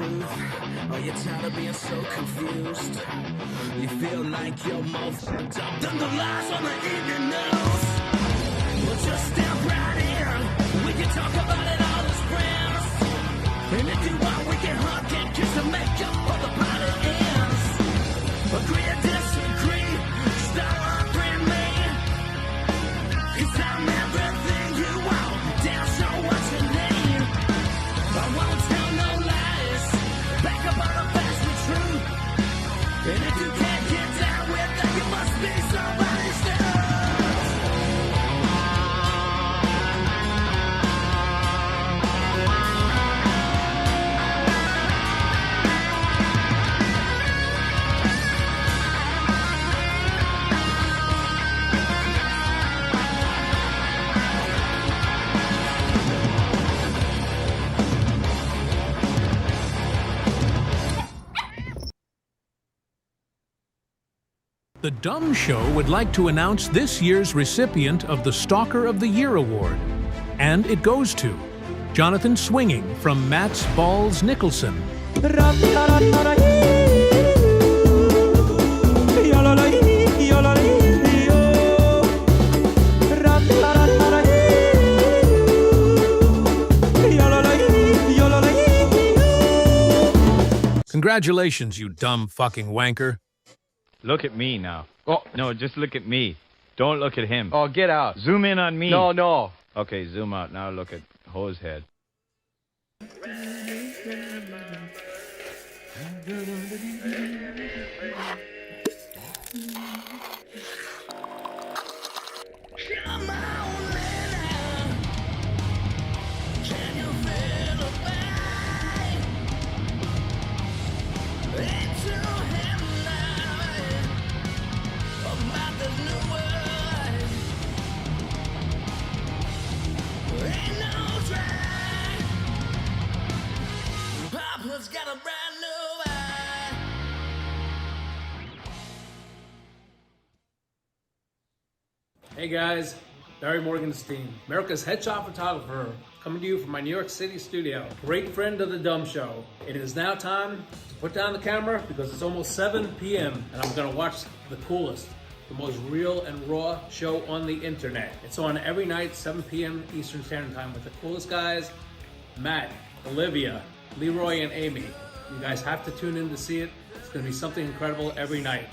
truth? Are you tired of being so confused? You feel like you're more fucked up than the lies on the evening news. Well, just step right in. We can talk about it all as friends. And if you want, we can hug and kiss and make up for the party ends. Agree or disagree, stop offering me. 'Cause I'm everything you want, damn sure what you need. I won't tell no lies, back up on the facts with truth. And if you can't get down with that, you must be somebody's dude. The Dumb Show would like to announce this year's recipient of the Stalker of the Year Award. And it goes to Jonathan Swinging from Matt's Balls Nicholson. Congratulations, you dumb fucking wanker. Look at me now. Oh, no, just look at me. Don't look at him. Oh, get out. Zoom in on me. No. Okay, zoom out. Now look at Ho's head. Come on, man. Can you feel the pain? Into him now. About this new world. Ain't no track. Papa's got a brand new eye. Hey guys, Barry Morgenstein, America's headshot photographer, coming to you from my New York City studio. Great friend of the Dumb Show. It is now time to put down the camera because it's almost 7 p.m. and I'm gonna watch the coolest, the most real and raw show on the internet. It's on every night, 7 p.m. Eastern Standard Time with the coolest guys, Matt, Olivia, Leeroy, and Amy. You guys have to tune in to see it. It's gonna be something incredible every night.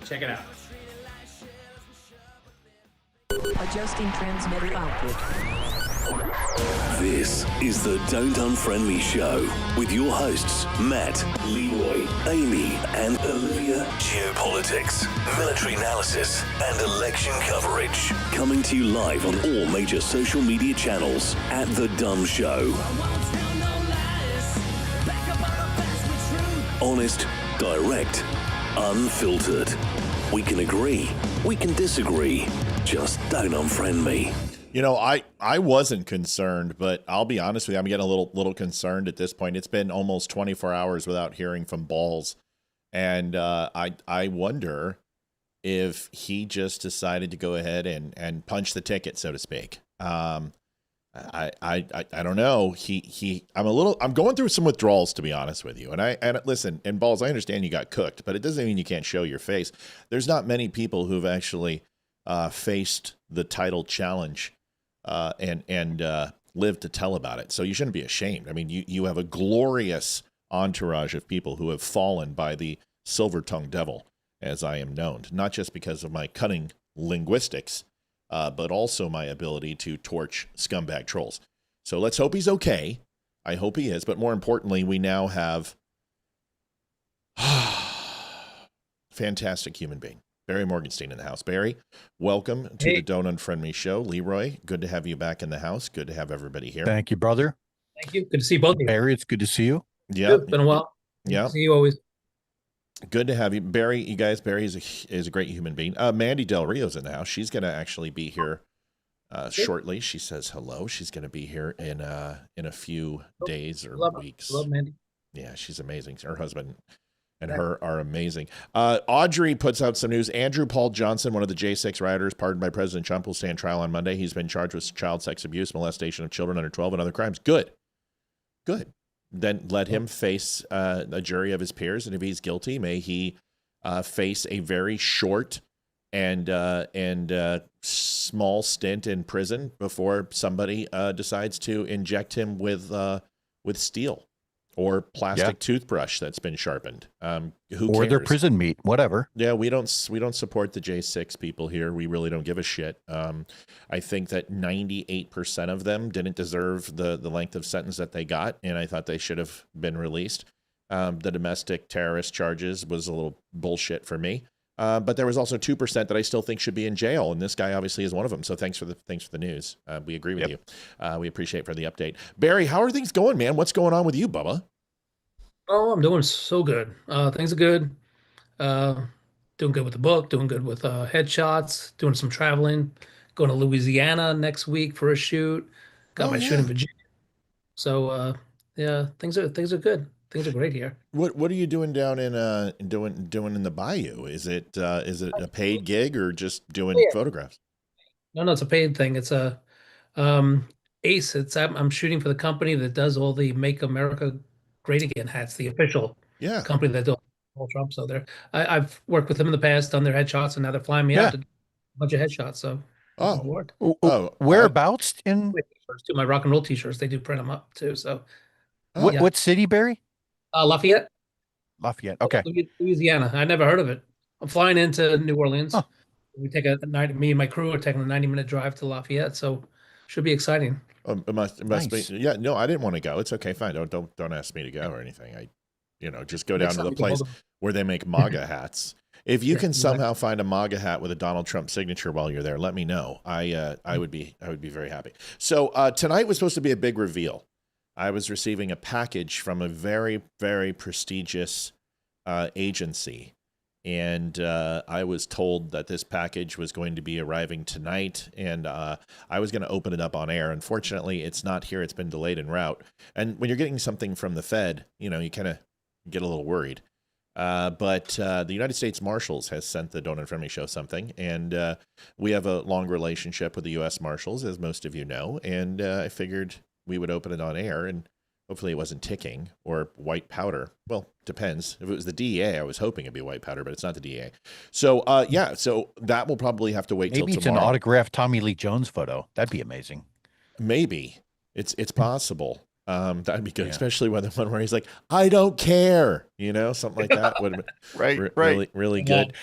Check it out. Adjusting transmitter output. This is the Don't Unfriend Me Show with your hosts, Matt, Leeroy, Amy, and Olivia. Geopolitics, military analysis, and election coverage. Coming to you live on all major social media channels at The Dumb Show. Honest, direct, unfiltered. We can agree, we can disagree. Just don't unfriend me. You know, I wasn't concerned, but I'll be honest with you, I'm getting a little concerned at this point. It's been almost 24 hours without hearing from Balls, and I wonder if he just decided to go ahead and punch the ticket, so to speak. I don't know. I'm going through some withdrawals, to be honest with you. And listen, and Balls, I understand you got cooked, but it doesn't mean you can't show your face. There's not many people who've actually faced the title challenge and lived to tell about it. So you shouldn't be ashamed. I mean, you have a glorious entourage of people who have fallen by the silver-tongued devil, as I am known, not just because of my cunning linguistics, but also my ability to torch scumbag trolls. So let's hope he's okay. I hope he is. But more importantly, we now have fantastic human being. Barry Morgenstein in the house. Barry, welcome to the Don't Unfriend Me show. Leeroy, good to have you back in the house. Good to have everybody here. Thank you, brother. Thank you. Good to see both of you. Barry, it's good to see you. Yeah. It's been a while. Yeah. See you always. Good to have you. Barry, you guys, Barry is a great human being. Mandy Del Rio's in the house. She's going to actually be here shortly. She says hello. She's going to be here in a few days or weeks. Love Mandy. Yeah, she's amazing. Her husband and her are amazing. Audrey puts out some news. Andrew Paul Johnson, one of the J6 rioters pardoned by President Trump, will stand trial on Monday. He's been charged with child sex abuse, molestation of children under 12, and other crimes. Good. then let him face a jury of his peers, and if he's guilty, may he face a very short and small stint in prison before somebody decides to inject him with steel or plastic toothbrush that's been sharpened. Who or cares? their prison meat, whatever. Yeah, we don't support the J6 people here. We really don't give a shit. I think that 98% of them didn't deserve the length of sentence that they got, and I thought they should have been released. The domestic terrorist charges was a little bullshit for me. But there was also 2% that I still think should be in jail, and this guy obviously is one of them. So thanks for the news. We agree with you. We appreciate for the update. Barry, how are things going, man? What's going on with you, Bubba? Oh, I'm doing so good. Things are good. Doing good with the book, doing good with headshots, doing some traveling, going to Louisiana next week for a shoot. Got my shoot in Virginia. So yeah, things are good. Things are great here. What are you doing down in doing in the bayou? Is it a paid gig or just doing photographs? No, it's a paid thing. It's a Ace. I'm shooting for the company that does all the Make America Great Again hats, the official company that does all Trump. So I've worked with them in the past, done their headshots, and now they're flying me out to do a bunch of headshots. So whereabouts in to my rock and roll t-shirts? They do print them up too. So what city, Barry? Lafayette. Okay. Louisiana. I never heard of it. I'm flying into New Orleans. We take me and my crew are taking a 90-minute drive to Lafayette, so should be exciting. It must be. Yeah, no, I didn't want to go. It's okay, fine. Don't ask me to go or anything. Just go down to the place where they make MAGA hats. If you can somehow find a MAGA hat with a Donald Trump signature while you're there, let me know. I would be very happy. So tonight was supposed to be a big reveal. I was receiving a package from a very, very prestigious agency, and I was told that this package was going to be arriving tonight, and I was going to open it up on air. Unfortunately, it's not here. It's been delayed en route. And when you're getting something from the Fed, you kind of get a little worried. But the United States Marshals has sent the Don't Unfriend Me show something, and we have a long relationship with the U.S. Marshals, as most of you know, and I figured we would open it on air, and hopefully it wasn't ticking or white powder. Well, depends. If it was the DEA, I was hoping it'd be white powder, but it's not the DEA. So, so that will probably have to wait till tomorrow. Maybe it's an autographed Tommy Lee Jones photo. That'd be amazing. Maybe. It's possible. That'd be good, especially when the one where he's like, "I don't care," something like that would have been really good.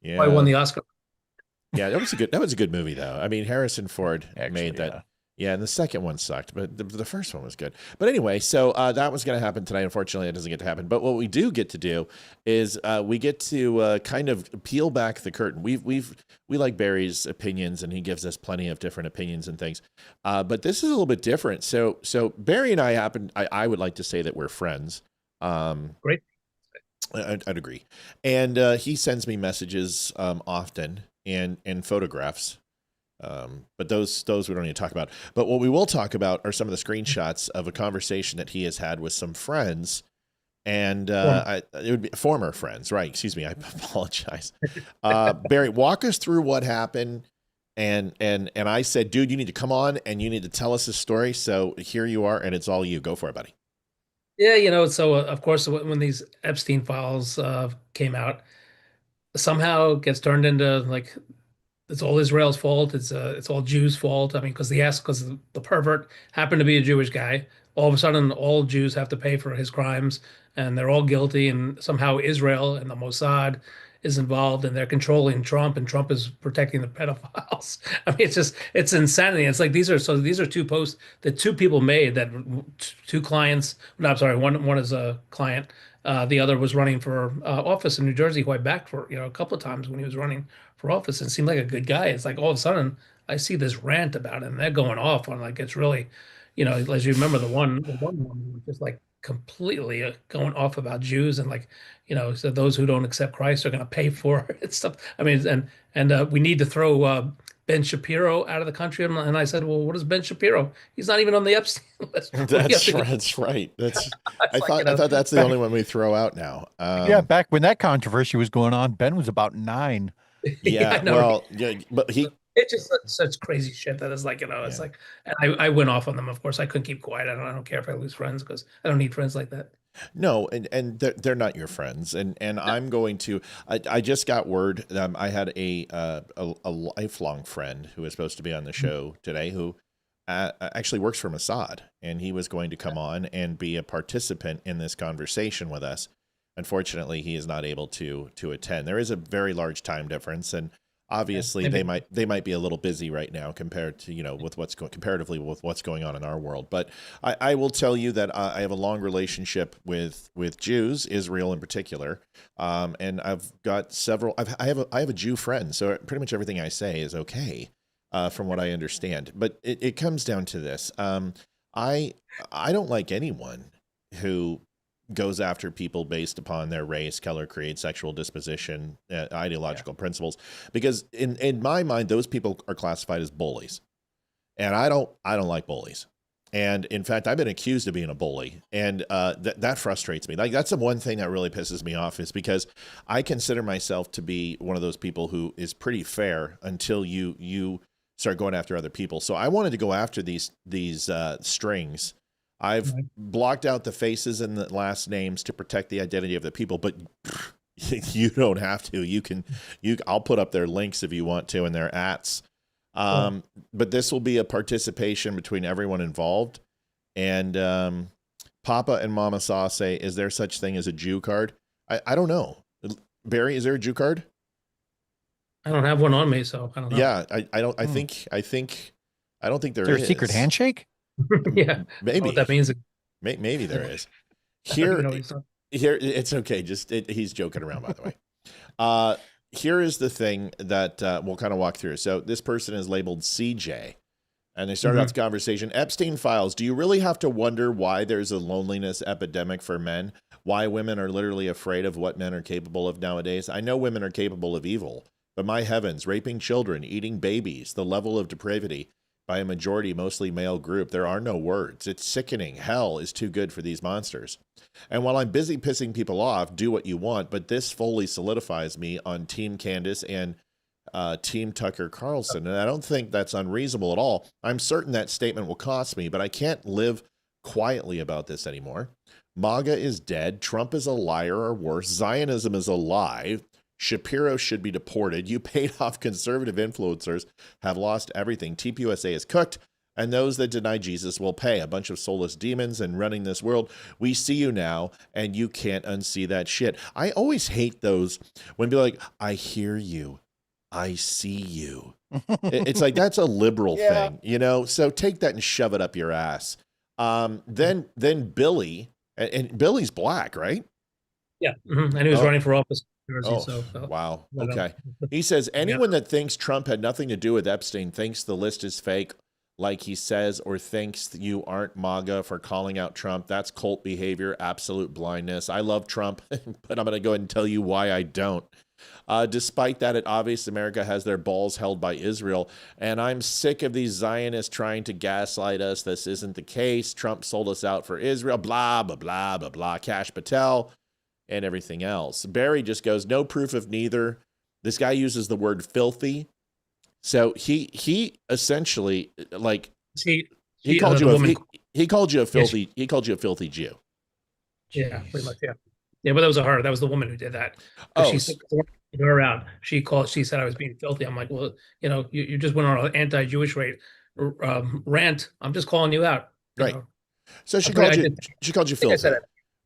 Yeah, I won the Oscar. Yeah, that was a good movie though. I mean, Harrison Ford made that. Yeah, and the second one sucked, but the first one was good. But anyway, so that was going to happen tonight. Unfortunately, it doesn't get to happen. But what we do get to do is we get to kind of peel back the curtain. We like Barry's opinions, and he gives us plenty of different opinions and things. But this is a little bit different. So Barry and I would like to say that we're friends. Great. I'd agree. And he sends me messages often and photographs. But those we don't need to talk about. But what we will talk about are some of the screenshots of a conversation that he has had with some friends, and it would be former friends, right? Excuse me, I apologize. Barry, walk us through what happened. And I said, dude, you need to come on and you need to tell us this story. So here you are, and it's all you. Go for it, buddy. Yeah, so of course when these Epstein files came out, somehow it gets turned into like, it's all Israel's fault. It's all Jews' fault. I mean, because the pervert happened to be a Jewish guy. All of a sudden, all Jews have to pay for his crimes, and they're all guilty. And somehow Israel and the Mossad is involved, and they're controlling Trump, and Trump is protecting the pedophiles. I mean, it's insanity. It's like these are two posts that two people made, that two clients. No, I'm sorry. One is a client. The other was running for office in New Jersey, who I backed for a couple of times when he was running for office, and seemed like a good guy. It's like all of a sudden I see this rant about him. They're going off on, like, it's really, as you remember, the one woman was just like completely going off about Jews, and like, so those who don't accept Christ are going to pay for it and stuff. I mean, and we need to throw Ben Shapiro out of the country. And I said, well, what is Ben Shapiro? He's not even on the Epstein list. That's right. I thought that's the only one we throw out now. Back when that controversy was going on, Ben was about 9. Yeah, well, yeah, but It's just such crazy shit that is like, it's like, and I went off on them. Of course, I couldn't keep quiet. I don't care if I lose friends because I don't need friends like that. No, and they're not your friends, and I'm going to. I just got word. I had a lifelong friend who was supposed to be on the show today, who actually works for Mossad, and he was going to come on and be a participant in this conversation with us. Unfortunately, he is not able to attend. There is a very large time difference, and obviously they might be a little busy right now compared to with comparatively with what's going on in our world. But I will tell you that I have a long relationship with Jews, Israel in particular, and I've got several. I have a Jew friend, so pretty much everything I say is okay, from what I understand. But it comes down to this: I don't like anyone who goes after people based upon their race, color, creed, sexual disposition, ideological principles, because in my mind, those people are classified as bullies, and I don't like bullies. And in fact, I've been accused of being a bully, and that frustrates me. Like, that's the one thing that really pisses me off, is because I consider myself to be one of those people who is pretty fair until you start going after other people. So I wanted to go after these strings. I've blocked out the faces and the last names to protect the identity of the people, but you don't have to. I'll put up their links if you want to, and their ats. But this will be a participation between everyone involved. And Papa and Mama Saw say, is there such thing as a Jew card? I don't know. Barry, is there a Jew card? I don't have one on me, so I don't know. Yeah, I don't. I don't think there is. Is there a secret handshake? Yeah, maybe that means. Maybe there is. Here, it's okay. He's joking around, by the way. Here is the thing that we'll kind of walk through. So this person is labeled CJ, and they started off the conversation. Epstein files. Do you really have to wonder why there's a loneliness epidemic for men? Why women are literally afraid of what men are capable of nowadays? I know women are capable of evil, but my heavens, raping children, eating babies, the level of depravity by a majority, mostly male group, there are no words. It's sickening. Hell is too good for these monsters. And while I'm busy pissing people off, do what you want, but this fully solidifies me on Team Candace and Team Tucker Carlson. And I don't think that's unreasonable at all. I'm certain that statement will cost me, but I can't live quietly about this anymore. MAGA is dead. Trump is a liar, or worse. Zionism is a lie. Shapiro should be deported. You paid off conservative influencers have lost everything. TPUSA is cooked, and those that deny Jesus will pay. A bunch of soulless demons and running this world. We see you now, and you can't unsee that shit. I always hate those when people are like, I hear you. I see you. It's like, that's a liberal thing, So take that and shove it up your ass. Then Billy, and Billy's black, right? Yeah, and he was running for office. Wow. Okay. He says, anyone that thinks Trump had nothing to do with Epstein thinks the list is fake, like he says, or thinks you aren't MAGA for calling out Trump. That's cult behavior, absolute blindness. I love Trump, but I'm going to go ahead and tell you why I don't. Despite that, it's obvious America has their balls held by Israel, and I'm sick of these Zionists trying to gaslight us. This isn't the case. Trump sold us out for Israel, blah, blah, blah, blah, blah. Cash Patel and everything else. Barry just goes, no proof of neither. This guy uses the word filthy. So he essentially, like, he called you a filthy Jew. Yeah, pretty much. Yeah, but that was her. That was the woman who did that. She said her out. She said I was being filthy. I'm like, well, you just went on an anti-Jewish rant. I'm just calling you out. Right. So she called you filthy.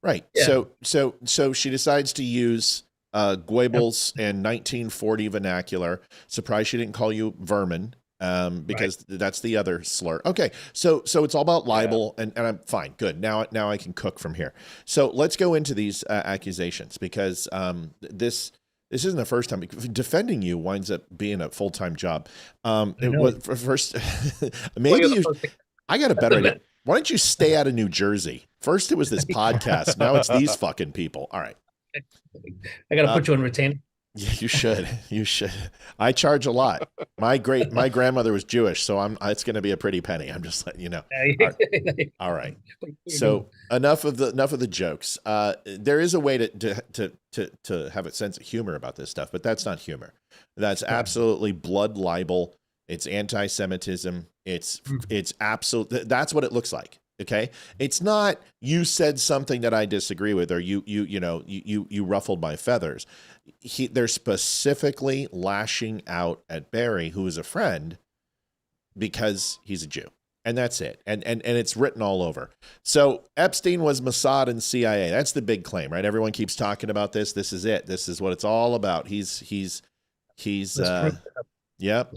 Right. Yeah. So she decides to use Goebbels and 1940 vernacular. Surprised she didn't call you vermin, because that's the other slur. Okay. So it's all about libel, and I'm fine. Good. Now I can cook from here. So let's go into these accusations, because this isn't the first time. Defending you winds up being a full-time job. It was first. Maybe I got a better idea. Why don't you stay out of New Jersey? First it was this podcast. Now it's these fucking people. All right. I got to put you on retainer. Yeah, you should. You should. I charge a lot. My grandmother was Jewish, so it's going to be a pretty penny. I'm just letting you know. All right. So enough of the jokes. There is a way to have a sense of humor about this stuff, but that's not humor. That's absolutely blood libel. It's anti-Semitism. It's absolute. That's what it looks like. Okay, it's not you said something that I disagree with, or you ruffled my feathers. They're specifically lashing out at Barry, who is a friend, because he's a Jew, and that's it. And it's written all over. So Epstein was Mossad and CIA. That's the big claim, right? Everyone keeps talking about this. This is it. This is what it's all about. He's yep.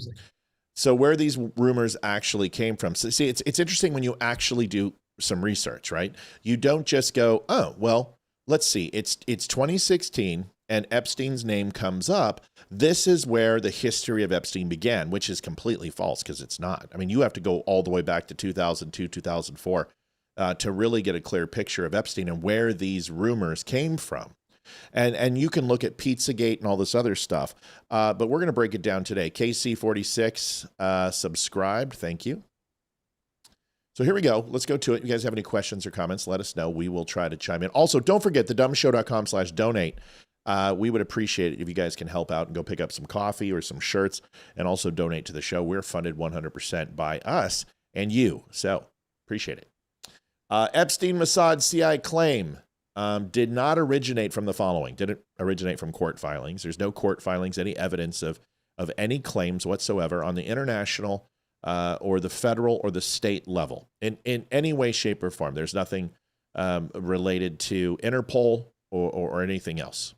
So where these rumors actually came from. So see, it's interesting when you actually do some research, right? You don't just go, oh, well, let's see. It's 2016 and Epstein's name comes up. This is where the history of Epstein began, which is completely false because it's not. I mean, you have to go all the way back to 2002, 2004 to really get a clear picture of Epstein and where these rumors came from. And you can look at Pizzagate and all this other stuff, but we're going to break it down today. KC46 subscribed. Thank you. So here we go. Let's go to it. If you guys have any questions or comments, let us know. We will try to chime in. Also, don't forget thedumbshow.com/donate. We would appreciate it if you guys can help out and go pick up some coffee or some shirts and also donate to the show. We're funded 100% by us and you. So appreciate it. Epstein Mossad CIA claim. Did not originate from the following. Didn't originate from court filings. There's no court filings, any evidence of any claims whatsoever on the international or the federal or the state level in any way, shape, or form. There's nothing related to Interpol or anything else.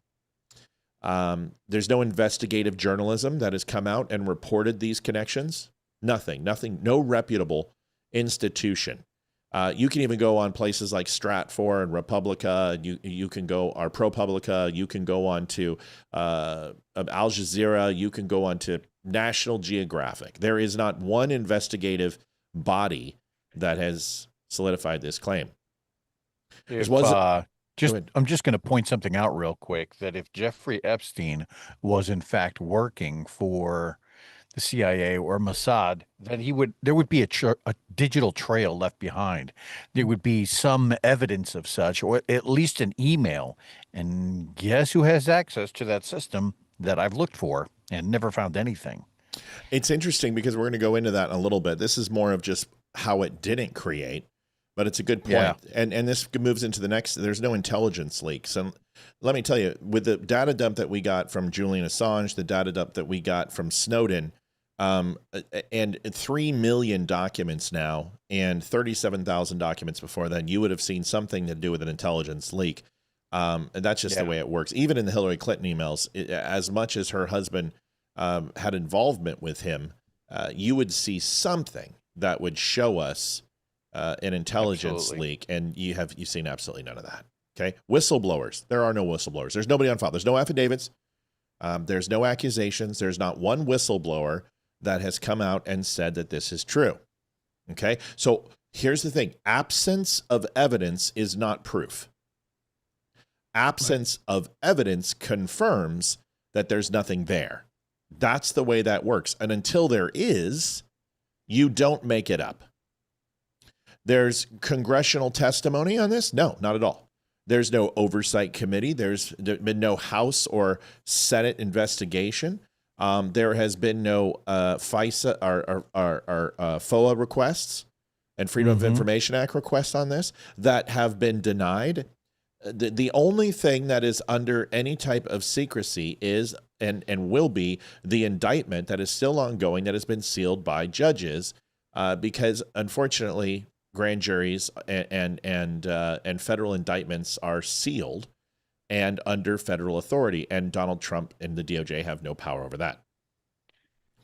There's no investigative journalism that has come out and reported these connections. Nothing, no reputable institution. You can even go on places like Stratfor and Republica. You can go, or ProPublica. You can go on to Al Jazeera. You can go on to National Geographic. There is not one investigative body that has solidified this claim. I'm just going to point something out real quick, that if Jeffrey Epstein was in fact working for the CIA or Mossad, that there would be a digital trail left behind. There would be some evidence of such, or at least an email. And guess who has access to that system that I've looked for and never found anything? It's interesting because we're going to go into that in a little bit. This is more of just how it didn't create, but it's a good point. Yeah. And this moves into the next. There's no intelligence leaks. And let me tell you, with the data dump that we got from Julian Assange, the data dump that we got from Snowden, and 3 million documents now and 37,000 documents before then, you would have seen something to do with an intelligence leak. And that's just the way it works. Even in the Hillary Clinton emails, as much as her husband had involvement with him, you would see something that would show us an intelligence leak, and you've seen absolutely none of that. Okay, whistleblowers. There are no whistleblowers. There's nobody on file. There's no affidavits. There's no accusations. There's not one whistleblower that has come out and said that this is true. Okay, so here's the thing. Absence of evidence is not proof. Absence of evidence confirms that there's nothing there. That's the way that works. And until there is, you don't make it up. There's congressional testimony on this? No, not at all. There's no oversight committee. There's been no House or Senate investigation. There has been no FISA or FOA requests and Freedom of Information Act requests on this that have been denied. The only thing that is under any type of secrecy is and will be the indictment that is still ongoing, that has been sealed by judges, because unfortunately grand juries and federal indictments are sealed and under federal authority, and Donald Trump and the DOJ have no power over that.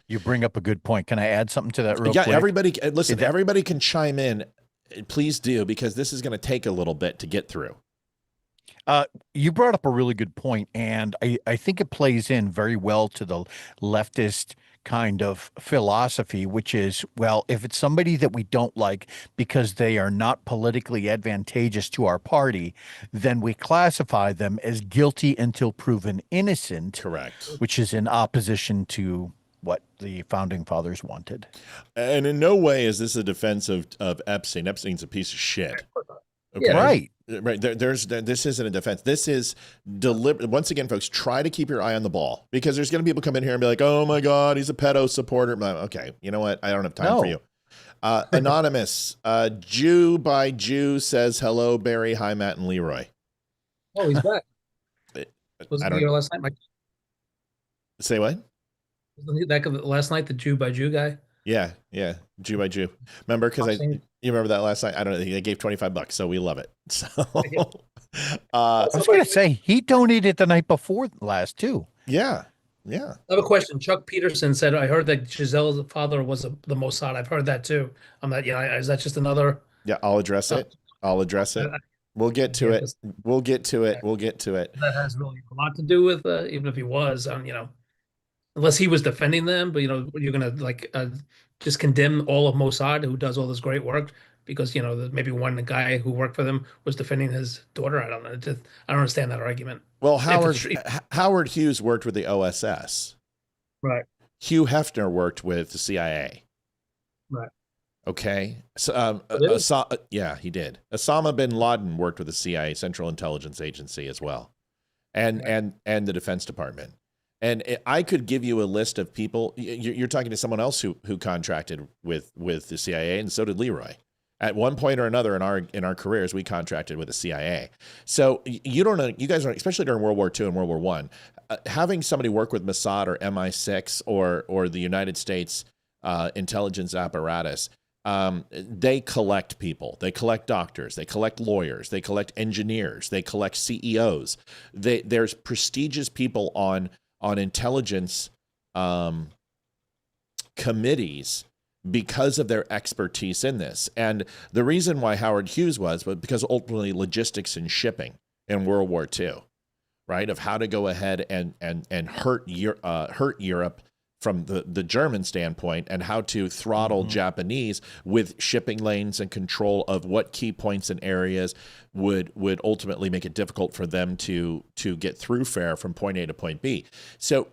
You bring up a good point. Can I add something to that real quick? Yeah, everybody, listen, everybody can chime in. Please do, because this is going to take a little bit to get through. You brought up a really good point, and I think it plays in very well to the leftist kind of philosophy, which is, well, if it's somebody that we don't like because they are not politically advantageous to our party, then we classify them as guilty until proven innocent. Correct. Which is in opposition to what the founding fathers wanted. And in no way is this a defense of Epstein. Epstein's a piece of shit. Okay. Right. Right. This isn't a defense. This is deliberate. Once again, folks, try to keep your eye on the ball, because there's going to be people come in here and be like, oh my God, he's a pedo supporter. Okay. You know what? I don't have time for you. Anonymous, Jew by Jew says, hello, Barry. Hi, Matt and Leeroy. Oh, he's back. Wasn't he here last night, Mike? Say what? Wasn't he back last night, the Jew by Jew guy? Yeah. Jew by Jew. Remember? Because you remember that last night? I don't know. They gave $25, so we love it. So I was going to say he donated the night before last too. Yeah. I have a question. Chuck Peterson said, I heard that Giselle's father was the Mossad. I've heard that too. Is that just another? Yeah, I'll address it. We'll get to it. We'll get to it. That has really a lot to do with, even if he was, unless he was defending them, but you're going to just condemn all of Mossad, who does all this great work, because maybe one guy who worked for them was defending his daughter. I don't know. I don't understand that argument. Well, Howard Hughes worked with the OSS. Right. Hugh Hefner worked with the CIA. Right. Okay. So, yeah, he did. Osama bin Laden worked with the CIA, Central Intelligence Agency, as well, and the Defense Department. And I could give you a list of people. You're talking to someone else who contracted with the CIA, and so did Leeroy. At one point or another in our careers, we contracted with the CIA. So you don't know, you guys are, especially during World War II and World War I, having somebody work with Mossad or MI6 or the United States intelligence apparatus. They collect people. They collect doctors. They collect lawyers. They collect engineers. They collect CEOs. There's prestigious people on intelligence committees because of their expertise in this. And the reason why Howard Hughes was because ultimately logistics and shipping in World War II, right? Of how to go ahead and hurt Europe from the German standpoint, and how to throttle Japanese with shipping lanes and control of what key points and areas would ultimately make it difficult for them to get through fare from point A to point B. So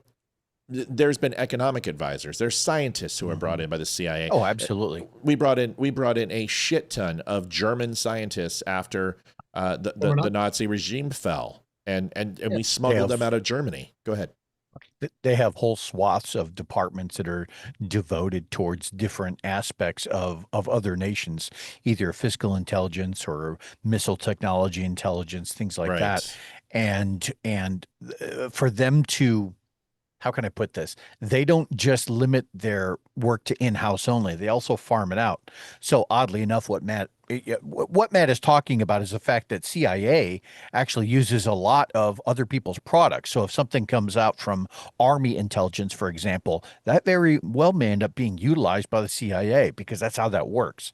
there's been economic advisors. There's scientists who are brought in by the CIA. Oh, absolutely. We brought in a shit ton of German scientists after the Nazi regime fell, and we smuggled them out of Germany. Go ahead. They have whole swaths of departments that are devoted towards different aspects of other nations, either fiscal intelligence or missile technology intelligence, things like that. And for them to, how can I put this? They don't just limit their work to in-house only. They also farm it out. So oddly enough, what Matt is talking about is the fact that CIA actually uses a lot of other people's products. So if something comes out from Army intelligence, for example, that very well may end up being utilized by the CIA, because that's how that works.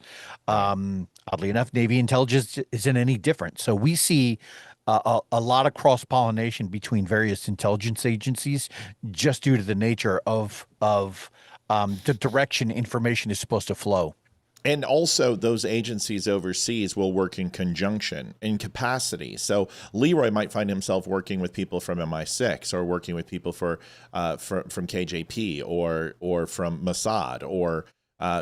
Oddly enough, Navy intelligence isn't any different. So we see a lot of cross-pollination between various intelligence agencies, just due to the nature of the direction information is supposed to flow. And also, those agencies overseas will work in conjunction, in capacity. So Leeroy might find himself working with people from MI6, or working with people from KJP, or from Mossad, or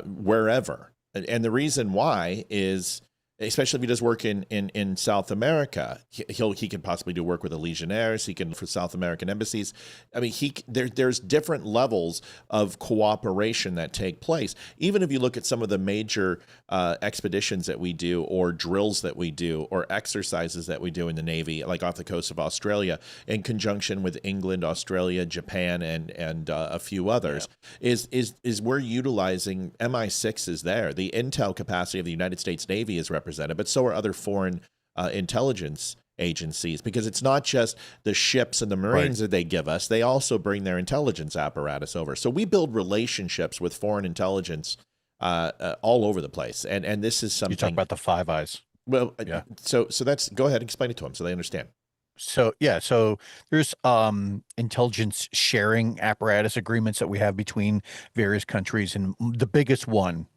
wherever. And the reason why is, especially if he does work in South America, he can possibly do work with the Legionnaires. He can for South American embassies. I mean, there's different levels of cooperation that take place. Even if you look at some of the major expeditions that we do, or drills that we do, or exercises that we do in the Navy, like off the coast of Australia, in conjunction with England, Australia, Japan, and a few others, is we're utilizing MI6 is there. The intel capacity of the United States Navy is represented, but so are other foreign intelligence agencies, because it's not just the ships and the Marines that they give us. They also bring their intelligence apparatus over. So we build relationships with foreign intelligence all over the place. And this is something. You talk about the Five Eyes. Well, so that's, go ahead and explain it to them so they understand. So there's intelligence sharing apparatus agreements that we have between various countries, and the biggest one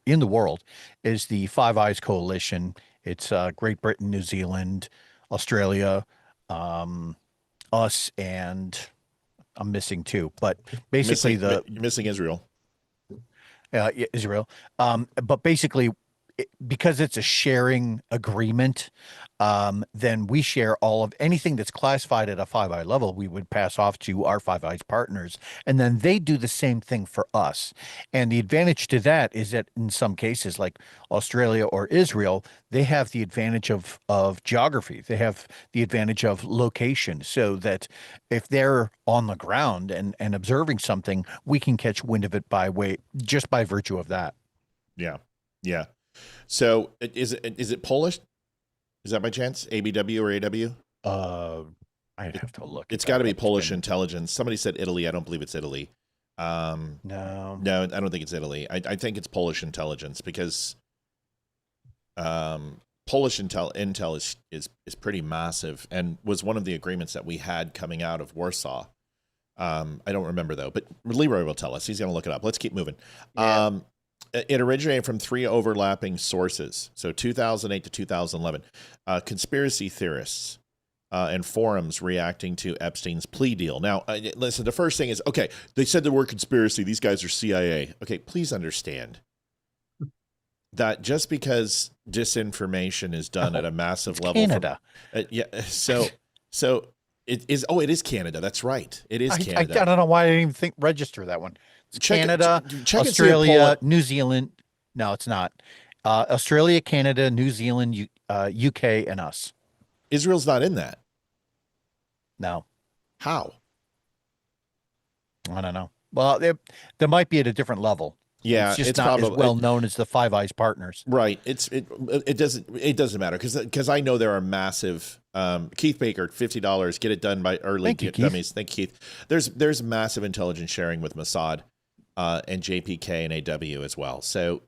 in the world is the Five Eyes Coalition. It's Great Britain, New Zealand, Australia, us, and I'm missing two, but basically you're missing Israel. Israel. But basically, because it's a sharing agreement, then we share all of anything that's classified at a Five Eye level. We would pass off to our Five Eyes partners, and then they do the same thing for us. And the advantage to that is that in some cases, like Australia or Israel, they have the advantage of geography. They have the advantage of location, so that if they're on the ground and observing something, we can catch wind of it just by virtue of that. Yeah, yeah. So is it Polish? Is that by chance ABW or AW? I'd have to look. It's got to be Polish intelligence. Somebody said Italy. I don't believe it's Italy. No, I don't think it's Italy. I think it's Polish intelligence because Polish intel is pretty massive and was one of the agreements that we had coming out of Warsaw. I don't remember though, but Leeroy will tell us. He's going to look it up. Let's keep moving. Yeah. It originated from 3 overlapping sources. So 2008 to 2011, conspiracy theorists and forums reacting to Epstein's plea deal. Now, listen, the first thing is, okay, they said the word conspiracy. These guys are CIA. Okay, please understand that just because disinformation is done at a massive level. Canada. So it is Canada. That's right. It is Canada. I don't know why I didn't even register that one. It's Canada, Australia, New Zealand. No, it's not. Australia, Canada, New Zealand, UK, and us. Israel's not in that. No. How? I don't know. Well, there might be at a different level. Yeah, it's just not as well known as the Five Eyes partners. Right. It doesn't matter because I know there are massive. Keith Baker, $50. Get it done by early. Thank you, dummies. Thank you, Keith. There's massive intelligence sharing with Mossad and JPK and AW as well. So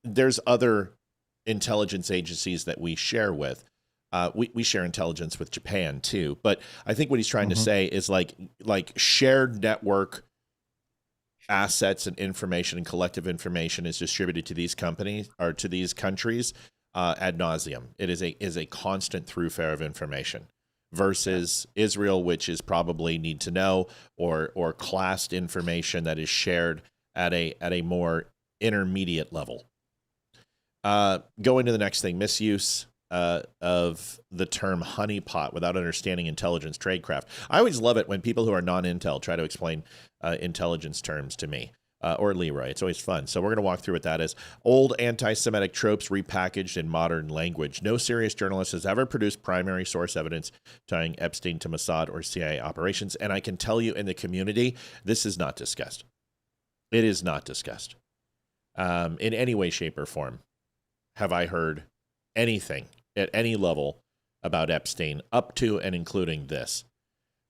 there's other intelligence agencies that we share with. We share intelligence with Japan too. But I think what he's trying to say is like shared network assets and information and collective information is distributed to these companies or to these countries ad nauseum. It is a constant thoroughfare of information versus Israel, which is probably need to know or classed information that is shared at a more intermediate level. Going to the next thing, misuse of the term honeypot without understanding intelligence tradecraft. I always love it when people who are non-intel try to explain intelligence terms to me or Leeroy. It's always fun. So we're going to walk through what that is. Old anti-Semitic tropes repackaged in modern language. No serious journalist has ever produced primary source evidence tying Epstein to Mossad or CIA operations. And I can tell you in the community, this is not discussed. It is not discussed. In any way, shape, or form have I heard anything at any level about Epstein up to and including this.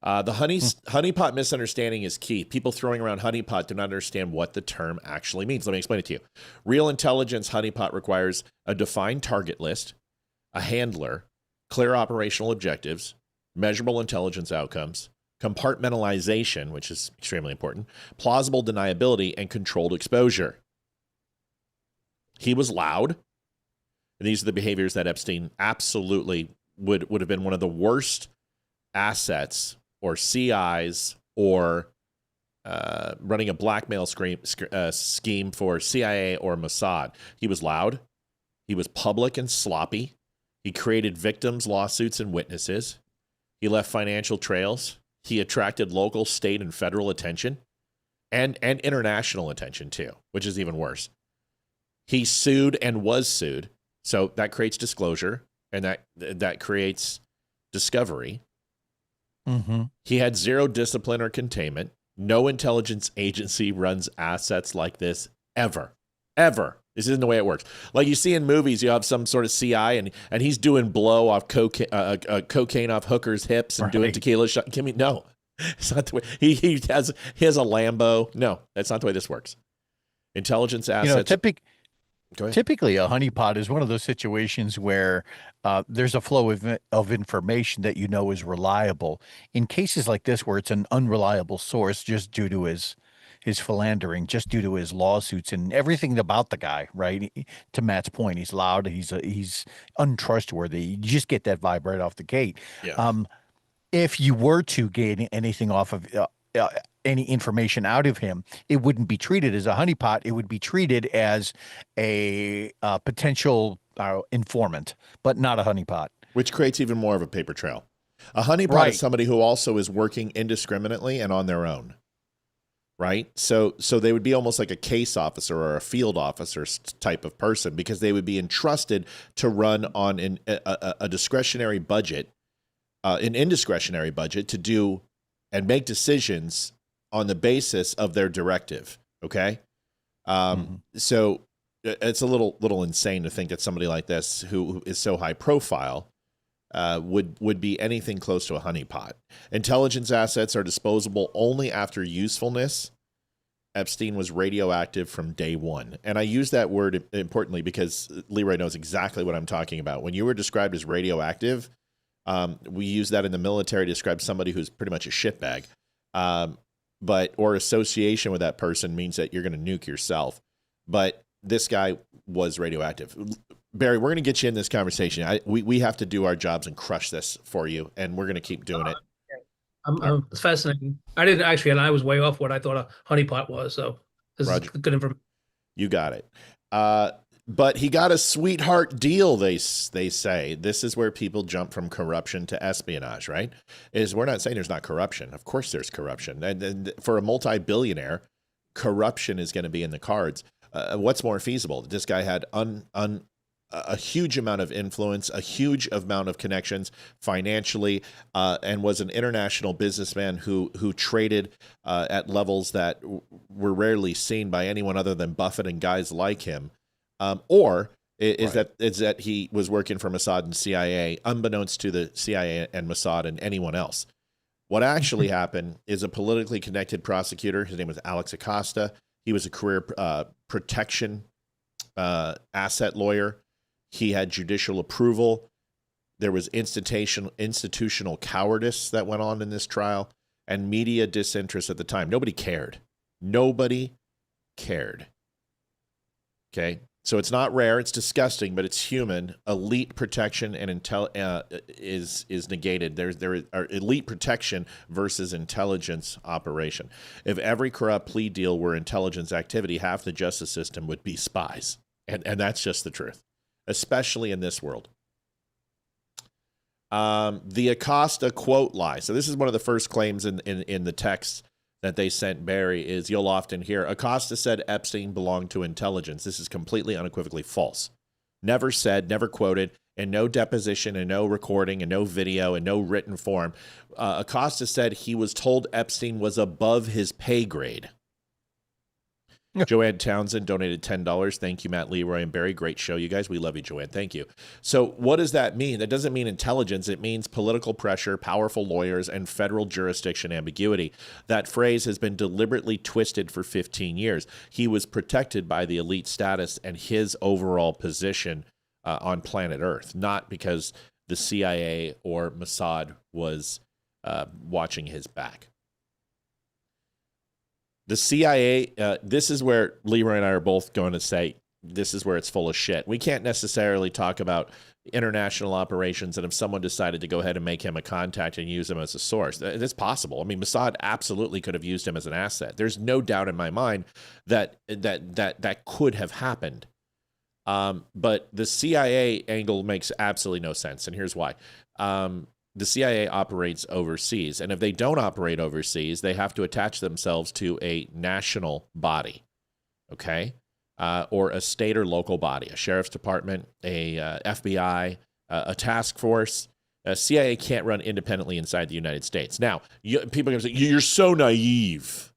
The honeypot misunderstanding is key. People throwing around honeypot do not understand what the term actually means. Let me explain it to you. Real intelligence honeypot requires a defined target list, a handler, clear operational objectives, measurable intelligence outcomes, compartmentalization, which is extremely important, plausible deniability, and controlled exposure. He was loud. And these are the behaviors that Epstein absolutely would have been one of the worst assets or CIs or running a blackmail scheme for CIA or Mossad. He was loud. He was public and sloppy. He created victims, lawsuits, and witnesses. He left financial trails. He attracted local, state, and federal attention and international attention too, which is even worse. He sued and was sued. So that creates disclosure, and that creates discovery. Mm-hmm. He had zero discipline or containment. No intelligence agency runs assets like this ever. This isn't the way it works. Like you see in movies, you have some sort of CI, and he's doing blow off cocaine off hookers' hips and doing tequila shot. Give me no, it's not the way. He has a Lambo. No, that's not the way this works. Intelligence assets. Typically, a honeypot is one of those situations where there's a flow of information that you know is reliable. In cases like this, where it's an unreliable source just due to his philandering, just due to his lawsuits and everything about the guy, right? To Matt's point, he's loud, he's untrustworthy. You just get that vibe right off the gate. Yeah. If you were to gain anything off of any information out of him, it wouldn't be treated as a honeypot. It would be treated as a potential informant, but not a honeypot. Which creates even more of a paper trail. A honeypot Right. is somebody who also is working indiscriminately and on their own. Right? So they would be almost like a case officer or a field officer type of person, because they would be entrusted to run on a discretionary budget, an indiscretionary budget, to do and make decisions on the basis of their directive. Okay? So it's a little insane to think that somebody like this, who is so high profile, would be anything close to a honeypot. Intelligence assets are disposable only after usefulness. Epstein was radioactive from day one. And I use that word importantly because Leeroy knows exactly what I'm talking about. When you were described as radioactive, we use that in the military to describe somebody who's pretty much a shitbag. Or association with that person means that you're going to nuke yourself. But this guy was radioactive. Barry, we're going to get you in this conversation. We have to do our jobs and crush this for you, and we're going to keep doing it. It's fascinating. I didn't actually, and I was way off what I thought a honeypot was. So this Roger. is good information. You got it. But he got a sweetheart deal, they say. This is where people jump from corruption to espionage, right? We're not saying there's not corruption. Of course there's corruption. And for a multi-billionaire, corruption is going to be in the cards. What's more feasible? This guy had a huge amount of influence, a huge amount of connections financially, and was an international businessman who traded at levels that were rarely seen by anyone other than Buffett and guys like him. That he was working for Mossad and CIA, unbeknownst to the CIA and Mossad and anyone else. What actually happened is a politically connected prosecutor, his name was Alex Acosta. He was a career protection asset lawyer. He had judicial approval. There was institutional cowardice that went on in this trial, and media disinterest at the time. Nobody cared. Nobody cared. Okay? So it's not rare, it's disgusting, but it's human. Elite protection and is negated. There are elite protection versus intelligence operation. If every corrupt plea deal were intelligence activity, half the justice system would be spies. And that's just the truth, especially in this world. The Acosta quote lie. So this is one of the first claims in the text that they sent Barry, is you'll often hear, Acosta said Epstein belonged to intelligence. This is completely unequivocally false. Never said, never quoted, and no deposition, and no recording, and no video, and no written form. Acosta said he was told Epstein was above his pay grade. Joanne Townsend donated $10. Thank you, Matt, Leeroy, and Barry. Great show, you guys. We love you, Joanne. Thank you. So what does that mean? That doesn't mean intelligence. It means political pressure, powerful lawyers, and federal jurisdiction ambiguity. That phrase has been deliberately twisted for 15 years. He was protected by the elite status and his overall position on planet Earth, not because the CIA or Mossad was watching his back. The CIA, this is where Leeroy and I are both going to say, this is where it's full of shit. We can't necessarily talk about international operations and if someone decided to go ahead and make him a contact and use him as a source. It's possible. I mean, Mossad absolutely could have used him as an asset. There's no doubt in my mind that could have happened. But the CIA angle makes absolutely no sense, and here's why. The CIA operates overseas, and if they don't operate overseas, they have to attach themselves to a national body, okay? Or a state or local body, a sheriff's department, a FBI, a task force. CIA can't run independently inside the United States. Now, people are going to say, you're so naive.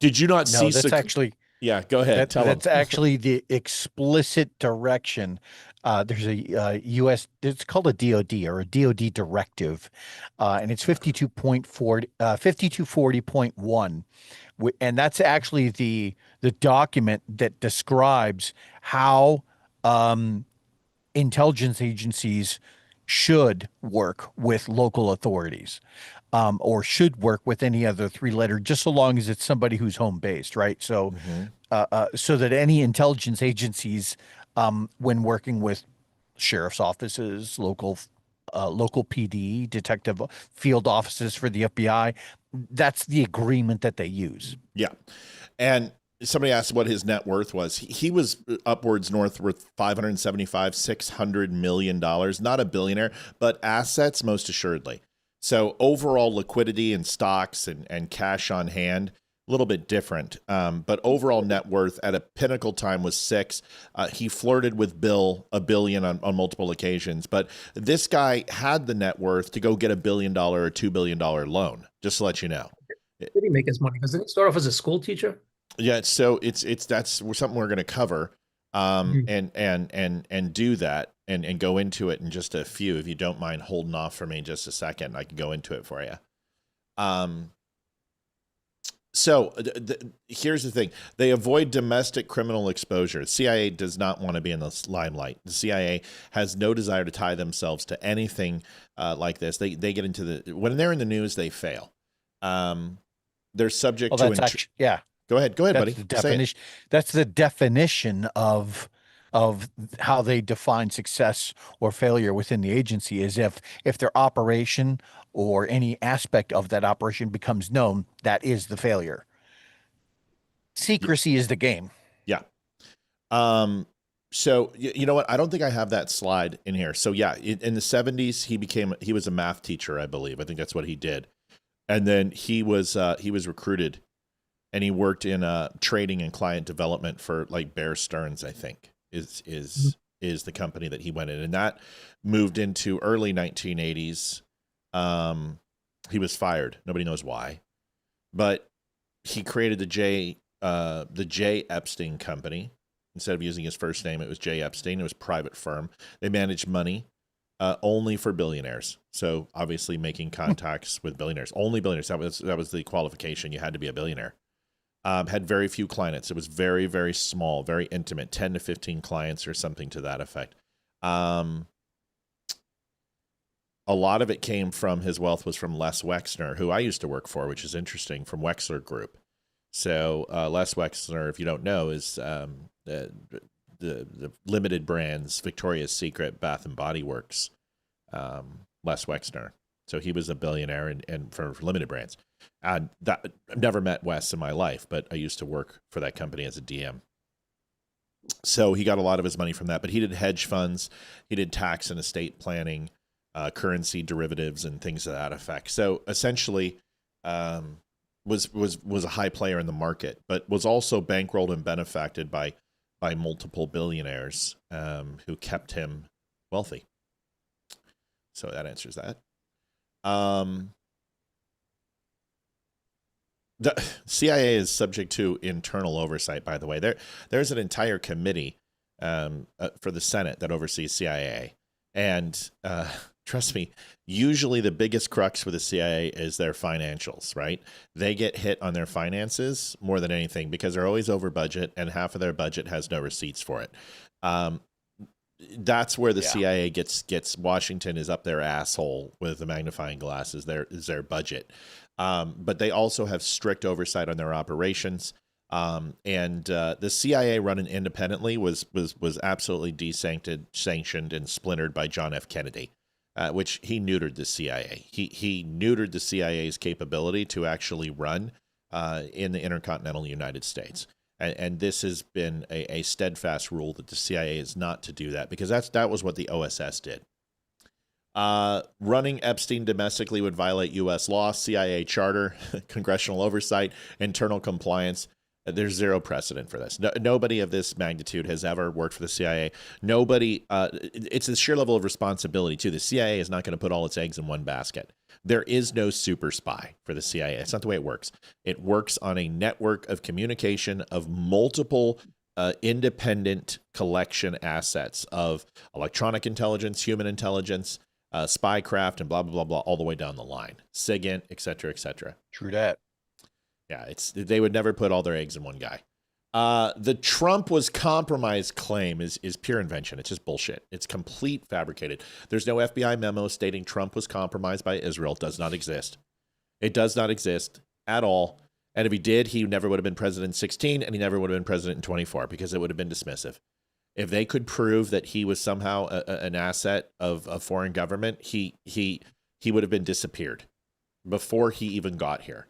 Did you not see... That's actually... Yeah, go ahead. That's actually the explicit direction. There's a U.S. It's called a DoD or a DoD directive, and it's 5240.1, and that's actually the document that describes how intelligence agencies should work with local authorities. Or should work with any other three-letter, just so long as it's somebody who's home-based, right? So, so that any intelligence agencies, when working with sheriff's offices, local PD, detective field offices for the FBI, that's the agreement that they use. Yeah. And somebody asked what his net worth was. He was upwards north worth $575-600 million, not a billionaire, but assets most assuredly. So overall liquidity and stocks and cash on hand, a little bit different. But overall net worth at a pinnacle time was 6. He flirted with $1 billion on multiple occasions. But this guy had the net worth to go get $1 billion or $2 billion loan, just to let you know. Did he make his money? Doesn't he start off as a school teacher? Yeah, so that's something we're going to cover, and do that and go into it in just a few. If you don't mind holding off for me just a second, I can go into it for you. So here's the thing: they avoid domestic criminal exposure. The CIA does not want to be in the limelight. The CIA has no desire to tie themselves to anything like this. They get into when they're in the news, they fail. They're subject to yeah. Go ahead, buddy. That's the definition of how they define success or failure within the agency, is if their operation or any aspect of that operation becomes known, that is the failure. Secrecy is the game. Yeah. So you know what? I don't think I have that slide in here. So yeah, in the 70s, he was a math teacher, I believe. I think that's what he did. And then he was recruited, and he worked in trading and client development for like Bear Stearns, I think is the company that he went in, and that moved into early 1980s. He was fired. Nobody knows why, but he created the J. Epstein Company. Instead of using his first name, it was J. Epstein. It was a private firm. They managed money only for billionaires. So obviously making contacts with billionaires, only billionaires. That was the qualification. You had to be a billionaire. Had very few clients. It was very, very small, very intimate, 10 to 15 clients or something to that effect. A lot of it came from, his wealth was from Les Wexner, who I used to work for, which is interesting, from Wexler Group. So Les Wexner, if you don't know, is the limited brands, Victoria's Secret, Bath and Body Works, Les Wexner. So he was a billionaire and for limited brands. I've never met Wes in my life, but I used to work for that company as a DM. So he got a lot of his money from that, but he did hedge funds, he did tax and estate planning, currency derivatives, and things of that effect. So essentially, was a high player in the market, but was also bankrolled and benefacted by multiple billionaires who kept him wealthy. So that answers that. The CIA is subject to internal oversight, by the way. There's an entire committee for the Senate that oversees CIA. And trust me, usually the biggest crux for the CIA is their financials, right? They get hit on their finances more than anything because they're always over budget, and half of their budget has no receipts for it. That's where the CIA gets Washington is up their asshole with the magnifying glass is their budget. But they also have strict oversight on their operations. And the CIA running independently was absolutely desanctioned and splintered by John F. Kennedy, which he neutered the CIA. He neutered the CIA's capability to actually run in the intercontinental United States. And this has been a steadfast rule that the CIA is not to do that, because that was what the OSS did. Running Epstein domestically would violate U.S. law, CIA charter, congressional oversight, internal compliance. There's zero precedent for this. Nobody of this magnitude has ever worked for the CIA. Nobody, it's a sheer level of responsibility, too. The CIA is not going to put all its eggs in one basket. There is no super spy for the CIA. It's not the way it works. It works on a network of communication of multiple independent collection assets of electronic intelligence, human intelligence, spycraft, and blah, blah, blah, blah, all the way down the line. SIGINT, et cetera, et cetera. True that. Yeah, they would never put all their eggs in one guy. The Trump was compromised claim is pure invention. It's just bullshit. It's complete fabricated. There's no FBI memo stating Trump was compromised by Israel. It does not exist. It does not exist at all. And if he did, he never would have been president in 16, and he never would have been president in 24, because it would have been dismissive. If they could prove that he was somehow an asset of a foreign government, he would have been disappeared. before he even got here.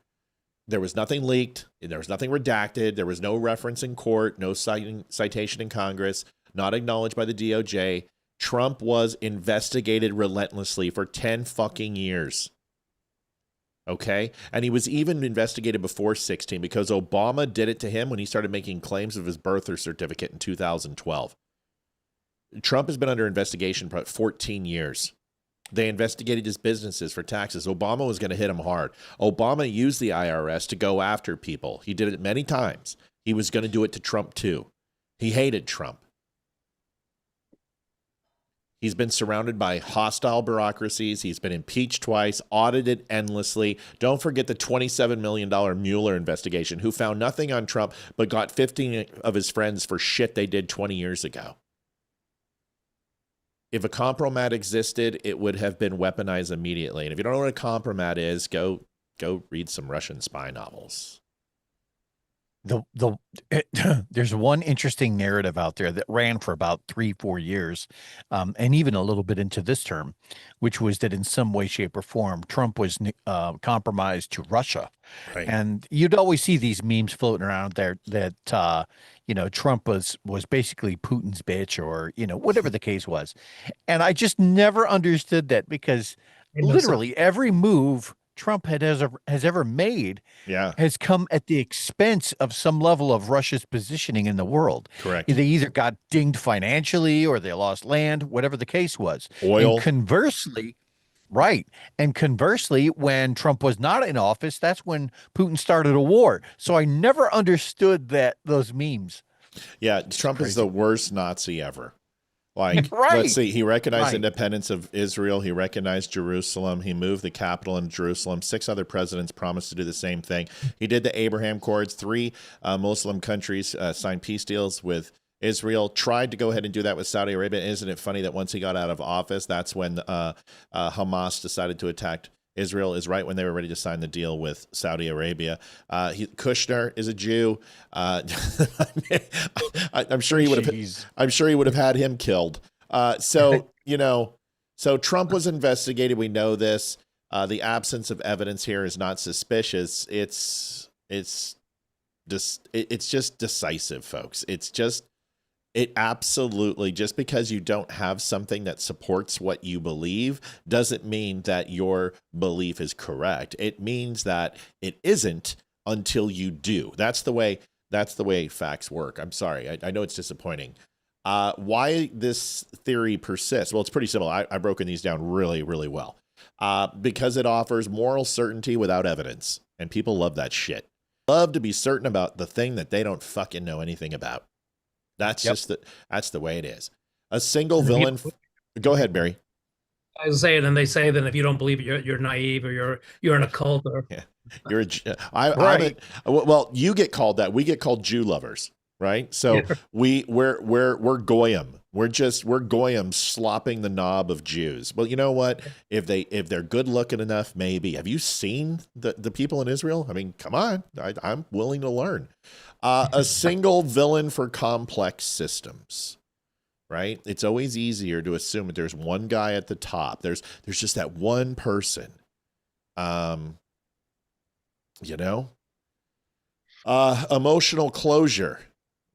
There was nothing leaked. There was nothing redacted. There was no reference in court, no citation in Congress, not acknowledged by the DOJ. Trump was investigated relentlessly for 10 fucking years. Okay? And he was even investigated before 16 because Obama did it to him when he started making claims of his birth certificate in 2012. Trump has been under investigation for 14 years. They investigated his businesses for taxes. Obama was going to hit him hard. Obama used the IRS to go after people. He did it many times. He was going to do it to Trump too. He hated Trump. He's been surrounded by hostile bureaucracies. He's been impeached twice, audited endlessly. Don't forget the $27 million Mueller investigation, who found nothing on Trump but got 15 of his friends for shit they did 20 years ago. If a compromat existed, it would have been weaponized immediately. And if you don't know what a compromat is, go read some Russian spy novels. There's one interesting narrative out there that ran for about 3-4 years, and even a little bit into this term, which was that in some way, shape, or form, Trump was compromised to Russia. Right. And you'd always see these memes floating around there that Trump was basically Putin's bitch, or whatever the case was. And I just never understood that, because literally every move Trump has ever made has come at the expense of some level of Russia's positioning in the world. Correct. They either got dinged financially or they lost land, whatever the case was. Oil. And conversely, when Trump was not in office, that's when Putin started a war. So I never understood those memes. Yeah, Trump is the worst Nazi ever. Let's see. He recognized independence of Israel. He recognized Jerusalem. He moved the capital in Jerusalem. 6 other presidents promised to do the same thing. He did the Abraham Accords. 3 Muslim countries signed peace deals with Israel. Tried to go ahead and do that with Saudi Arabia. Isn't it funny that once he got out of office, that's when Hamas decided to attack Israel, is right when they were ready to sign the deal with Saudi Arabia. Kushner is a Jew. I'm sure he would have. I'm sure he would have had him killed. So Trump was investigated. We know this. The absence of evidence here is not suspicious. It's just decisive, folks. It absolutely, just because you don't have something that supports what you believe doesn't mean that your belief is correct. It means that it isn't until you do. That's the way facts work. I'm sorry. I know it's disappointing. Why this theory persists? Well, it's pretty simple. I've broken these down really, really well. Because it offers moral certainty without evidence. And people love that shit. Love to be certain about the thing that they don't fucking know anything about. That's that's the way it is. A single villain. Go ahead, Barry. I was saying, and they say that if you don't believe it, you're naive, or you're in a cult, or you're well, you get called that. We get called Jew lovers, right? So we're goyim. We're goyim slopping the knob of Jews. Well, you know what? If they're good looking enough, maybe. Have you seen the people in Israel? I mean, come on. I'm willing to learn. A single villain for complex systems, right? It's always easier to assume that there's one guy at the top. There's just that one person. Emotional closure.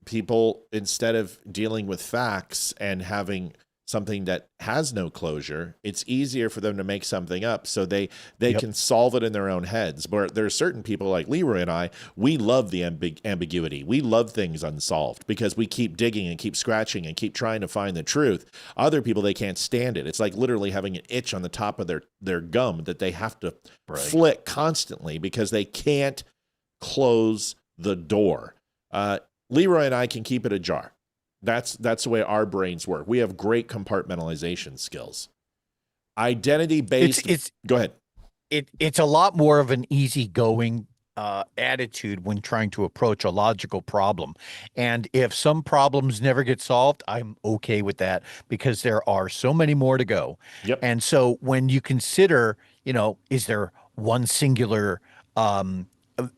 People, instead of dealing with facts and having something that has no closure, it's easier for them to make something up so they can solve it in their own heads. But there are certain people like Leeroy and I, we love the ambiguity. We love things unsolved because we keep digging and keep scratching and keep trying to find the truth. Other people, they can't stand it. It's like literally having an itch on the top of their gum that they have to flick constantly because they can't close the door. Leeroy and I can keep it ajar. That's the way our brains work. We have great compartmentalization skills. Identity-based. Go ahead. It's a lot more of an easygoing attitude when trying to approach a logical problem. And if some problems never get solved, I'm okay with that because there are so many more to go. Yep. And so when you consider, is there one singular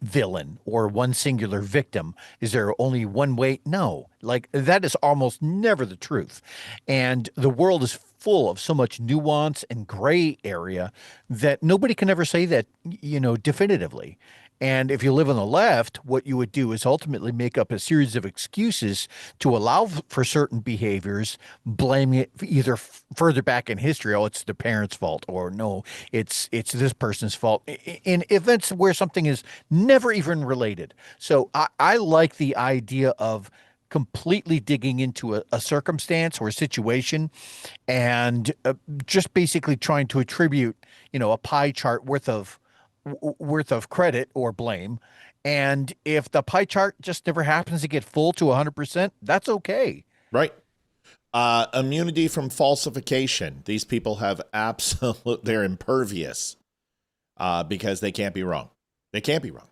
villain or one singular victim? Is there only one way? No, like that is almost never the truth. And the world is full of so much nuance and gray area that nobody can ever say that, definitively. And if you live on the left, what you would do is ultimately make up a series of excuses to allow for certain behaviors, blaming it either further back in history, oh, it's the parents' fault, or no, it's this person's fault, in events where something is never even related. So I like the idea of completely digging into a circumstance or a situation and just basically trying to attribute, a pie chart worth of credit or blame. And if the pie chart just never happens to get full to 100%, that's okay. Right. Immunity from falsification. These people have they're impervious because they can't be wrong. They can't be wrong.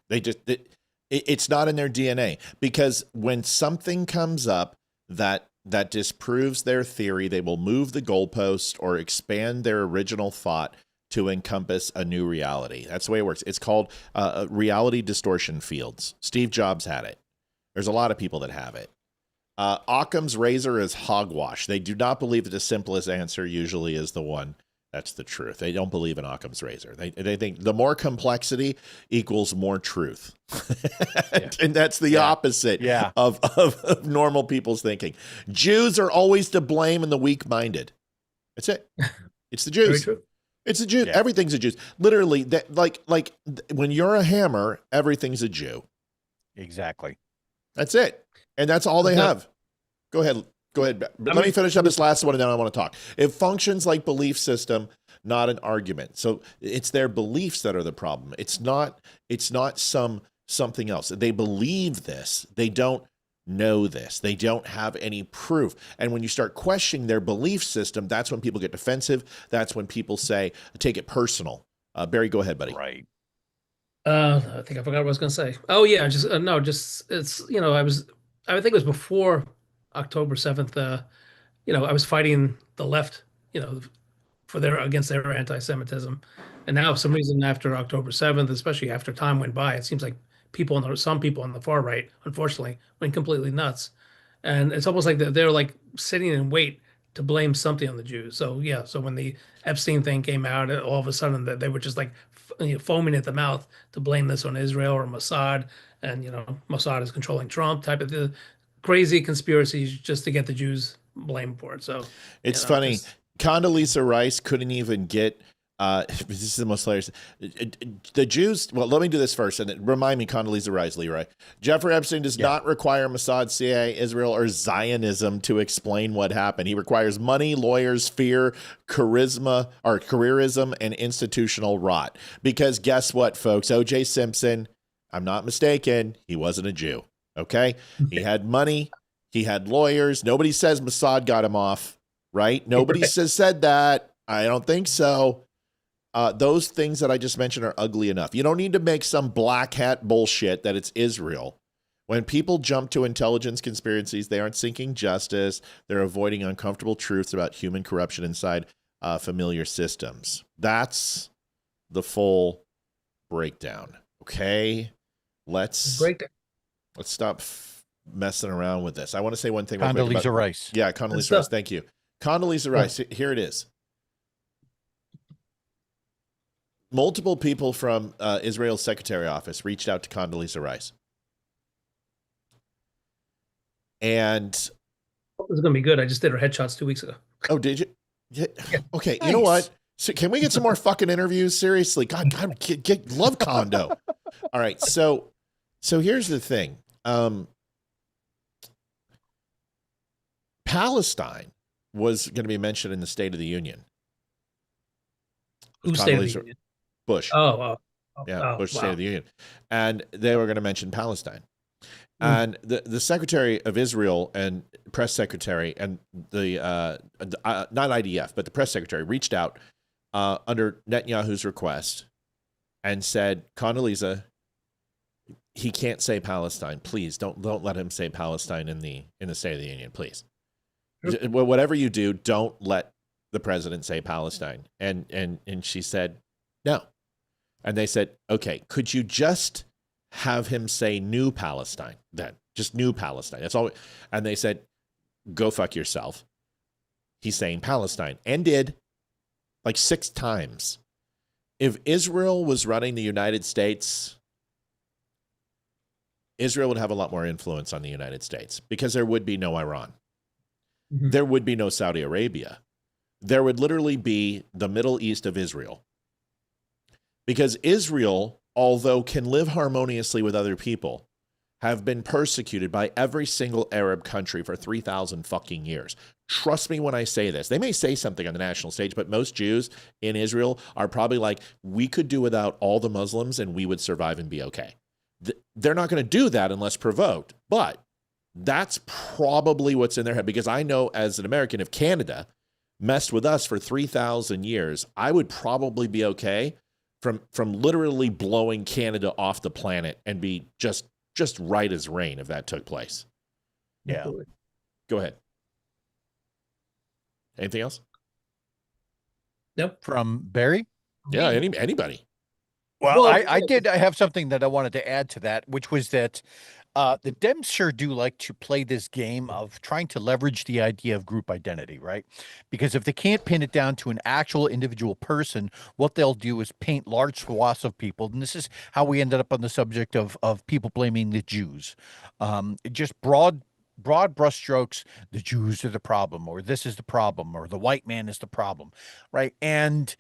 It's not in their DNA, because when something comes up that disproves their theory, they will move the goalpost or expand their original thought to encompass a new reality. That's the way it works. It's called reality distortion fields. Steve Jobs had it. There's a lot of people that have it. Occam's razor is hogwash. They do not believe that the simplest answer usually is the one that's the truth. They don't believe in Occam's razor. They think the more complexity equals more truth. Yeah. And that's the opposite of normal people's thinking. Jews are always to blame and the weak-minded. That's it. It's the Jews. Very true. It's a Jew. Yeah. Everything's a Jew. Literally, like when you're a hammer, everything's a Jew. Exactly. That's it. And that's all they have. Go ahead. Let me finish up this last one, and then I want to talk. It functions like belief system, not an argument. So it's their beliefs that are the problem. It's not something else. They believe this. They don't know this. They don't have any proof. And when you start questioning their belief system, that's when people get defensive. That's when people say, take it personal. Barry, go ahead, buddy. Right. I think I forgot what I was going to say. Oh yeah, it's I think it was before October 7th. I was fighting the left, against their anti-Semitism, and now for some reason after October 7th, especially after time went by, it seems like some people on the far right, unfortunately, went completely nuts, and it's almost like they're like sitting in wait to blame something on the Jews. So yeah, so when the Epstein thing came out, all of a sudden that they were just like foaming at the mouth to blame this on Israel or Mossad, and Mossad is controlling Trump, type of the crazy conspiracies just to get the Jews blamed for it. So it's funny. Condoleezza Rice couldn't even get. This is the most hilarious. The Jews. Well, let me do this first, and remind me, Condoleezza Rice, Leeroy. Jeffrey Epstein does not require Mossad, CIA, Israel, or Zionism to explain what happened. He requires money, lawyers, fear, charisma, or careerism, and institutional rot. Because guess what, folks? O.J. Simpson, I'm not mistaken, he wasn't a Jew. Okay, he had money, he had lawyers. Nobody says Mossad got him off, right? Nobody said that. I don't think so. Those things that I just mentioned are ugly enough. You don't need to make some black hat bullshit that it's Israel. When people jump to intelligence conspiracies, they aren't seeking justice. They're avoiding uncomfortable truths about human corruption inside familiar systems. That's the full breakdown. Okay, let's stop messing around with this. I want to say one thing. Condoleezza Rice. Yeah, Condoleezza Rice. Thank you. Condoleezza Rice. Here it is. Multiple people from Israel's secretary office reached out to Condoleezza Rice. And it was going to be good. I just did her headshots 2 weeks ago. Oh, did you? Yeah. Okay. Nice. You know what? So can we get some more fucking interviews? Seriously. God, love Condo. All right. So here's the thing. Palestine was going to be mentioned in the State of the Union. Who's State of the Union? Bush. Bush State of the Union. And they were going to mention Palestine. And the Secretary of Israel and press secretary and the not IDF, but the press secretary reached out under Netanyahu's request and said, Condoleezza, he can't say Palestine. Please don't let him say Palestine in the State of the Union, please. Sure. Whatever you do, don't let the president say Palestine. And she said, no. And they said, okay, could you just have him say New Palestine then? Just New Palestine. That's all. And they said, go fuck yourself. he's saying Palestine, and did like 6 times. If Israel was running the United States, Israel would have a lot more influence on the United States because there would be no Iran. Mm-hmm. There would be no Saudi Arabia. There would literally be the Middle East of Israel. Because Israel, although can live harmoniously with other people, have been persecuted by every single Arab country for 3,000 fucking years. Trust me when I say this. They may say something on the national stage, but most Jews in Israel are probably like, we could do without all the Muslims and we would survive and be okay. They're not going to do that unless provoked, but that's probably what's in their head. Because I know as an American, if Canada messed with us for 3,000 years, I would probably be okay from literally blowing Canada off the planet and be just right as rain if that took place. Yeah. Go ahead. Anything else? Nope. From Barry? Yeah, anybody. Well, I have something that I wanted to add to that, which was that the Dems sure do like to play this game of trying to leverage the idea of group identity, right? Because if they can't pin it down to an actual individual person, what they'll do is paint large swaths of people. And this is how we ended up on the subject of people blaming the Jews. Just broad brushstrokes, the Jews are the problem, or this is the problem, or the white man is the problem, right? And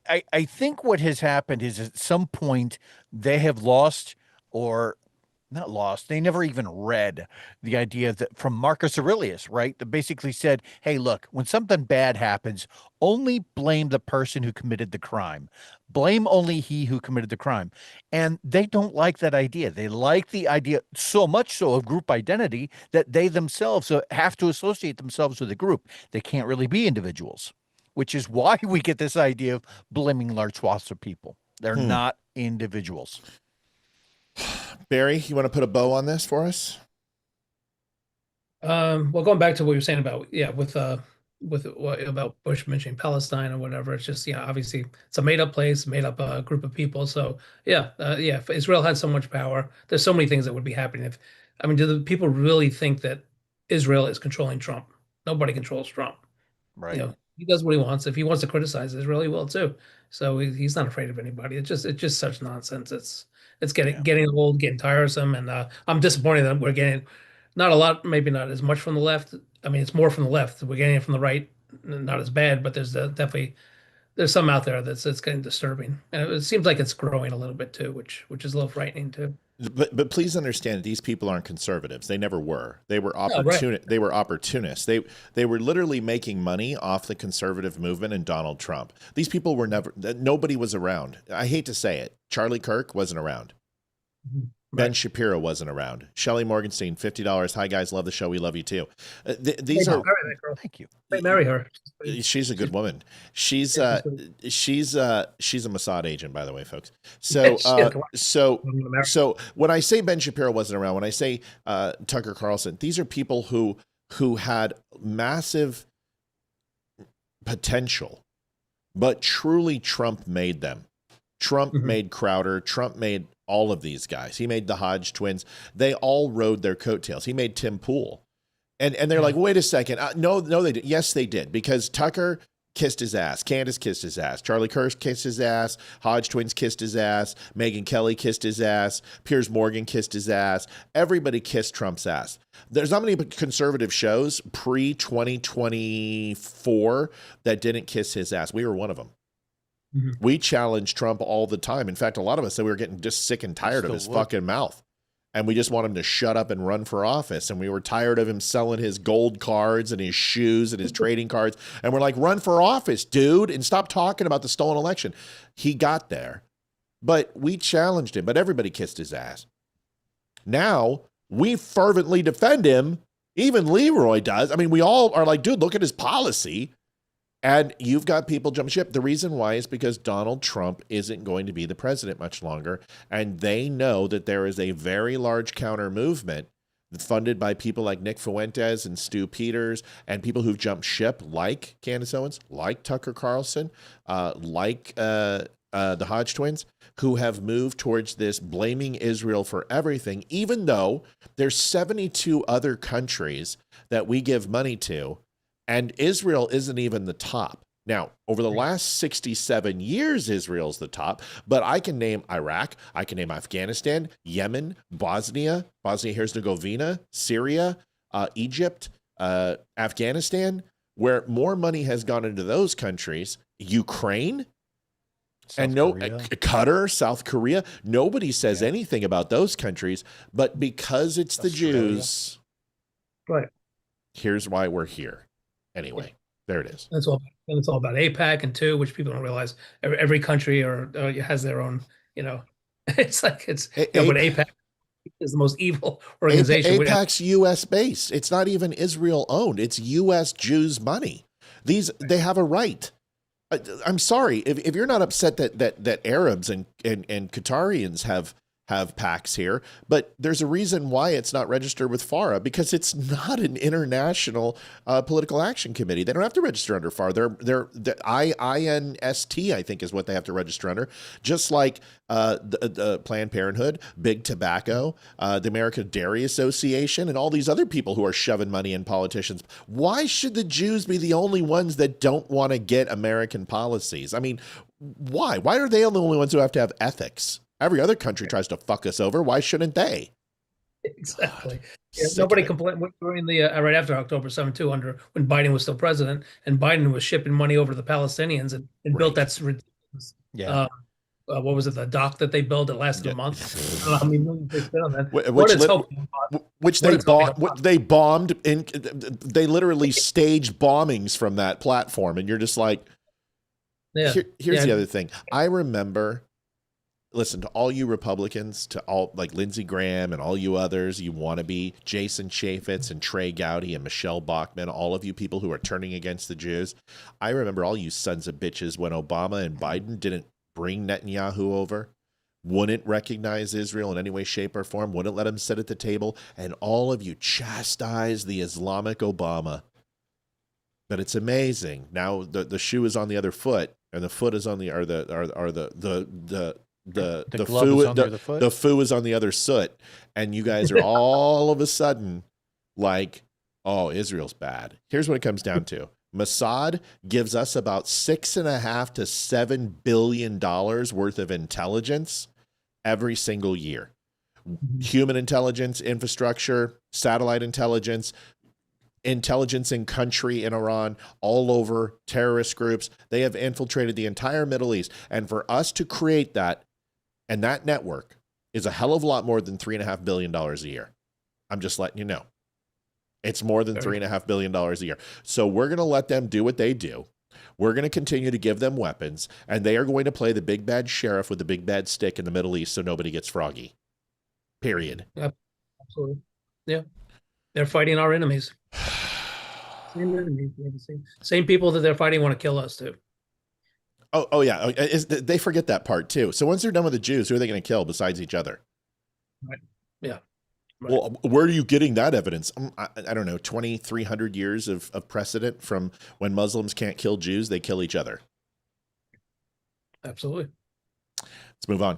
I think what has happened is at some point they have lost, or not lost, they never even read the idea that from Marcus Aurelius, right? That basically said, hey, look, when something bad happens, only blame the person who committed the crime. Blame only he who committed the crime. And they don't like that idea. They like the idea so much so of group identity that they themselves have to associate themselves with a group. They can't really be individuals, which is why we get this idea of blaming large swaths of people. They're not individuals. Barry, you want to put a bow on this for us? Well, going back to what you were saying about, about Bush mentioning Palestine or whatever, it's just, obviously it's a made up place, made up group of people. So if Israel had so much power, there's so many things that would be happening. Do the people really think that Israel is controlling Trump? Nobody controls Trump. Right. He does what he wants. If he wants to criticize Israel, he will too. So he's not afraid of anybody. It's just such nonsense. It's getting old, getting tiresome, and I'm disappointed that we're getting not a lot, maybe not as much from the left. It's more from the left. We're getting it from the right, not as bad, but there's definitely some out there that's getting disturbing, and it seems like it's growing a little bit too, which is a little frightening too. But please understand, these people aren't conservatives. They never were. They were They were opportunists. They were literally making money off the conservative movement and Donald Trump. These people were never. Nobody was around. I hate to say it. Charlie Kirk wasn't around. Mm-hmm. Ben Shapiro wasn't around. Shelley Morgenstein, $50. Hi guys, love the show. We love you too. These are. Thank you. Marry her. She's a good woman. She's a Mossad agent, by the way, folks. So when I say Ben Shapiro wasn't around, when I say Tucker Carlson, these are people who had massive potential, but truly Trump made them. Trump made Crowder. Trump made all of these guys. He made the Hodge twins. They all rode their coattails. He made Tim Pool. And they're like, wait a second. No, they did. Yes, they did. Because Tucker kissed his ass. Candace kissed his ass. Charlie Kirk kissed his ass. Hodge twins kissed his ass. Megyn Kelly kissed his ass. Piers Morgan kissed his ass. Everybody kissed Trump's ass. There's not many conservative shows pre-2024 that didn't kiss his ass. We were one of them. Mm-hmm. We challenged Trump all the time. In fact, a lot of us said we were getting just sick and tired of his fucking mouth. And we just want him to shut up and run for office. And we were tired of him selling his gold cards and his shoes and his trading cards. And we're like, run for office, dude, and stop talking about the stolen election. He got there. But we challenged him. But everybody kissed his ass. Now, we fervently defend him. Even Leeroy does. We all are like, dude, look at his policy. And you've got people jumping ship. The reason why is because Donald Trump isn't going to be the president much longer. And they know that there is a very large counter movement funded by people like Nick Fuentes and Stu Peters and people who've jumped ship like Candace Owens, like Tucker Carlson, like the Hodge twins, who have moved towards this blaming Israel for everything, even though there's 72 other countries that we give money to. And Israel isn't even the top. Now, over the last 67 years, Israel's the top, but I can name Iraq, I can name Afghanistan, Yemen, Bosnia-Herzegovina, Syria, Egypt, Afghanistan, where more money has gone into those countries, Ukraine, Qatar, South Korea. Nobody says anything about those countries, but because it's the Jews, right? Here's why we're here. Anyway, there it is. It's all about APAC and two, which people don't realize. Every country has their own. It's like but APAC is the most evil organization. APAC's U.S. base. It's not even Israel owned. It's U.S. Jews' money. They have a right. I'm sorry if you're not upset that Arabs and Qatarians have PACs here, but there's a reason why it's not registered with FARA, because it's not an international political action committee. They don't have to register under FARA. They're the INST, I think, is what they have to register under. Just like the Planned Parenthood, Big Tobacco, the American Dairy Association, and all these other people who are shoving money in politicians. Why should the Jews be the only ones that don't want to get American policies? I mean, why? Why are they the only ones who have to have ethics? Every other country tries to fuck us over. Why shouldn't they? Exactly. Nobody complained during the right after October 7th, too, when Biden was still president, and Biden was shipping money over to the Palestinians and built that ridiculous. Yeah. What was it? The dock that they built that lasted a month. I don't know how many millions they spent on that. They bombed. They literally staged bombings from that platform, and you're just like, here's the other thing. I remember. Listen, to all you Republicans, to all like Lindsey Graham and all you others, you wannabe, Jason Chaffetz and Trey Gowdy and Michelle Bachmann, all of you people who are turning against the Jews. I remember all you sons of bitches when Obama and Biden didn't bring Netanyahu over, wouldn't recognize Israel in any way, shape, or form, wouldn't let him sit at the table, and all of you chastised the Islamic Obama. But it's amazing. Now the shoe is on the other foot, and the foot is on the the foo is on the other soot, and you guys are all of a sudden like, oh, Israel's bad. Here's what it comes down to. Mossad gives us about $6.5 to $7 billion worth of intelligence every single year. Human intelligence, infrastructure, satellite intelligence in country in Iran, all over, terrorist groups. They have infiltrated the entire Middle East. And for us to create that, and that network is a hell of a lot more than $3.5 billion a year. I'm just letting you know. It's more than $3.5 billion a year. So we're going to let them do what they do. We're going to continue to give them weapons, and they are going to play the big bad sheriff with the big bad stick in the Middle East so nobody gets froggy. Period. Absolutely. Yeah. They're fighting our enemies. Same enemies. Same people that they're fighting want to kill us too. Oh yeah. They forget that part too. So once they're done with the Jews, who are they going to kill besides each other? Right. Yeah. Right. Well, where are you getting that evidence? I don't know, 2,300 years of precedent from when Muslims can't kill Jews, they kill each other. Absolutely. Let's move on.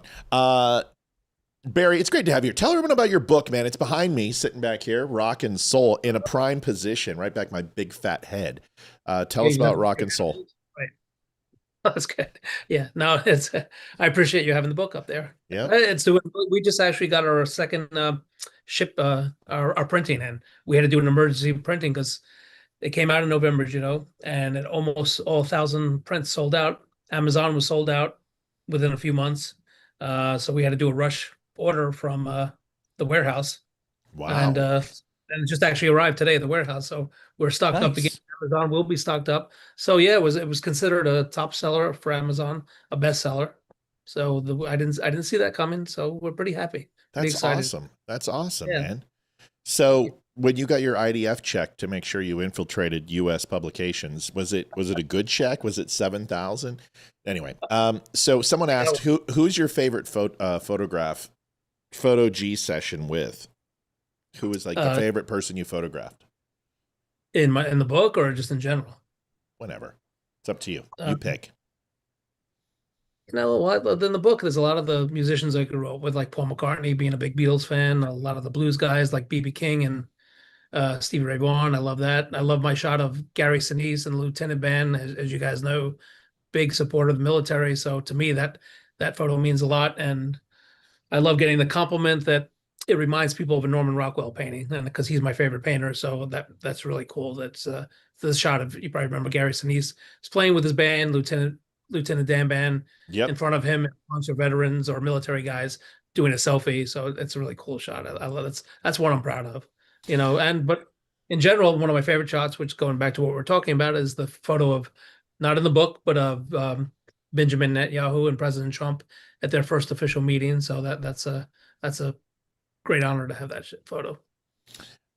Barry, it's great to have you. Tell everyone about your book, man. It's behind me, sitting back here, Rock and Soul, in a prime position, right back my big fat head. Tell us about Rock and Soul. Right. That's good. Yeah, no, I appreciate you having the book up there. Yeah, we just actually got our second ship, our printing, and we had to do an emergency printing because it came out in November, and it almost all 1,000 prints sold out. Amazon was sold out within a few months, so we had to do a rush order from the warehouse. Wow! And it just actually arrived today at the warehouse, so we're stocked up again. Amazon will be stocked up. So yeah, it was considered a top seller for Amazon, a bestseller. So I didn't see that coming. So we're pretty happy. That's awesome. That's awesome, man. So when you got your IDF check to make sure you infiltrated U.S. publications, was it a good check? Was it 7,000? Anyway, so someone asked who's your favorite photo G session with? Who was like the favorite person you photographed? In the book or just in general? Whenever. It's up to you. You pick. In the book, there's a lot of the musicians I grew up with, like Paul McCartney being a big Beatles fan, a lot of the blues guys like B.B. King and Stevie Ray Vaughan. I love that. I love my shot of Gary Sinise and Lieutenant Ben, as you guys know, big supporter of the military. So to me, that photo means a lot, and I love getting the compliment that it reminds people of a Norman Rockwell painting, and because he's my favorite painter, so that's really cool. That's the shot of, you probably remember, Gary Sinise is playing with his band, Lieutenant Dan Band, in front of him, a bunch of veterans or military guys doing a selfie. So it's a really cool shot. I love that's what I'm proud of, but in general, one of my favorite shots, which going back to what we're talking about, is the photo of, not in the book, but of Benjamin Netanyahu and President Trump at their first official meeting. So that's a great honor to have that photo.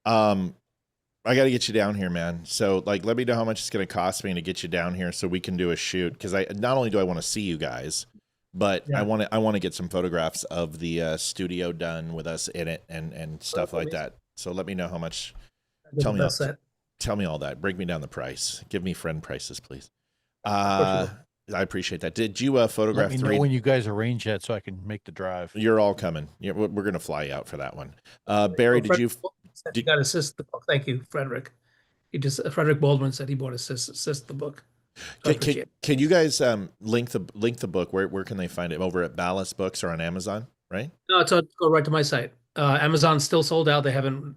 I got to get you down here, man. So let me know how much it's going to cost me to get you down here so we can do a shoot. Because not only do I want to see you guys, but I want to get some photographs of the studio done with us in it and stuff like that. So let me know how much. Tell me all that. Break me down the price. Give me friend prices, please. I appreciate that. Did you photograph? Let me know when you guys arrange that so I can make the drive. You're all coming. We're going to fly out for that one. Barry, did you? You got assist the book. Thank you, Frederick. Frederick Baldwin said he bought assist the book. So can you guys link the book? Where can they find it? Over at Ballast Books or on Amazon, right? No, go right to my site. Amazon's still sold out. They haven't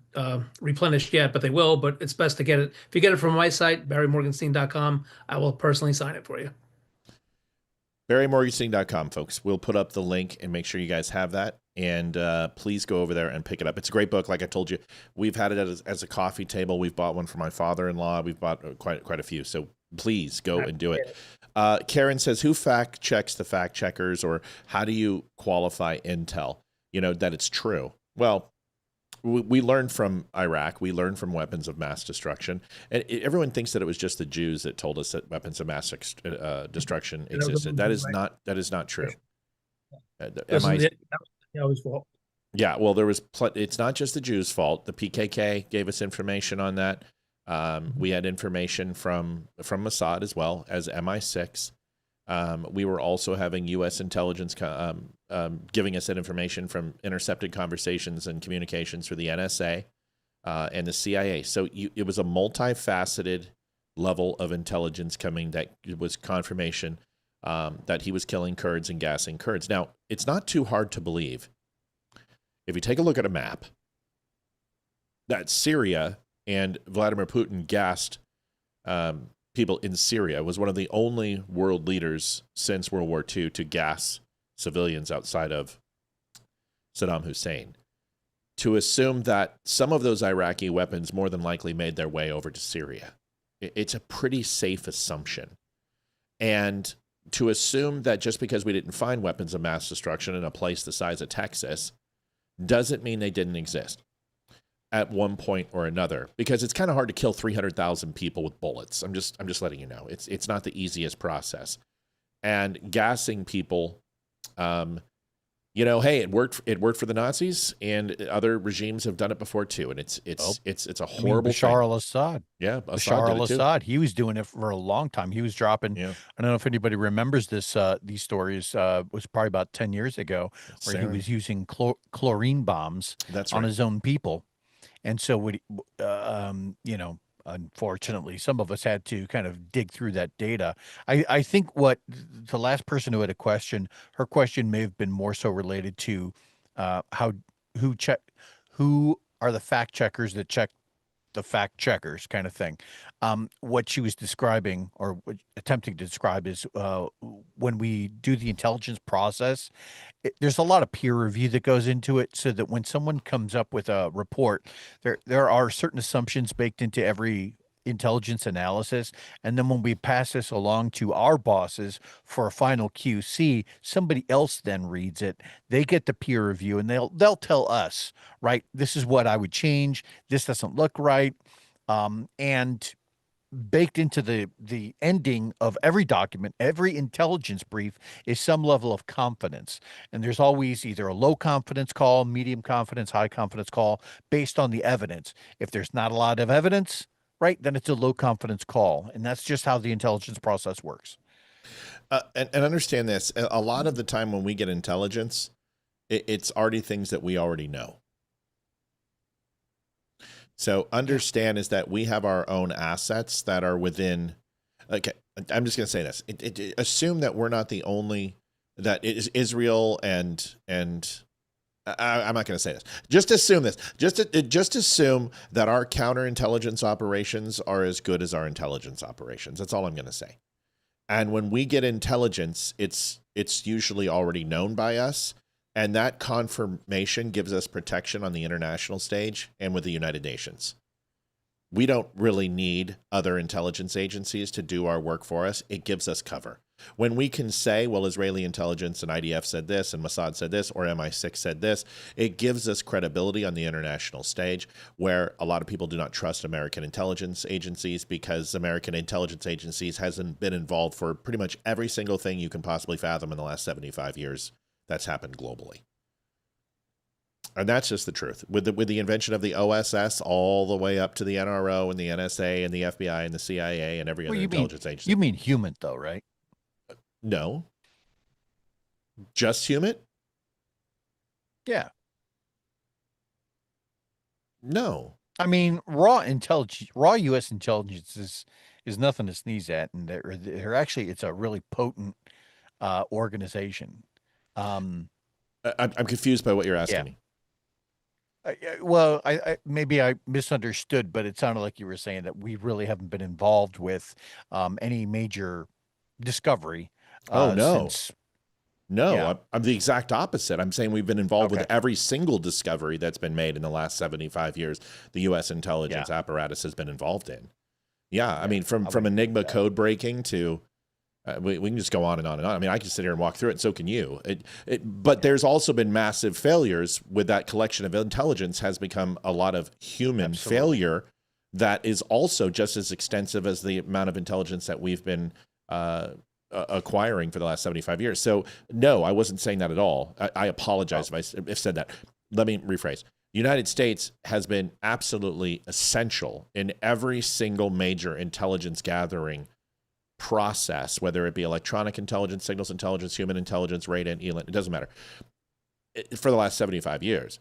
replenished yet, but they will. But it's best to get it. If you get it from my site, BarryMorgenstein.com, I will personally sign it for you. BarryMorgenstein.com, folks. We'll put up the link and make sure you guys have that. And please go over there and pick it up. It's a great book. Like I told you, we've had it as a coffee table. We've bought one for my father-in-law. We've bought quite a few. So please go and do it. Karen says, who fact checks the fact checkers, or how do you qualify intel, that it's true? Well, we learned from Iraq. We learned from weapons of mass destruction. And everyone thinks that it was just the Jews that told us that weapons of mass destruction existed. That is not true. Yeah, well, there was. It's not just the Jews' fault. The PKK gave us information on that. We had information from Mossad as well as MI6. We were also having U.S. intelligence giving us that information from intercepted conversations and communications through the NSA and the CIA. So it was a multifaceted level of intelligence coming that was confirmation that he was killing Kurds and gassing Kurds. Now, it's not too hard to believe. If you take a look at a map, that Syria and Vladimir Putin gassed people in Syria, was one of the only world leaders since World War II to gas civilians outside of Saddam Hussein. To assume that some of those Iraqi weapons more than likely made their way over to Syria, it's a pretty safe assumption. And to assume that just because we didn't find weapons of mass destruction in a place the size of Texas doesn't mean they didn't exist at one point or another, because it's kind of hard to kill 300,000 people with bullets. I'm just letting you know. It's not the easiest process. And gassing people, hey, it worked for the Nazis, and other regimes have done it before too. And it's a horrible Bashar al-Assad. Yeah, Bashar al-Assad. He was doing it for a long time. He was dropping. Yeah. I don't know if anybody remembers this. These stories was probably about 10 years ago, where he was using chlorine bombs on his own people. And so, unfortunately, some of us had to kind of dig through that data. I think what the last person who had a question, her question may have been more so related to who are the fact checkers that check the fact checkers kind of thing. What she was describing, or attempting to describe, is when we do the intelligence process, there's a lot of peer review that goes into it, so that when someone comes up with a report, there are certain assumptions baked into every intelligence analysis. And then when we pass this along to our bosses for a final QC, somebody else then reads it. They get the peer review, and they'll tell us, right, this is what I would change. This doesn't look right. And baked into the ending of every document, every intelligence brief, is some level of confidence. And there's always either a low confidence call, medium confidence, high confidence call, based on the evidence. If there's not a lot of evidence, right, then it's a low confidence call. And that's just how the intelligence process works. And understand this, a lot of the time when we get intelligence, it's already things that we already know. So understand is that we have our own assets that are within. Okay, I'm just going to say this. Assume that we're not the only, that it is Israel and I'm not going to say this. Just assume this. Just assume that our counterintelligence operations are as good as our intelligence operations. That's all I'm going to say. And when we get intelligence, it's usually already known by us. And that confirmation gives us protection on the international stage and with the United Nations. We don't really need other intelligence agencies to do our work for us. It gives us cover. When we can say, well, Israeli intelligence and IDF said this and Mossad said this or MI6 said this, it gives us credibility on the international stage where a lot of people do not trust American intelligence agencies because American intelligence agencies hasn't been involved for pretty much every single thing you can possibly fathom in the last 75 years that's happened globally. And that's just the truth. With the invention of the OSS all the way up to the NRO and the NSA and the FBI and the CIA and every other intelligence agency. You mean human, though, right? No. Just human? Yeah. No. I mean, raw U.S. intelligence is nothing to sneeze at, and they're actually, it's a really potent organization. I'm confused by what you're asking me. Well, I maybe I misunderstood, but it sounded like you were saying that we really haven't been involved with any major discovery. No, I'm the exact opposite. I'm saying we've been involved with every single discovery that's been made in the last 75 years. The U.S. intelligence apparatus has been involved in. I mean, from Enigma code breaking to we can just go on and on and on. I mean, I can sit here and walk through it, and so can you. But there's also been massive failures with that collection of intelligence has become a lot of human failure that is also just as extensive as the amount of intelligence that we've been acquiring for the last 75 years. So, no, I wasn't saying that at all. I apologize if I said that. Let me rephrase. United States has been absolutely essential in every single major intelligence gathering process, whether it be electronic intelligence, signals intelligence, human intelligence, radar, ELINT, it doesn't matter, for the last 75 years.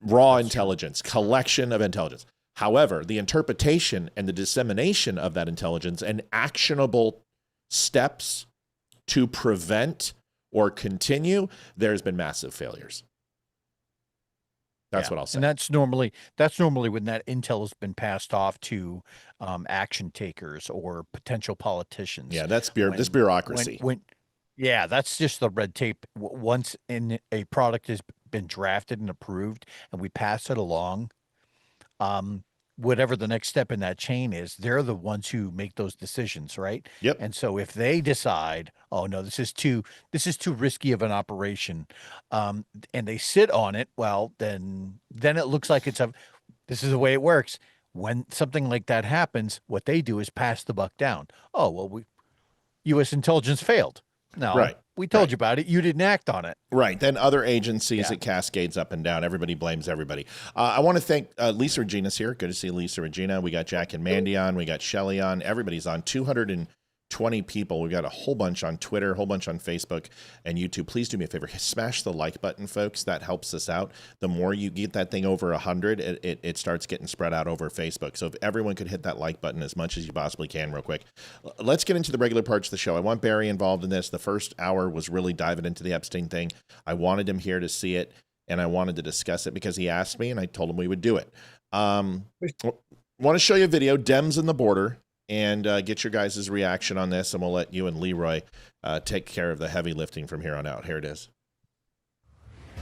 Raw intelligence, collection of intelligence. However, the interpretation and the dissemination of that intelligence and actionable steps to prevent or continue, there's been massive failures. That's what I'll say. And that's normally when that intel has been passed off to action takers or potential politicians. Yeah, that's this bureaucracy. That's just the red tape. Once a product has been drafted and approved, and we pass it along, whatever the next step in that chain is, they're the ones who make those decisions, right? Yep. And so if they decide, oh no, this is too risky of an operation, and they sit on it, well, then it looks like this is the way it works. When something like that happens, what they do is pass the buck down. Oh, well, U.S. intelligence failed. No, we told you about it. You didn't act on it. Right. Then other agencies, it cascades up and down. Everybody blames everybody. I want to thank Lisa Regina's here. Good to see Lisa Regina. We got Jack and Mandy on. We got Shelly on. Everybody's on. 220 people. We've got a whole bunch on Twitter, a whole bunch on Facebook and YouTube. Please do me a favor. Smash the like button, folks. That helps us out. The more you get that thing over 100, it starts getting spread out over Facebook. So if everyone could hit that like button as much as you possibly can real quick. Let's get into the regular parts of the show. I want Barry involved in this. The first hour was really diving into the Epstein thing. I wanted him here to see it, and I wanted to discuss it because he asked me, and I told him we would do it. Want to show you a video, Dems in the Border, and get your guys' reaction on this, and we'll let you and Leeroy take care of the heavy lifting from here on out. Here it is.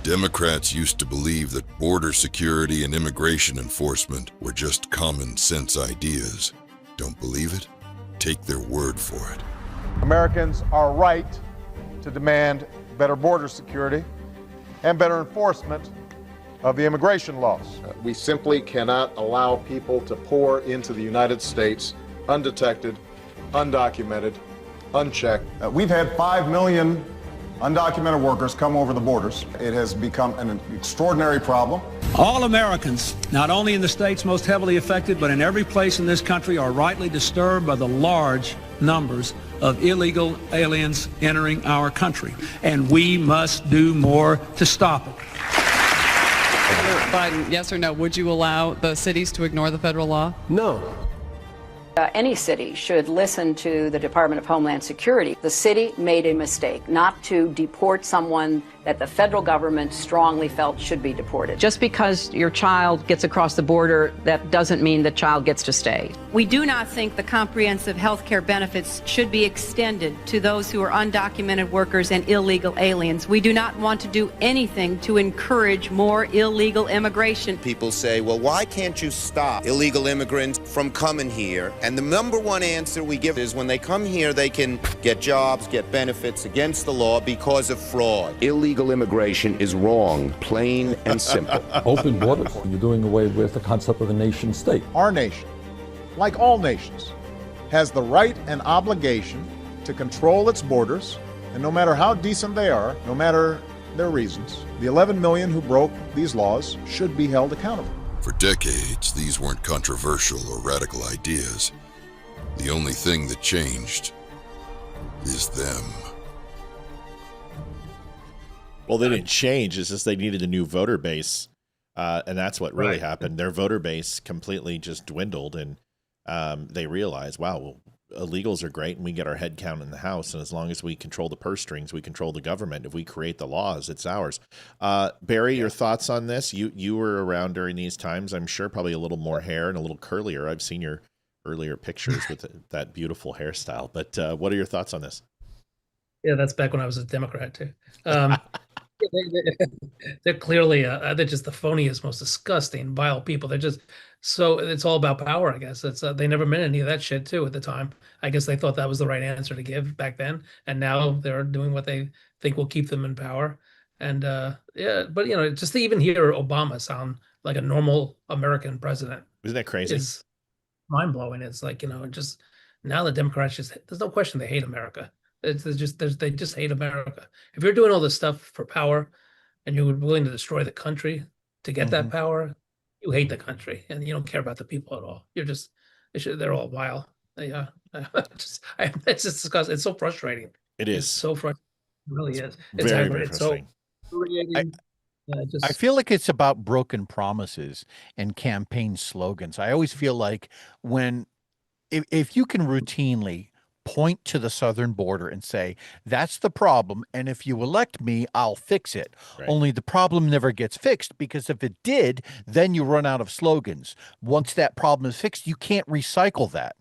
Democrats used to believe that border security and immigration enforcement were just common sense ideas. Don't believe it? Take their word for it. Americans are right to demand better border security and better enforcement of the immigration laws. We simply cannot allow people to pour into the United States undetected, undocumented, unchecked. We've had 5 million undocumented workers come over the borders. It has become an extraordinary problem. All Americans, not only in the states most heavily affected, but in every place in this country, are rightly disturbed by the large numbers of illegal aliens entering our country, and we must do more to stop it. Mr. Biden, yes or no, would you allow the cities to ignore the federal law? No. Any city should listen to the Department of Homeland Security. The city made a mistake not to deport someone that the federal government strongly felt should be deported. Just because your child gets across the border, that doesn't mean the child gets to stay. We do not think the comprehensive health care benefits should be extended to those who are undocumented workers and illegal aliens. We do not want to do anything to encourage more illegal immigration. People say, well, why can't you stop illegal immigrants from coming here? And the number one answer we give is when they come here, they can get jobs, get benefits against the law because of fraud. Illegal immigration is wrong, plain and simple. Open borders, you're doing away with the concept of a nation state. Our nation, like all nations, has the right and obligation to control its borders, and no matter how decent they are, no matter their reasons, the 11 million who broke these laws should be held accountable. For decades, these weren't controversial or radical ideas. The only thing that changed is them. Well, they didn't change. It's just they needed a new voter base, and that's what really happened. Their voter base completely just dwindled, and they realized, wow, well, illegals are great, and we get our head count in the House, and as long as we control the purse strings, we control the government. If we create the laws, it's ours. Barry, your thoughts on this? You were around during these times, I'm sure, probably a little more hair and a little curlier. I've seen your earlier pictures with that beautiful hairstyle, but what are your thoughts on this? Yeah, that's back when I was a Democrat, too. They're clearly they're just the phoniest, most disgusting, vile people. They're just so it's all about power, I guess. It's they never meant any of that shit too at the time. I guess they thought that was the right answer to give back then, and now they're doing what they think will keep them in power. And yeah, but just to even hear Obama sound like a normal American president, isn't that crazy? Is mind blowing. It's like just now the Democrats there's no question they hate America. They just hate America. If you're doing all this stuff for power and you're willing to destroy the country to get that power, you hate the country and you don't care about the people at all. They're all vile. Yeah. It's just disgusting. It's so frustrating. It is. It's so frustrating. It really is. It's very, very frustrating. I feel like it's about broken promises and campaign slogans. I always feel like if you can routinely point to the southern border and say, that's the problem, and if you elect me, I'll fix it. Right. Only the problem never gets fixed, because if it did, then you run out of slogans. Once that problem is fixed, you can't recycle that.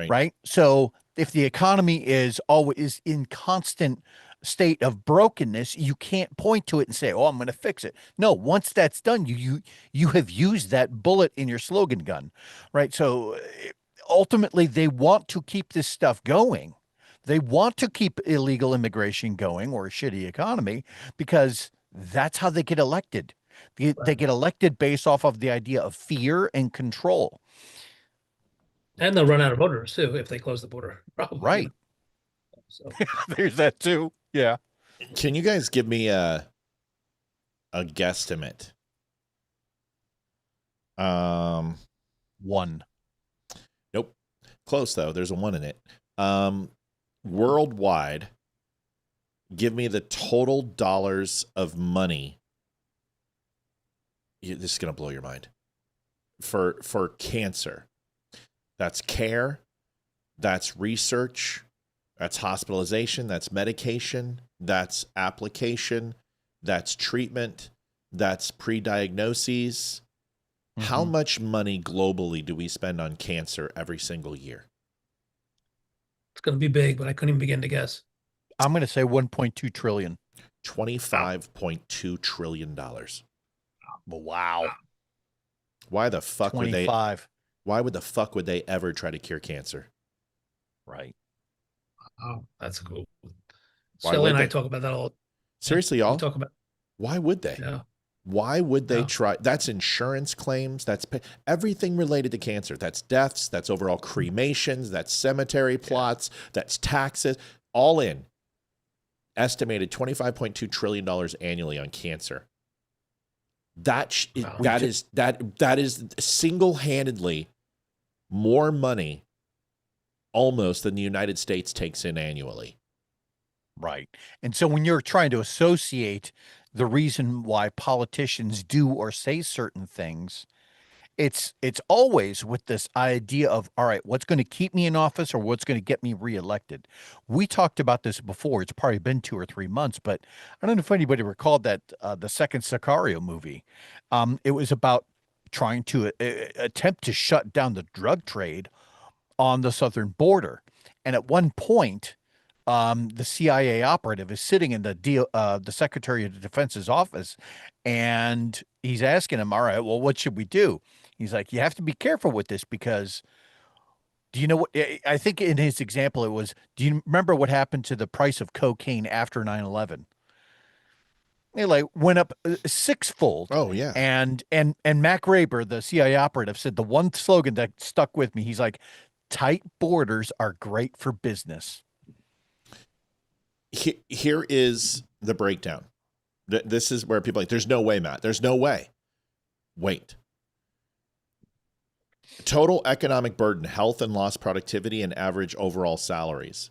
Right? So if the economy is always in constant state of brokenness, you can't point to it and say, oh, I'm going to fix it. No, once that's done, you have used that bullet in your slogan gun, right? So ultimately, they want to keep this stuff going. They want to keep illegal immigration going, or a shitty economy, because that's how they get elected. They get elected based off of the idea of fear and control. And they'll run out of voters, too, if they close the border. Probably. Right. So. There's that, too. Yeah. Can you guys give me a guesstimate? One. Nope. Close, though. There's a one in it. Worldwide, give me the total dollars of money. This is going to blow your mind. For cancer. That's care. That's research. That's hospitalization. That's medication. That's application. That's treatment. That's pre-diagnoses. How much money globally do we spend on cancer every single year? It's going to be big, but I couldn't even begin to guess. I'm going to say 1.2 trillion. $25.2 trillion. Wow. Why the fuck 25. Why would the fuck would they ever try to cure cancer? Right. Oh, that's cool. Why Shelly and I they? talk about that all. Seriously, y'all? Talk about. Why would they? Yeah. Why would they try? That's insurance claims. That's everything related to cancer. That's deaths. That's overall cremations. That's cemetery plots. That's taxes. All in. Estimated $25.2 trillion annually on cancer. That is single-handedly more money almost than the United States takes in annually. Right. And so when you're trying to associate the reason why politicians do or say certain things, it's always with this idea of, all right, what's going to keep me in office or what's going to get me reelected. We talked about this before. It's probably been 2 or 3 months, but I don't know if anybody recalled that the second Sicario movie. It was about trying to attempt to shut down the drug trade on the southern border. And at one point, the CIA operative is sitting in the Secretary of Defense's office, and he's asking him, all right, well, what should we do? He's like, you have to be careful with this because do you know what? I think in his example, it was, do you remember what happened to the price of cocaine after 9/11? It like went up sixfold. Oh yeah. And Mac Raber, the CIA operative, said the one slogan that stuck with me. He's like, tight borders are great for business. Here is the breakdown. This is where people are like, there's no way, Matt. There's no way. Wait. Total economic burden, health and lost productivity, and average overall salaries.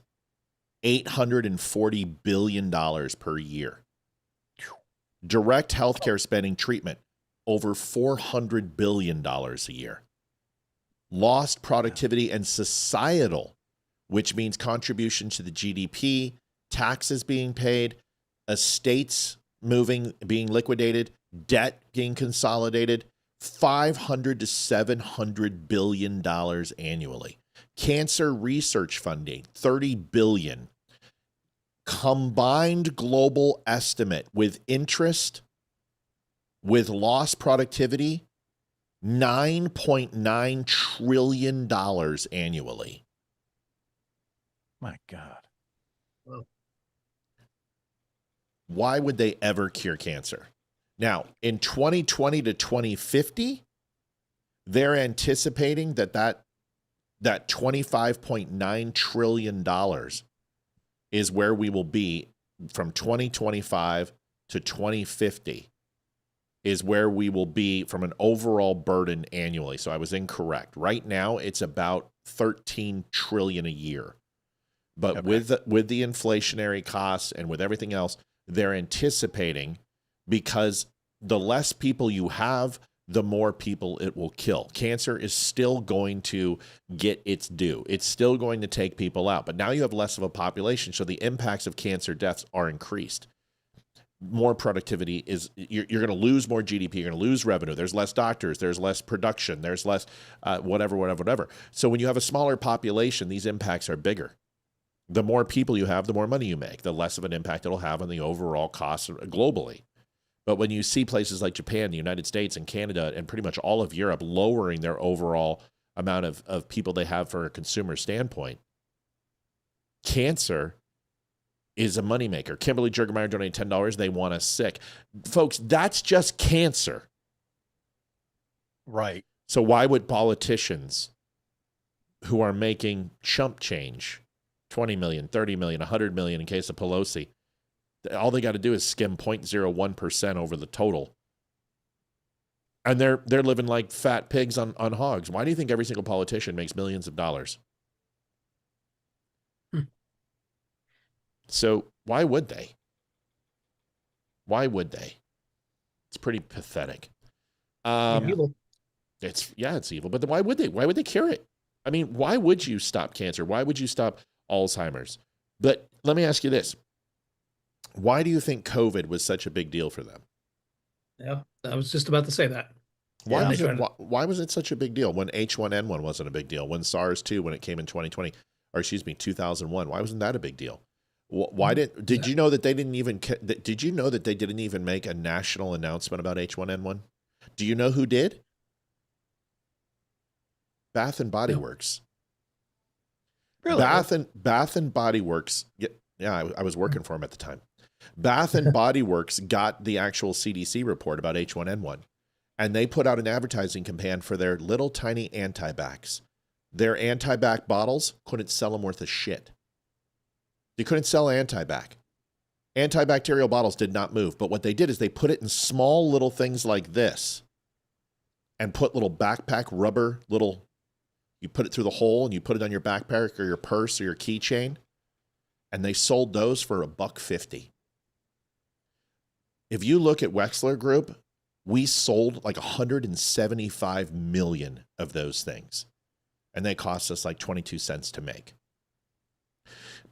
$840 billion per year. Direct healthcare spending, treatment, over $400 billion a year. Lost productivity and societal, which means contribution to the GDP, taxes being paid, estates being liquidated, debt being consolidated, $500 to $700 billion annually. Cancer research funding, $30 billion. Combined global estimate with interest, with lost productivity, $9.9 trillion annually. My God. Wow. Why would they ever cure cancer? Now, in 2020 to 2050, they're anticipating that $25.9 trillion is where we will be from 2025 to 2050 is where we will be from an overall burden annually. So I was incorrect. Right now, it's about 13 trillion a year. But okay, with the inflationary costs and with everything else, they're anticipating, because the less people you have, the more people it will kill. Cancer is still going to get its due. It's still going to take people out. But now you have less of a population, so the impacts of cancer deaths are increased. More productivity is, you're going to lose more GDP, you're going to lose revenue. There's less doctors, there's less production, there's less whatever. So when you have a smaller population, these impacts are bigger. The more people you have, the more money you make, the less of an impact it'll have on the overall cost globally. But when you see places like Japan, the United States, and Canada, and pretty much all of Europe lowering their overall amount of people they have for a consumer standpoint, cancer is a moneymaker. Kimberly Jurgemeyer donated $10. They want us sick. Folks, that's just cancer. Right. So why would politicians who are making chump change, 20 million, 30 million, 100 million in case of Pelosi, all they got to do is skim 0.01% over the total. And they're living like fat pigs on hogs. Why do you think every single politician makes millions of dollars? So why would they? Why would they? It's pretty pathetic. Evil. It's evil. But then why would they? Why would they cure it? I mean, why would you stop cancer? Why would you stop Alzheimer's? But let me ask you this. Why do you think COVID was such a big deal for them? Yeah, I was just about to say that. Why was it such a big deal when H1N1 wasn't a big deal? When SARS-2, when it came in 2001, why wasn't that a big deal? Why did you know that they didn't even make a national announcement about H1N1? Do you know who did? Bath and Body Works. Really? Bath and Body Works. Yeah, I was working for them at the time. Bath and Body Works got the actual CDC report about H1N1, and they put out an advertising campaign for their little tiny antibacs. Their antibac bottles couldn't sell them worth a shit. They couldn't sell antibac. Antibacterial bottles did not move, but what they did is they put it in small little things like this and put little backpack rubber, you put it through the hole and you put it on your backpack or your purse or your keychain, and they sold those for $1.50. if you look at Wexler Group, we sold like 175 million of those things. And they cost us like 22 cents to make.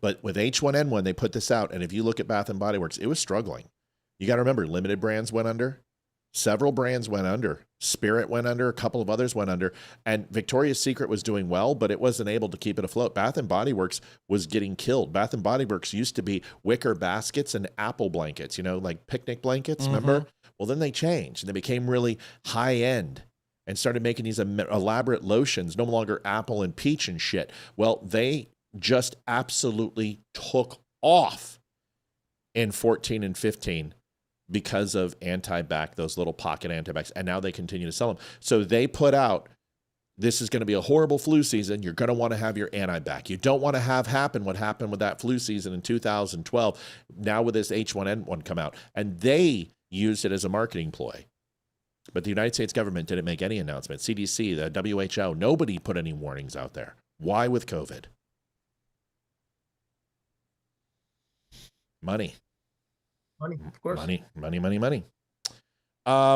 But with H1N1, they put this out. And if you look at Bath & Body Works, it was struggling. You got to remember, limited brands went under. Several brands went under. Spirit went under. A couple of others went under. And Victoria's Secret was doing well, but it wasn't able to keep it afloat. Bath & Body Works was getting killed. Bath & Body Works used to be wicker baskets and apple blankets, you know, like picnic blankets, remember? Well, then they changed. They became really high-end and started making these elaborate lotions, no longer apple and peach and shit. Well, they just absolutely took off in 14 and 15 because of anti-bac, those little pocket anti-bacs, and now they continue to sell them. So they put out, this is going to be a horrible flu season. You're going to want to have your anti-bac. You don't want to have happen what happened with that flu season in 2012. Now with this H1N1 come out, and they used it as a marketing ploy. But the United States government didn't make any announcement. CDC, the WHO, nobody put any warnings out there. Why with COVID? Money. Money, of course. Money.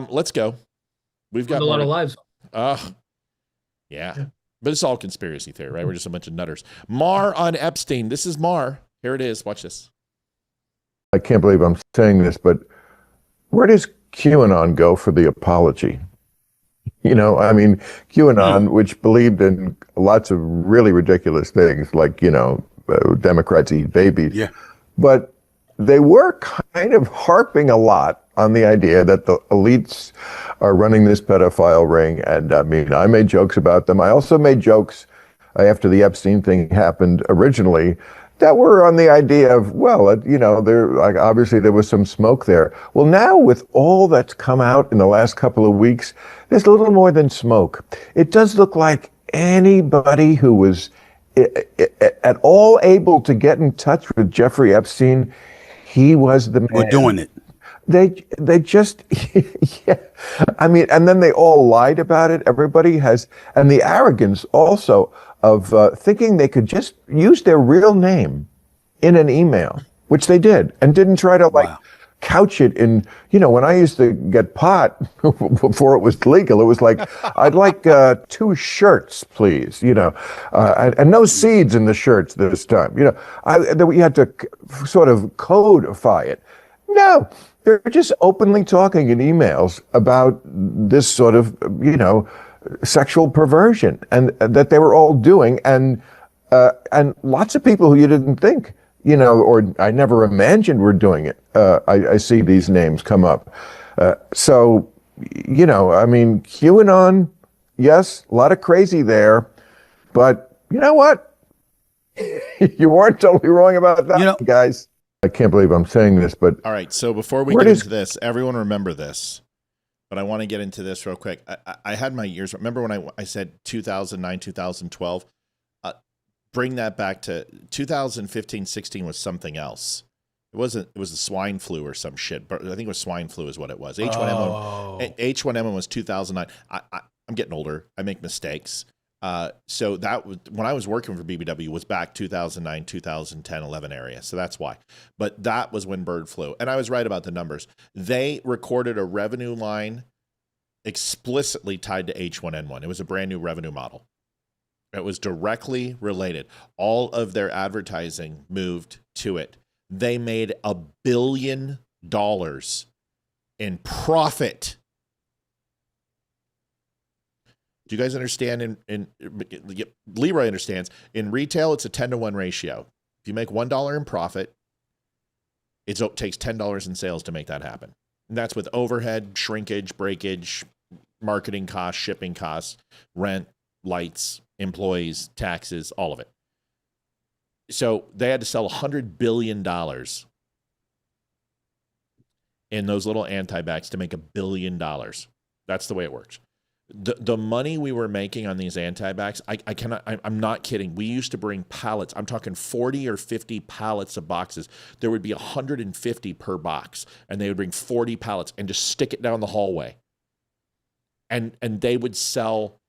Let's go. We've got a lot of lives. Yeah. But it's all conspiracy theory, right? We're just a bunch of nutters. Mar on Epstein. This is Mar. Here it is. Watch this. I can't believe I'm saying this, but where does QAnon go for the apology? You know, I mean, QAnon, which believed in lots of really ridiculous things, like, you know, Democrats eat babies. Yeah. But they were kind of harping a lot on the idea that the elites are running this pedophile ring. And I mean, I made jokes about them. I also made jokes after the Epstein thing happened originally that were on the idea of, well, you know, like, obviously there was some smoke there. Well, now with all that's come out in the last couple of weeks, there's a little more than smoke. It does look like anybody who was at all able to get in touch with Jeffrey Epstein, he was the man. We're doing it. They just, yeah. I mean, and then they all lied about it. Everybody has, and the arrogance also of thinking they could just use their real name in an email, which they did, and didn't try to couch it in, you know, when I used to get pot before it was legal, it was like, I'd like 2 shirts, please, you know, and no seeds in the shirts this time, you know, you had to sort of codify it. No, they're just openly talking in emails about this sort of, you know, sexual perversion, and that they were all doing, and lots of people who you didn't think, you know, or I never imagined were doing it. I see these names come up. So, you know, I mean, QAnon, yes, a lot of crazy there, but you know what? You weren't totally wrong about that, you know, guys. I can't believe I'm saying this, but all right. So before we get into this, everyone remember this. But I want to get into this real quick. I had my years. Remember when I said 2009, 2012? Bring that back to 2015, 16 was something else. It wasn't. It was the swine flu or some shit. But I think it was swine flu is what it was. H1N1 was 2009. I'm getting older. I make mistakes. So that was when I was working for BBW was back 2009, 2010, 11 area. So that's why. But that was when bird flu. And I was right about the numbers. They recorded a revenue line explicitly tied to H1N1. It was a brand new revenue model. It was directly related. All of their advertising moved to it. They made $1 billion in profit. Do you guys understand? Leeroy understands. In retail, it's a 10-to-1 ratio. If you make $1 in profit, it takes $10 in sales to make that happen. And that's with overhead, shrinkage, breakage, marketing costs, shipping costs, rent, lights, employees, taxes, all of it. So they had to sell $100 billion in those little anti-bacs to make $1 billion. That's the way it works. The money we were making on these anti-bacs, I'm not kidding. We used to bring pallets. I'm talking 40 or 50 pallets of boxes. There would be 150 per box, and they would bring 40 pallets and just stick it down the hallway. And they would sell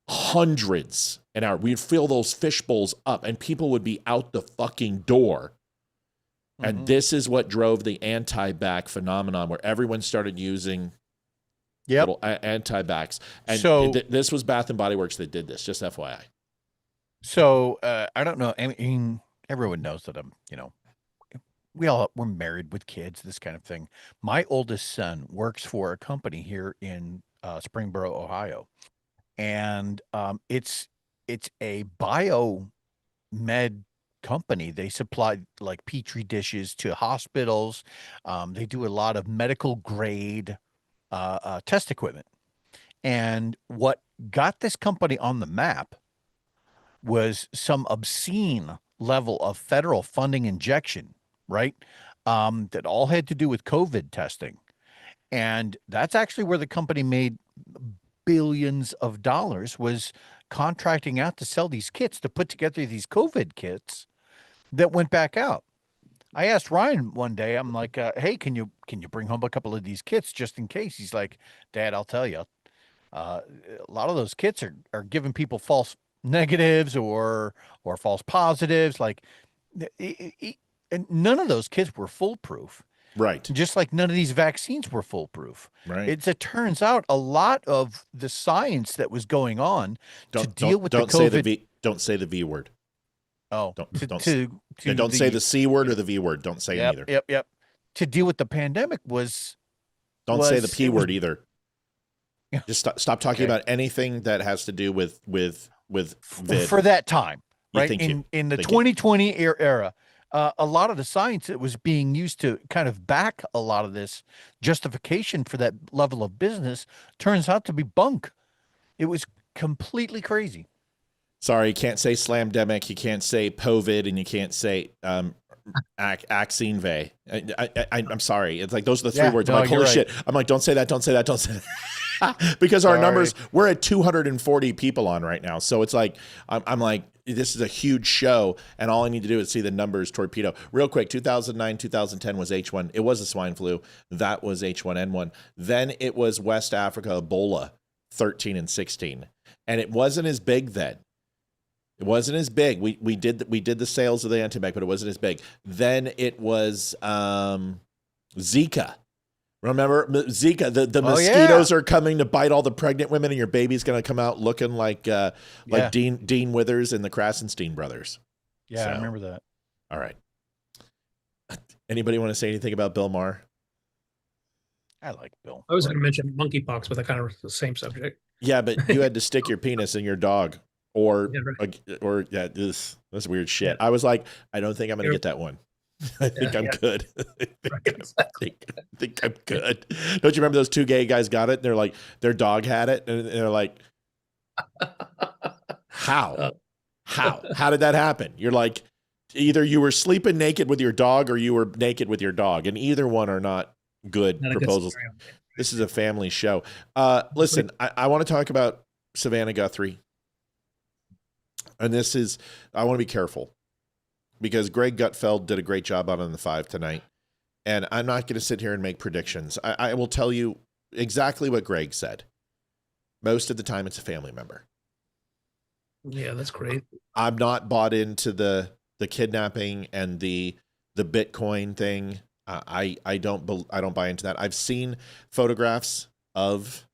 hundreds an hour. We'd fill those fish bowls up, and people would be out the fucking door And this is what drove the anti-back phenomenon, where everyone started using little anti-backs. And So- this was Bath and Body Works that did this, just FYI. So I don't know. I mean, everyone knows that I'm, we're married with kids, this kind of thing. My oldest son works for a company here in Springboro, Ohio, and it's a biomed company. They supply like petri dishes to hospitals. They do a lot of medical grade test equipment. And what got this company on the map was some obscene level of federal funding injection, right? That all had to do with COVID testing. And that's actually where the company made billions of dollars, was contracting out to sell these kits, to put together these COVID kits that went back out. I asked Ryan one day, I'm like, hey, can you bring home a couple of these kits just in case? He's like, Dad, I'll tell you, a lot of those kits are giving people false negatives or false positives. Like, and none of those kits were foolproof. Right. Just like none of these vaccines were foolproof. Right. It turns out a lot of the science that was going on to deal with the COVID. Don't say the V word. Oh, don't say the C word or the V word. Don't say either. Yep. To deal with the pandemic was. Don't say the P word either. Just stop talking about anything that has to do with vid. For that time, right? Thank you. In the Thank 2020 era, a lot of the science that was being used to kind of back a lot of this justification for that level of business turns out to be bunk. It was completely crazy. Sorry, you can't say slamdemic, you can't say COVID, and you can't say Axine. I'm sorry. It's like those are the three words. I'm like, holy shit. I'm like, don't say that. Because our numbers, we're at 240 people on right now. So it's like, I'm like, this is a huge show, and all I need to do is see the numbers torpedo. Real quick, 2009, 2010 was H1. It was a swine flu. That was H1N1. Then it was West Africa, Ebola, 13 and 16. And it wasn't as big then. It wasn't as big. We did the sales of the antibac, but it wasn't as big. Then it was Zika. Remember Zika? The mosquitoes are coming to bite all the pregnant women, and your baby's going to come out looking like Dean Withers and the Krasenstein brothers. Yeah, so, I remember that. All right. Anybody want to say anything about Bill Maher? I like Bill. I was going to mention monkeypox, but that kind of the same subject. Yeah, but you had to stick your penis in your dog. That's weird shit. I was like, I don't think I'm going to get that one. I think I'm good. I think I'm good. Don't you remember those two gay guys got it? And they're like, their dog had it. And they're like, how did that happen? You're like, either you were sleeping naked with your dog or you were naked with your dog. And either one are not good proposals. This is a family show. Listen, I want to talk about Savannah Guthrie. And I want to be careful because Greg Gutfeld did a great job out on the 5 tonight. And I'm not going to sit here and make predictions. I will tell you exactly what Greg said. Most of the time, it's a family member. Yeah, that's great. I'm not bought into the kidnapping and the Bitcoin thing. I don't buy into that. I've seen photographs of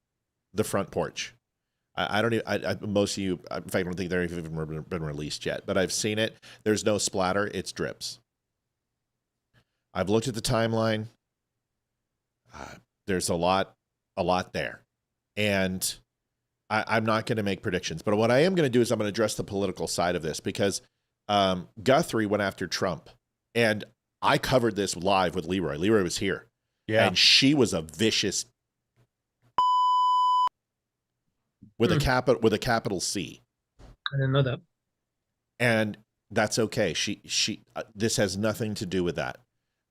the front porch. I don't even, most of you, in fact, I don't think they've even been released yet, but I've seen it. There's no splatter. It's drips. I've looked at the timeline. There's a lot there. And I'm not going to make predictions, but what I am going to do is I'm going to address the political side of this because Guthrie went after Trump, and I covered this live with Leeroy. Leeroy was here. Yeah. And she was a vicious with a capital C. I didn't know that. And that's okay. She this has nothing to do with that.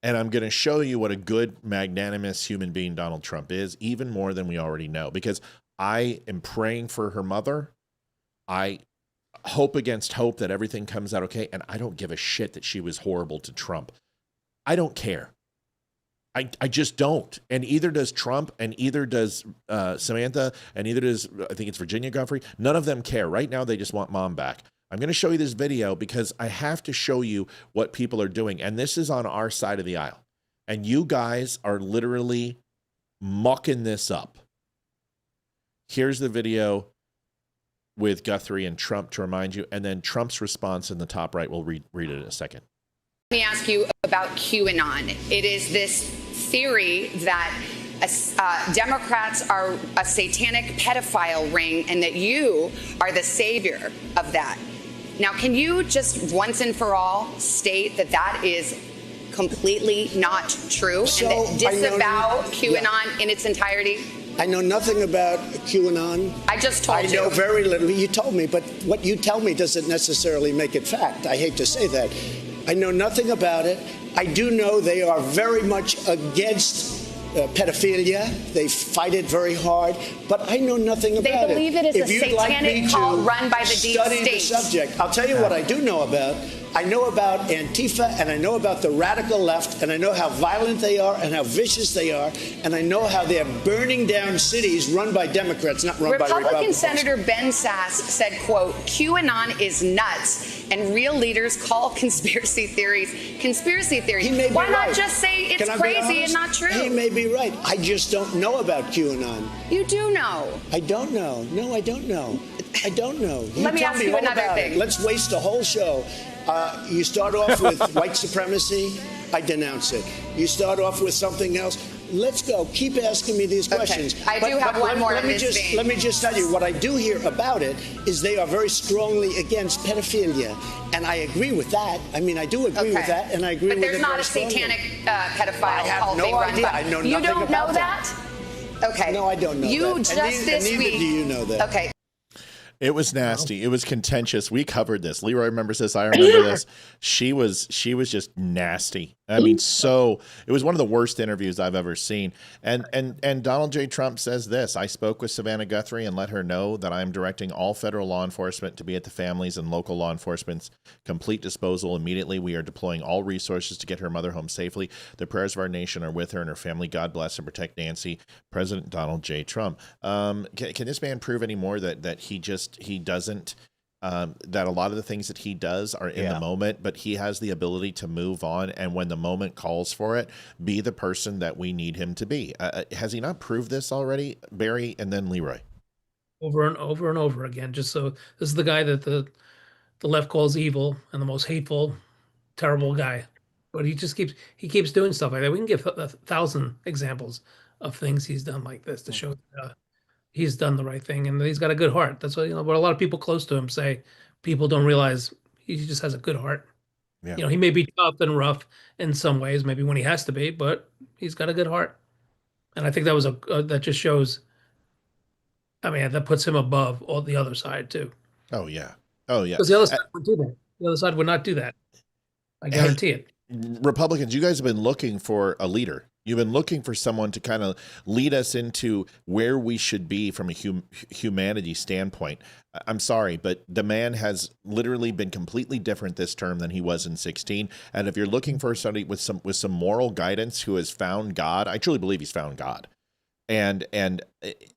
And I'm going to show you what a good, magnanimous human being Donald Trump is, even more than we already know, because I am praying for her mother. I hope against hope that everything comes out okay. And I don't give a shit that she was horrible to Trump. I don't care. I just don't. And either does Trump, and either does Samantha, and either does, I think it's Virginia Guthrie. None of them care. Right now, they just want mom back. I'm going to show you this video because I have to show you what people are doing. And this is on our side of the aisle. And you guys are literally mucking this up. Here's the video with Guthrie and Trump to remind you, and then Trump's response in the top right. We'll read it in a second. Let me ask you about QAnon. It is this theory that Democrats are a satanic pedophile ring and that you are the savior of that. Now, can you just once and for all state that that is completely not true and that disavow QAnon in its entirety? I know nothing about QAnon. I just told you. I know very little. You told me, but what you tell me doesn't necessarily make it fact. I hate to say that. I know nothing about it. I do know they are very much against pedophilia. They fight it very hard, but I know nothing about it. They believe it is a satanic cult run by the deep state. state. The subject. I'll tell you what I do know about. I know about Antifa, and I know about the radical left, and I know how violent they are and how vicious they are, and I know how they're burning down cities run by Democrats, not run by Republicans. Republican Senator Ben Sasse said, quote, QAnon is nuts, and real leaders call conspiracy theories conspiracy theories. He may be Why not right. just say it's crazy and not true? He may be right. I just don't know about QAnon. You do know. I don't know. No, I don't know. I don't know. Let me ask you another thing. Let's waste a whole show. You start off with white supremacy, I denounce it. You start off with something else. Let's go. Keep asking me these questions. I do have one more in this vein. Let me just tell you, what I do hear about it is they are very strongly against pedophilia. And I agree with that. I mean, I do agree with that, and I agree with it. But there's not a satanic pedophile cult being run by. I know you nothing don't know about that? Okay. No, I don't know that. You just this neither week. do you know that. Okay. It was nasty. It was contentious. We covered this. Leeroy remembers this. I remember this. She was just nasty. I mean, it was one of the worst interviews I've ever seen. And Donald J. Trump says this: I spoke with Savannah Guthrie and let her know that I am directing all federal law enforcement to be at the families and local law enforcement's complete disposal immediately. We are deploying all resources to get her mother home safely. The prayers of our nation are with her and her family. God bless and protect Nancy. President Donald J. Trump. Can this man prove any more that he doesn't, that a lot of the things that he does are in the moment, but he has the ability to move on, and when the moment calls for it, be the person that we need him to be. Has he not proved this already, Barry, and then Leeroy? Over and over and over again. Just so this is the guy that the left calls evil and the most hateful, terrible guy. But he keeps doing stuff like that. We can give 1,000 examples of things he's done like this to show he's done the right thing, and he's got a good heart. That's what, what a lot of people close to him say. People don't realize he just has a good heart. Yeah. He may be tough and rough in some ways, maybe when he has to be, but he's got a good heart. And I think that was that just shows. I mean, that puts him above all the other side too. Oh yeah. Oh yeah. Because the other side would do that. The other side would not do that. I guarantee it. Republicans, you guys have been looking for a leader. You've been looking for someone to kind of lead us into where we should be from a humanity standpoint. I'm sorry, but the man has literally been completely different this term than he was in 16. And if you're looking for somebody with some moral guidance who has found God, I truly believe he's found God. And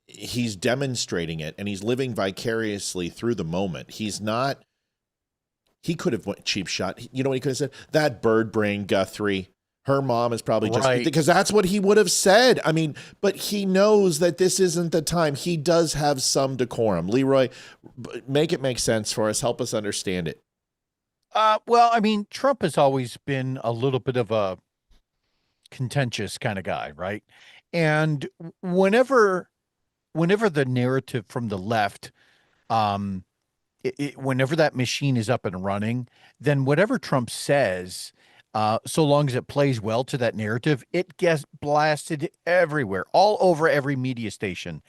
he's demonstrating it, and he's living vicariously through the moment. He's not. He could have went cheap shot. You know what he could have said? That bird brain Guthrie. Her mom is probably just because that's what he would have said. I mean, but he knows that this isn't the time. He does have some decorum. Leeroy, make it make sense for us. Help us understand it. Well, I mean, Trump has always been a little bit of a contentious kind of guy, right? And whenever the narrative from the left, whenever that machine is up and running, then whatever Trump says, so long as it plays well to that narrative, it gets blasted everywhere, all over every media station.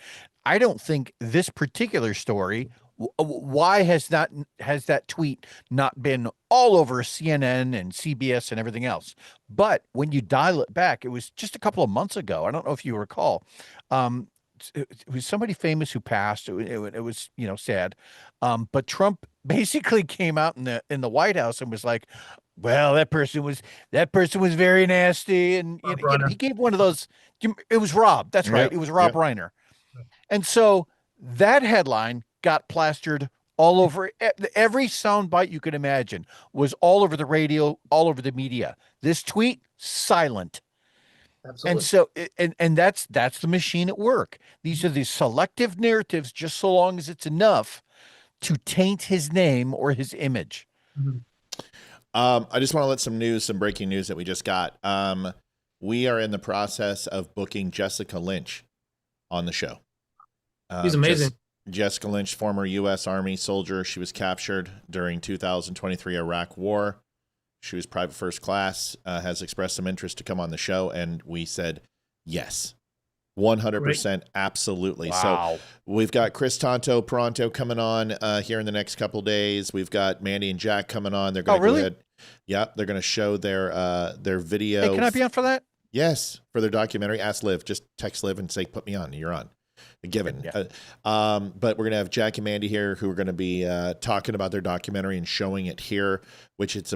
I don't think this particular story, why has that tweet not been all over CNN and CBS and everything else? But when you dial it back, it was just a couple of months ago. I don't know if you recall. It was somebody famous who passed. It was sad. But Trump basically came out in the White House and was like, well, that person was very nasty, and he gave one of those. It was Rob. That's right. It was Rob Reiner. And so that headline got plastered all over every soundbite you could imagine was all over the radio, all over the media. This tweet, silent. Absolutely. And so, and that's the machine at work. These are these selective narratives, just so long as it's enough to taint his name or his image. Mhm. I just want to let some breaking news that we just got. We are in the process of booking Jessica Lynch on the show. She's amazing. Jessica Lynch, former U.S. Army soldier. She was captured during 2023 Iraq War. She was private first class, has expressed some interest to come on the show, and we said yes. 100%, absolutely. Wow. So we've got Chris Pronto coming on here in the next couple of days. We've got Mandy and Jack coming on. They're going to go ahead. Yeah, they're going to show their video. Hey, can I be on for that? Yes, for their documentary. Ask Liv. Just text Liv and say, put me on. You're on. Given. Yeah. But we're going to have Jack and Mandy here who are going to be talking about their documentary and showing it here, which it's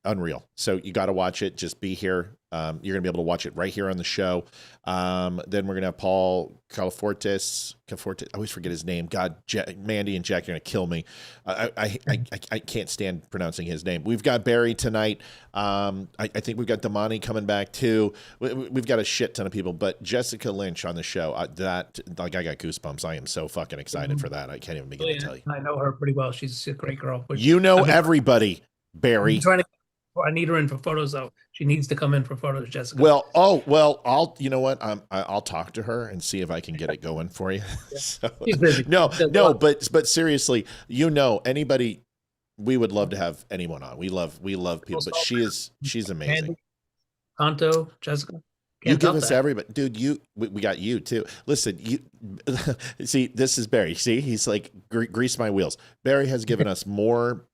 unreal. So you got to watch it. Just be here. You're going to be able to watch it right here on the show. Then we're going to have Paul Calafortis. I always forget his name. God, Mandy and Jack are going to kill me. I can't stand pronouncing his name. We've got Barry tonight. I think we've got Damani coming back too. We've got a shit ton of people, but Jessica Lynch on the show. I got goosebumps. I am so fucking excited for that. I can't even begin to tell you. I know her pretty well. She's a great girl. You know everybody, Barry. I need her in for photos though. She needs to come in for photos, Jessica. Well, you know what? I'll talk to her and see if I can get it going for you. So, She's busy. No, but seriously, anybody, we would love to have anyone on. We love people, but she's amazing. Kanto, Jessica. You give us everybody, dude. We got you too. Listen, you see, this is Barry. See, he's like grease my wheels. Barry has given us more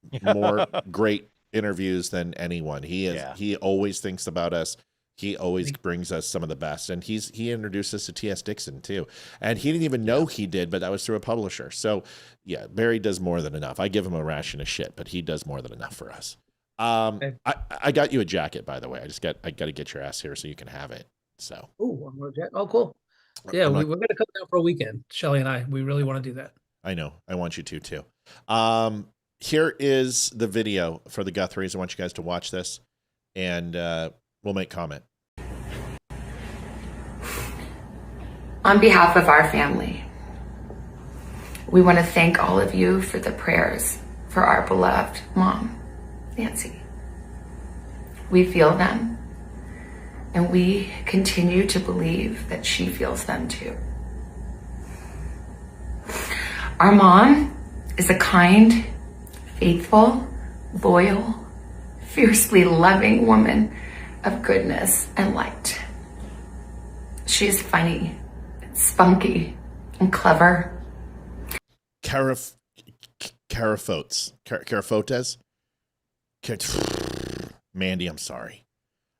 great interviews than anyone. He always thinks about us. He always brings us some of the best, and he introduced us to T.S. Dixon too, and he didn't even know he did, but that was through a publisher. So yeah, Barry does more than enough. I give him a ration of shit, but he does more than enough for us. I got you a jacket, by the way. I got to get your ass here so you can have it. So oh, cool. Yeah, we're going to come down for a weekend, Shelly and I. We really want to do that. I know. I want you to too. Here is the video for the Guthries. I want you guys to watch this, and we'll make comment. On behalf of our family, we want to thank all of you for the prayers for our beloved mom, Nancy. We feel them, and we continue to believe that she feels them too. Our mom is a kind, faithful, loyal, fiercely loving woman of goodness and light. She is funny, spunky, and clever. Carafotes? Mandy, I'm sorry.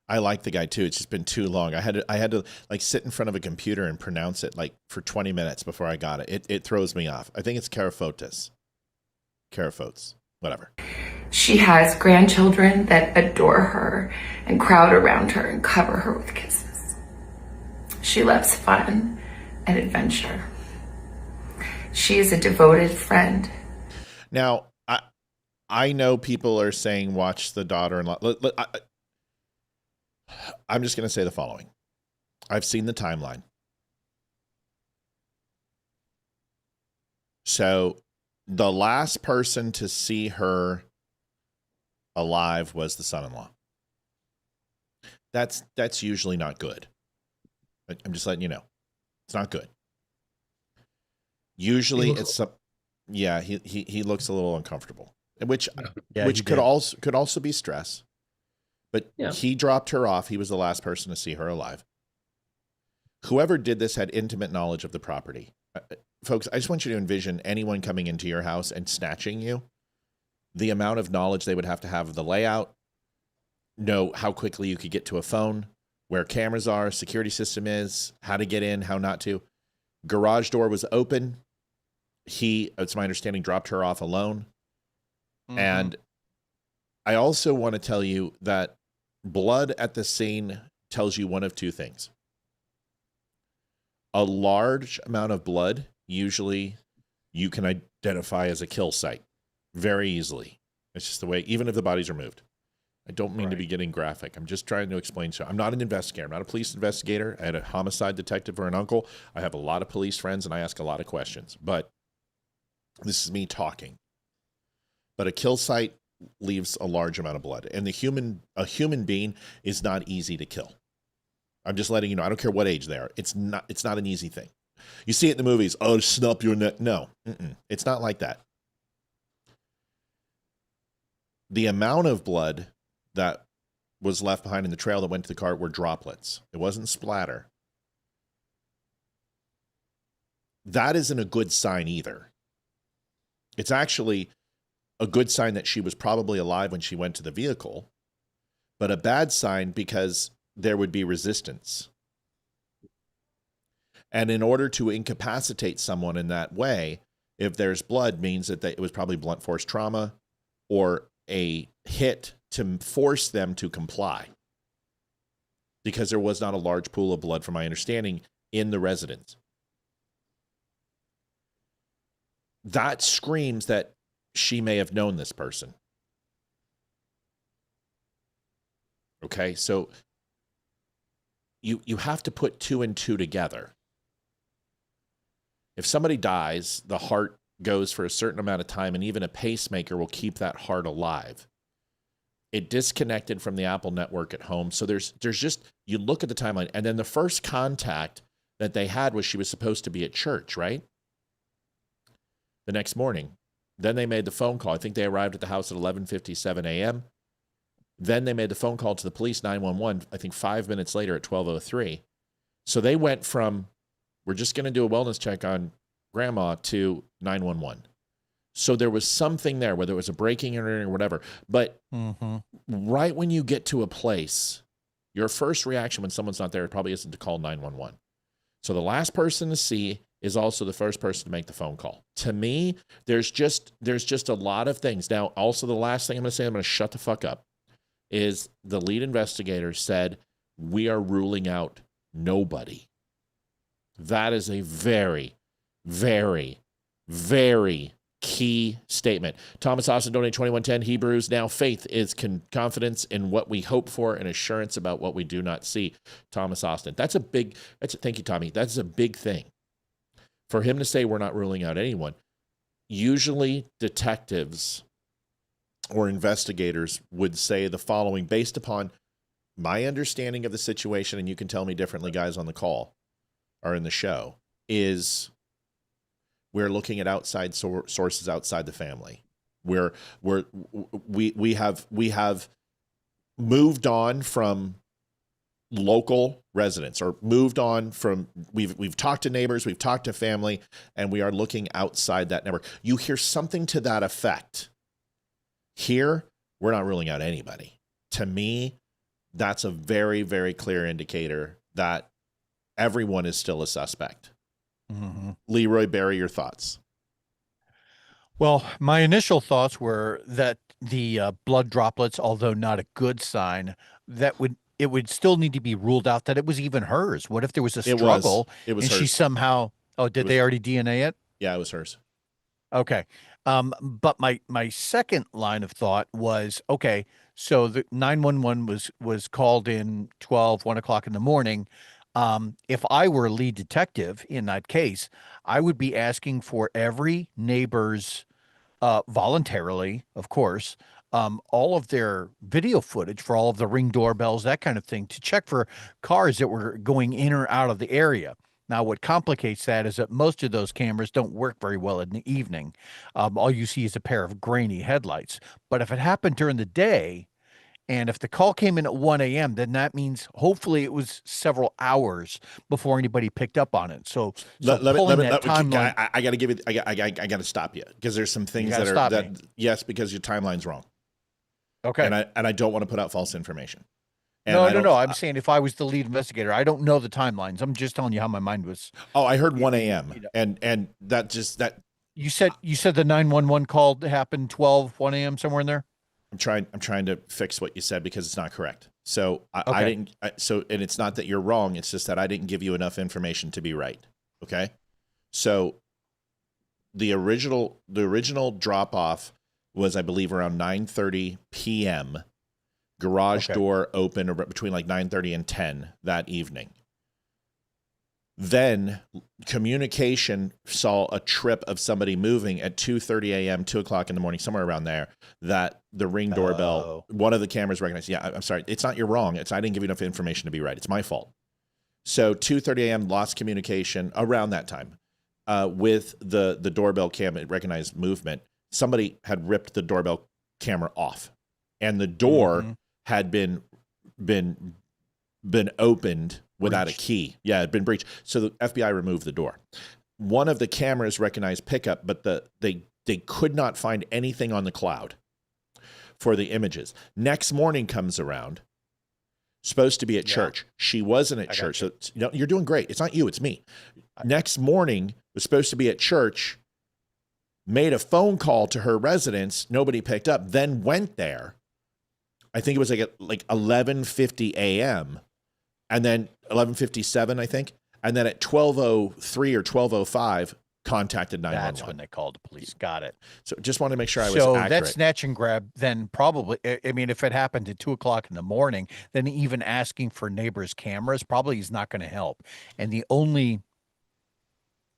I like the guy too. It's just been too long. I had to like sit in front of a computer and pronounce it like for 20 minutes before I got it. It throws me off. I think it's Carafotes. Carafotes. Whatever. She has grandchildren that adore her and crowd around her and cover her with kisses. She loves fun and adventure. She is a devoted friend. Now, I know people are saying watch the daughter-in-law. I'm just going to say the following. I've seen the timeline. So the last person to see her alive was the son-in-law. That's usually not good. I'm just letting you know. It's not good. Usually he looks a little uncomfortable, which could also be stress. But he dropped her off. He was the last person to see her alive. Whoever did this had intimate knowledge of the property. Folks, I just want you to envision anyone coming into your house and snatching you. The amount of knowledge they would have to have of the layout, know how quickly you could get to a phone, where cameras are, security system is, how to get in, how not to. Garage door was open. He, it's my understanding, dropped her off alone. Mm-hmm. And I also want to tell you that blood at the scene tells you one of two things. A large amount of blood usually you can identify as a kill site very easily. It's just the way, even if the bodies are moved. I don't mean to be getting graphic. I'm just trying to explain. So I'm not an investigator. I'm not a police investigator. I had a homicide detective or an uncle. I have a lot of police friends, and I ask a lot of questions. But this is me talking. But a kill site leaves a large amount of blood, and a human being is not easy to kill. I'm just letting you know. I don't care what age they are. It's not an easy thing. You see it in the movies. Oh, snap your neck. No, it's not like that. The amount of blood that was left behind in the trail that went to the car were droplets. It wasn't splatter. That isn't a good sign either. It's actually a good sign that she was probably alive when she went to the vehicle, but a bad sign because there would be resistance. And in order to incapacitate someone in that way, if there's blood, means that it was probably blunt force trauma or a hit to force them to comply, because there was not a large pool of blood, from my understanding, in the residence. That screams that she may have known this person. Okay, so you have to put 2 and 2 together. If somebody dies, the heart goes for a certain amount of time, and even a pacemaker will keep that heart alive. It disconnected from the Apple network at home. So there's just, you look at the timeline, and then the first contact that they had was she was supposed to be at church, right? The next morning. Then they made the phone call. I think they arrived at the house at 11:57 a.m. Then they made the phone call to the police, 911, I think 5 minutes later at 12:03. So they went from, we're just going to do a wellness check on grandma, to 911. So there was something there, whether it was a breaking and entering or whatever. But right when you get to a place, your first reaction when someone's not there probably isn't to call 911. So the last person to see is also the first person to make the phone call. To me, there's just a lot of things. Now, also the last thing I'm going to say, I'm going to shut the fuck up, is the lead investigator said, we are ruling out nobody. That is a very, very, very key statement. Thomas Austin donated 2110. Hebrews, now faith is confidence in what we hope for and assurance about what we do not see. Thomas Austin. Thank you, Tommy. That's a big thing. For him to say we're not ruling out anyone. Usually detectives or investigators would say the following, based upon my understanding of the situation, and you can tell me differently, guys on the call or in the show, is we're looking at outside sources outside the family. We have moved on from local residents, or moved on from, we've talked to neighbors, we've talked to family, and we are looking outside that network. You hear something to that effect. Here, we're not ruling out anybody. To me, that's a very, very clear indicator that everyone is still a suspect. Leeroy, Barry, your thoughts? Well, my initial thoughts were that the blood droplets, although not a good sign, it would still need to be ruled out that it was even hers. What if there was a struggle? It was and hers. She somehow, did they already DNA it? Yeah, it was hers. Okay. But my second line of thought was, okay, so the 911 was called in 1 o'clock in the morning. If I were a lead detective in that case, I would be asking for every neighbor's, voluntarily, of course, all of their video footage for all of the Ring doorbells, that kind of thing, to check for cars that were going in or out of the area. Now, what complicates that is that most of those cameras don't work very well in the evening. All you see is a pair of grainy headlights. But if it happened during the day, and if the call came in at 1 a.m., then that means hopefully it was several hours before anybody picked up on it. So timeline, I got to give it. I got to stop you, because there's some things yes, because your timeline's wrong. Okay, and I don't want to put out false information. And no. I'm saying if I was the lead investigator, I don't know the timelines. I'm just telling you how my mind was. Oh, I heard 1 a.m. and that. You said the 911 call happened 1 a.m. somewhere in there. I'm trying to fix what you said, because it's not correct. So I didn't. And it's not that you're wrong. It's just that I didn't give you enough information to be right. Okay. So the original drop off was, I believe, around 9:30 p.m. Garage door open between like 9:30 and 10 that evening. Then communication saw a trip of somebody moving at 2:30 a.m., 2 o'clock in the morning, somewhere around there, that the Ring doorbell, one of the cameras recognized. Yeah, I'm sorry. It's not you're wrong. I didn't give you enough information to be right. It's my fault. So 2:30 a.m. lost communication around that time with the doorbell cam. It recognized movement. Somebody had ripped the doorbell camera off, and the door had been opened without a key. Yeah, it had been breached. So the FBI removed the door. One of the cameras recognized pickup, but they could not find anything on the cloud for the images. Next morning comes around, supposed to be at church. She wasn't at church. So you're doing great. It's not you, it's me. Next morning was supposed to be at church, made a phone call to her residence. Nobody picked up, then went there. I think it was like 11:50 a.m. and then 11:57, I think. And then at 12:03 or 12:05, contacted 911. That's when they called the police. Got it. So just wanted to make sure I was accurate. accurate. So that snatch and grab then probably, I mean, if it happened at 2 o'clock in the morning, then even asking for neighbors' cameras probably is not going to help. And the only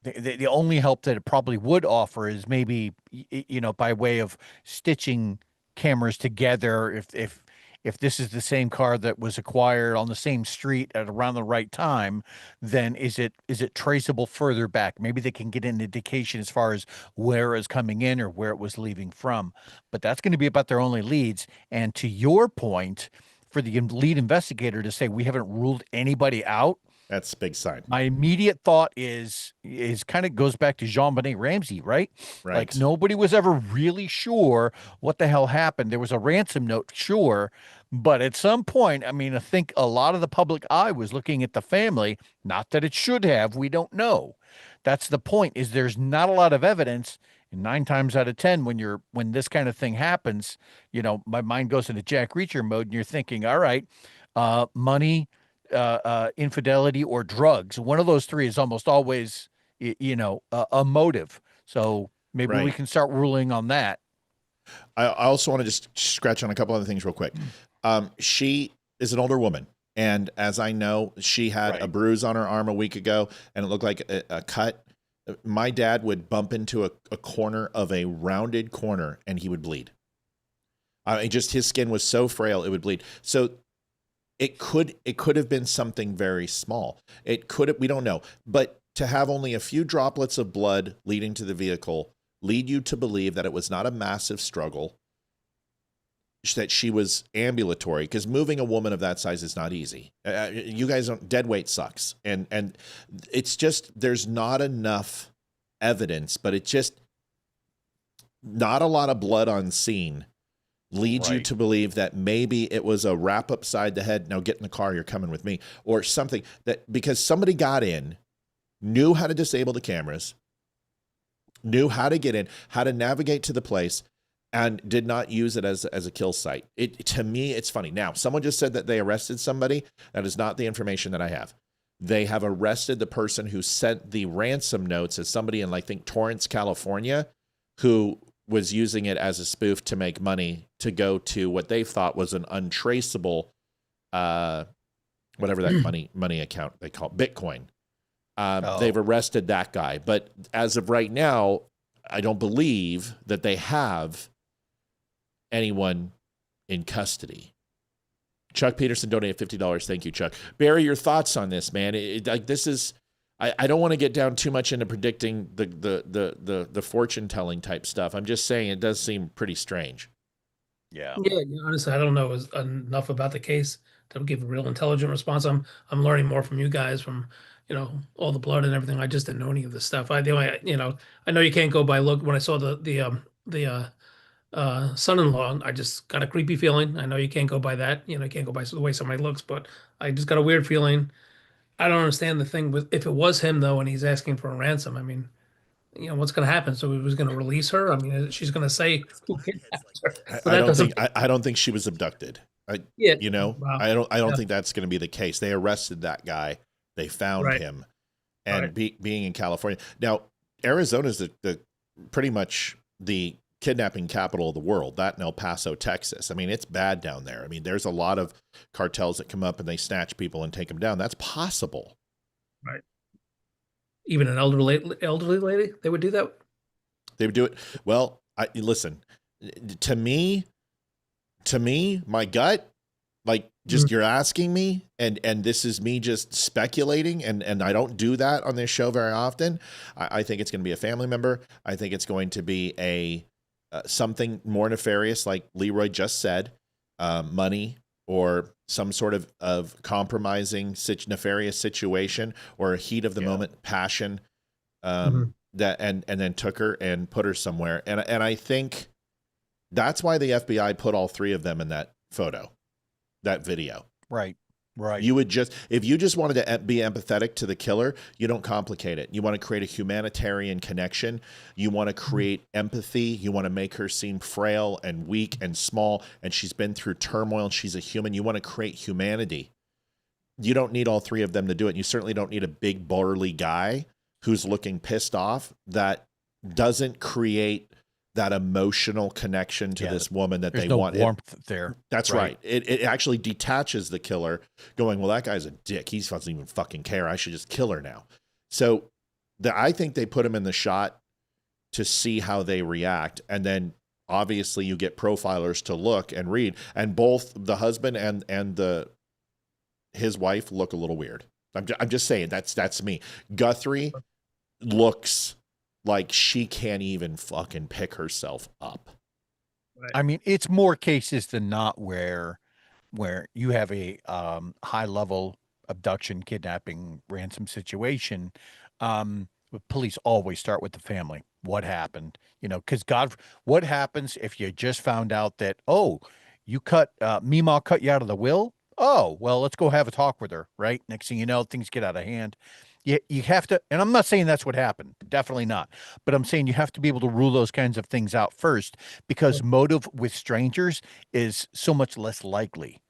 help that it probably would offer is maybe, by way of stitching cameras together. If this is the same car that was acquired on the same street at around the right time, then is it traceable further back? Maybe they can get an indication as far as where it's coming in or where it was leaving from. But that's going to be about their only leads. And to your point, for the lead investigator to say we haven't ruled anybody out, that's a big sign. My immediate thought is kind of goes back to Jean-Benet Ramsey, right? Like nobody was ever really sure what the hell happened. There was a ransom note, sure, but at some point, I mean, I think a lot of the public eye was looking at the family. Not that it should have. We don't know. That's the point. Is there's not a lot of evidence. And 9 times out of 10, when this kind of thing happens, my mind goes into Jack Reacher mode, and you're thinking, all right, money, infidelity, or drugs. One of those three is almost always, a motive. So maybe we can start ruling on that. I also want to just scratch on a couple other things real quick. She is an older woman. And as I know, she had a bruise on her arm a week ago, and it looked like a cut. My dad would bump into a corner of a rounded corner, and he would bleed. His skin was so frail, it would bleed. So it could have been something very small. We don't know. But to have only a few droplets of blood leading to the vehicle lead you to believe that it was not a massive struggle, that she was ambulatory, because moving a woman of that size is not easy. You guys don't, dead weight sucks. And it's just, there's not enough evidence, but it's just not a lot of blood on scene leads you to believe that maybe it was a wrap upside the head. Now get in the car, you're coming with me, or something, that because somebody got in, knew how to disable the cameras, knew how to get in, how to navigate to the place, and did not use it as a kill site. To me, it's funny. Now, someone just said that they arrested somebody. That is not the information that I have. They have arrested the person who sent the ransom notes as somebody in, I think, Torrance, California, who was using it as a spoof to make money to go to what they thought was an untraceable, whatever that money account they call it, Bitcoin. They've arrested that guy. But as of right now, I don't believe that they have anyone in custody. Chuck Peterson donated $50. Thank you, Chuck. Barry, your thoughts on this, man? This is, I don't want to get down too much into predicting the fortune telling type stuff. I'm just saying it does seem pretty strange. Yeah. Honestly, I don't know enough about the case to give a real intelligent response. I'm learning more from you guys, from all the blood and everything. I just didn't know any of this stuff. I know you can't go by look. When I saw the son-in-law, I just got a creepy feeling. I know you can't go by that. You can't go by the way somebody looks, but I just got a weird feeling. I don't understand the thing with, if it was him though, and he's asking for a ransom, I mean, what's going to happen? So he was going to release her. I mean, she's going to say, who kidnapped her? I don't think she was abducted. Wow. I don't think that's going to be the case. They arrested that guy. They found him, and being in California now, Arizona's the pretty much the kidnapping capital of the world, that in El Paso, Texas. I mean, it's bad down there. I mean, there's a lot of cartels that come up and they snatch people and take them down. That's possible. Right. Even an elderly lady, they would do that? They would do it. Well, listen, to me, my gut, like, just you're asking me, and this is me just speculating, and I don't do that on this show very often. I think it's going to be a family member. I think it's going to be a something more nefarious, like Leeroy just said, money or some sort of compromising, nefarious situation, or a heat of the moment passion, that and then took her and put her somewhere. And I think that's why the FBI put all three of them in that photo, that video. Right. Right. You would just, if you just wanted to be empathetic to the killer, you don't complicate it. You want to create a humanitarian connection. You want to create empathy. You want to make her seem frail and weak and small, and she's been through turmoil and she's a human. You want to create humanity. You don't need all three of them to do it. You certainly don't need a big burly guy who's looking pissed off. That doesn't create that emotional connection to this woman that they want. There's no warmth there. That's right. It actually detaches the killer, going, well, that guy's a dick. He doesn't even fucking care. I should just kill her now. So I think they put him in the shot to see how they react. And then obviously you get profilers to look and read. And both the husband and his wife look a little weird. I'm just saying, that's me. Guthrie looks like she can't even fucking pick herself up. I mean, it's more cases than not where you have a high level abduction, kidnapping, ransom situation. Police always start with the family. What happened? You know, because what happens if you just found out that, oh, you Meemaw cut you out of the will? Oh, well, let's go have a talk with her, right? Next thing you know, things get out of hand. You have to, and I'm not saying that's what happened, definitely not, but I'm saying you have to be able to rule those kinds of things out first, because motive with strangers is so much less likely.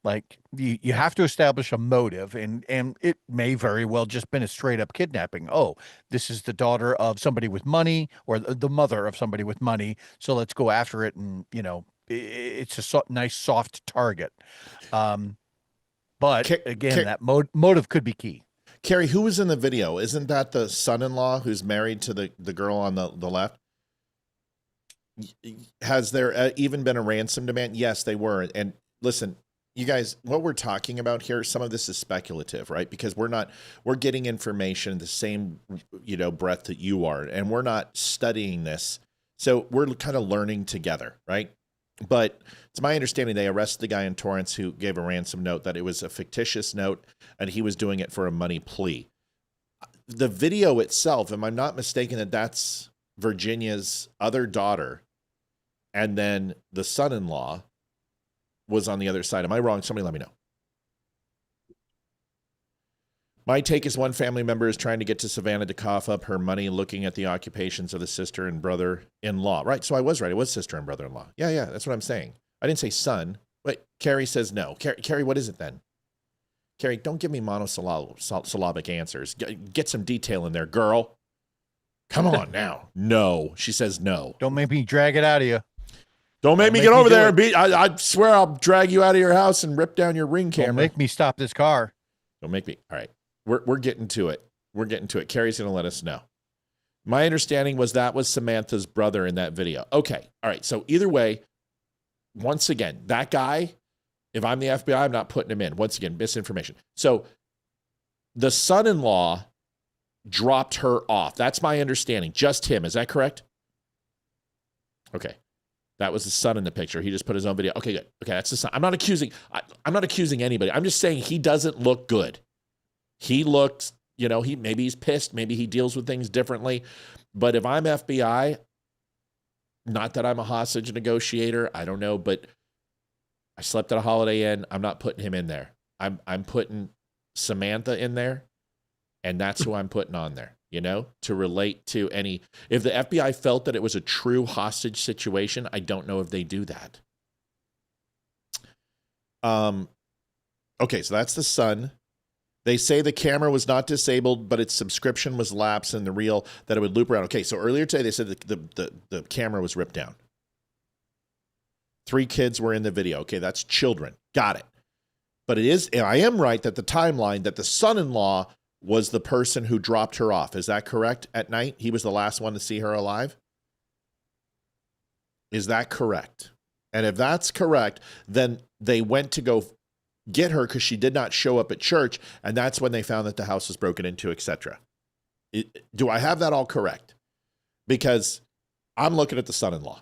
Like you have to establish a motive, and it may very well just been a straight up kidnapping. Oh, this is the daughter of somebody with money, or the mother of somebody with money, so let's go after it, and it's a nice soft target. But again, that motive could be key. Carrie, who was in the video? Isn't that the son-in-law who's married to the girl on the left? Has there even been a ransom demand? Yes, they were. And listen, you guys, what we're talking about here, some of this is speculative, right? Because we're getting information in the same, breath that you are, and we're not studying this. So we're kind of learning together, right? But it's my understanding they arrested the guy in Torrance who gave a ransom note, that it was a fictitious note and he was doing it for a money plea. The video itself, if I'm not mistaken, that's Virginia's other daughter, and then the son-in-law was on the other side. Am I wrong? Somebody let me know. My take is one family member is trying to get to Savannah to cough up her money, looking at the occupations of the sister and brother-in-law. Right, so I was right. It was sister and brother-in-law. Yeah, that's what I'm saying. I didn't say son. But Carrie says no. Carrie, what is it then? Carrie, don't give me monosyllabic answers. Get some detail in there, girl. Come on now. No. She says no. Don't make me drag it out of you. Don't make me get over there and beat. I swear I'll drag you out of your house and rip down your ring camera. Don't make me stop this car. Don't make me. All right. We're getting to it. Carrie's going to let us know. My understanding was that was Samantha's brother in that video. Okay. All right. So either way, once again, that guy, if I'm the FBI, I'm not putting him in. Once again, misinformation. So the son-in-law dropped her off. That's my understanding. Just him. Is that correct? Okay. That was the son in the picture. He just put his own video. Okay, good. Okay, that's the son. I'm not accusing anybody. I'm just saying he doesn't look good. He looks, maybe he's pissed. Maybe he deals with things differently. But if I'm FBI, not that I'm a hostage negotiator, I don't know, but I slept at a Holiday Inn. I'm not putting him in there. I'm putting Samantha in there, and that's who I'm putting on there, to relate to any. If the FBI felt that it was a true hostage situation, I don't know if they do that. Okay, so that's the son. They say the camera was not disabled, but its subscription was lapsed and the reel that it would loop around. Okay, so earlier today they said that the camera was ripped down. 3 kids were in the video. Okay, that's children. Got it. But it is, and I am right that the timeline that the son-in-law was the person who dropped her off. Is that correct? At night, he was the last one to see her alive? Is that correct? And if that's correct, then they went to go get her because she did not show up at church, and that's when they found that the house was broken into, etc. Do I have that all correct? Because I'm looking at the son-in-law.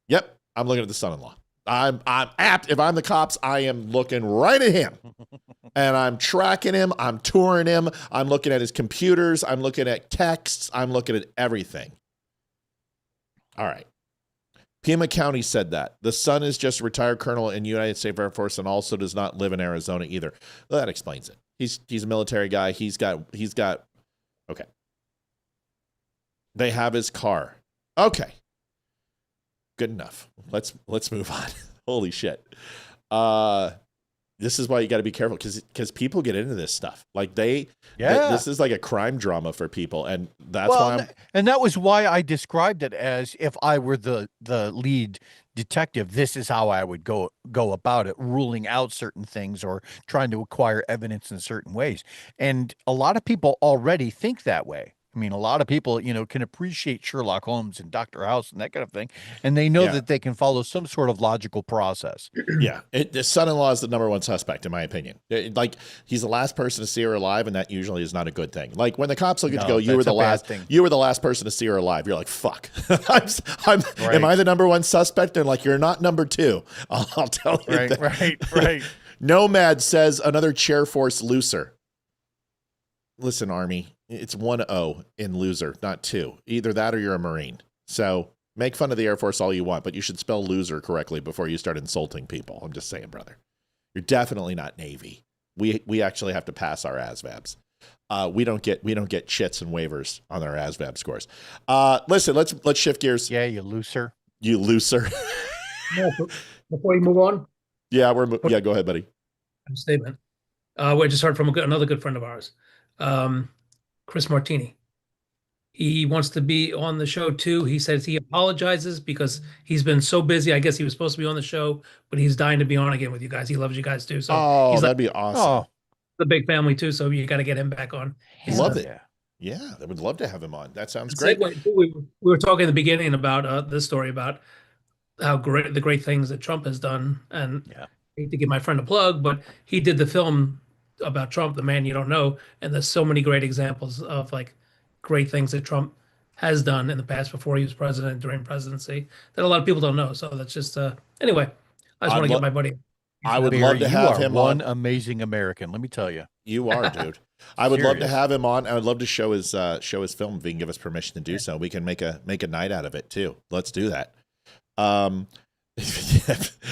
Yep, I'm looking at the son-in-law. I'm apt. If I'm the cops, I am looking right at him. And I'm tracking him. I'm touring him. I'm looking at his computers. I'm looking at texts. I'm looking at everything. All right. Pima County said that. The son is just a retired colonel in United States Air Force and also does not live in Arizona either. Well, that explains it. He's a military guy. He's got okay. They have his car. Okay. Good enough. Let's move on. Holy shit. This is why you got to be careful because people get into this stuff. Like this is like a crime drama for people, and that's why. And that was why I described it as if I were the lead detective. This is how I would go about it, ruling out certain things or trying to acquire evidence in certain ways. And a lot of people already think that way. I mean, a lot of people, can appreciate Sherlock Holmes and Dr. House and that kind of thing. And they know that they can follow some sort of logical process. Yeah. The son-in-law is the number one suspect, in my opinion. Like, he's the last person to see her alive, and that usually is not a good thing. Like, when the cops look at you and go, you were the last person to see her alive. You're like, fuck. Am I the number one suspect? They're like, you're not number 2. I'll tell you that. Right. Nomad says another chair force loser. Listen, Army. It's 1-0 in loser, not 2. Either that or you're a Marine. So make fun of the Air Force all you want, but you should spell loser correctly before you start insulting people. I'm just saying, brother. You're definitely not Navy. We actually have to pass our ASVABs. We don't get chits and waivers on our ASVAB scores. Listen, let's shift gears. Yeah, you looser. You looser. Before you move on. Yeah, go ahead, buddy. Statement. We just heard from another good friend of ours. Chris Martini. He wants to be on the show too. He says he apologizes because he's been so busy. I guess he was supposed to be on the show, but he's dying to be on again with you guys. He loves you guys too. So that'd be awesome. Oh, the big family too. So you got to get him back on. Love it. Yeah, I would love to have him on. That sounds great. We were talking in the beginning about this story about how the great things that Trump has done. And I hate to give my friend a plug, but he did the film about Trump, The Man You Don't Know, and there's so many great examples of like great things that Trump has done in the past before he was president, during presidency, that a lot of people don't know. So that's just anyway. I just want to get my buddy. I would love to have him one on. Amazing American, let me tell you. You are, dude. I would love to have him on. I would love to show his film if he can give us permission to do so. We can make a night out of it too. Let's do that.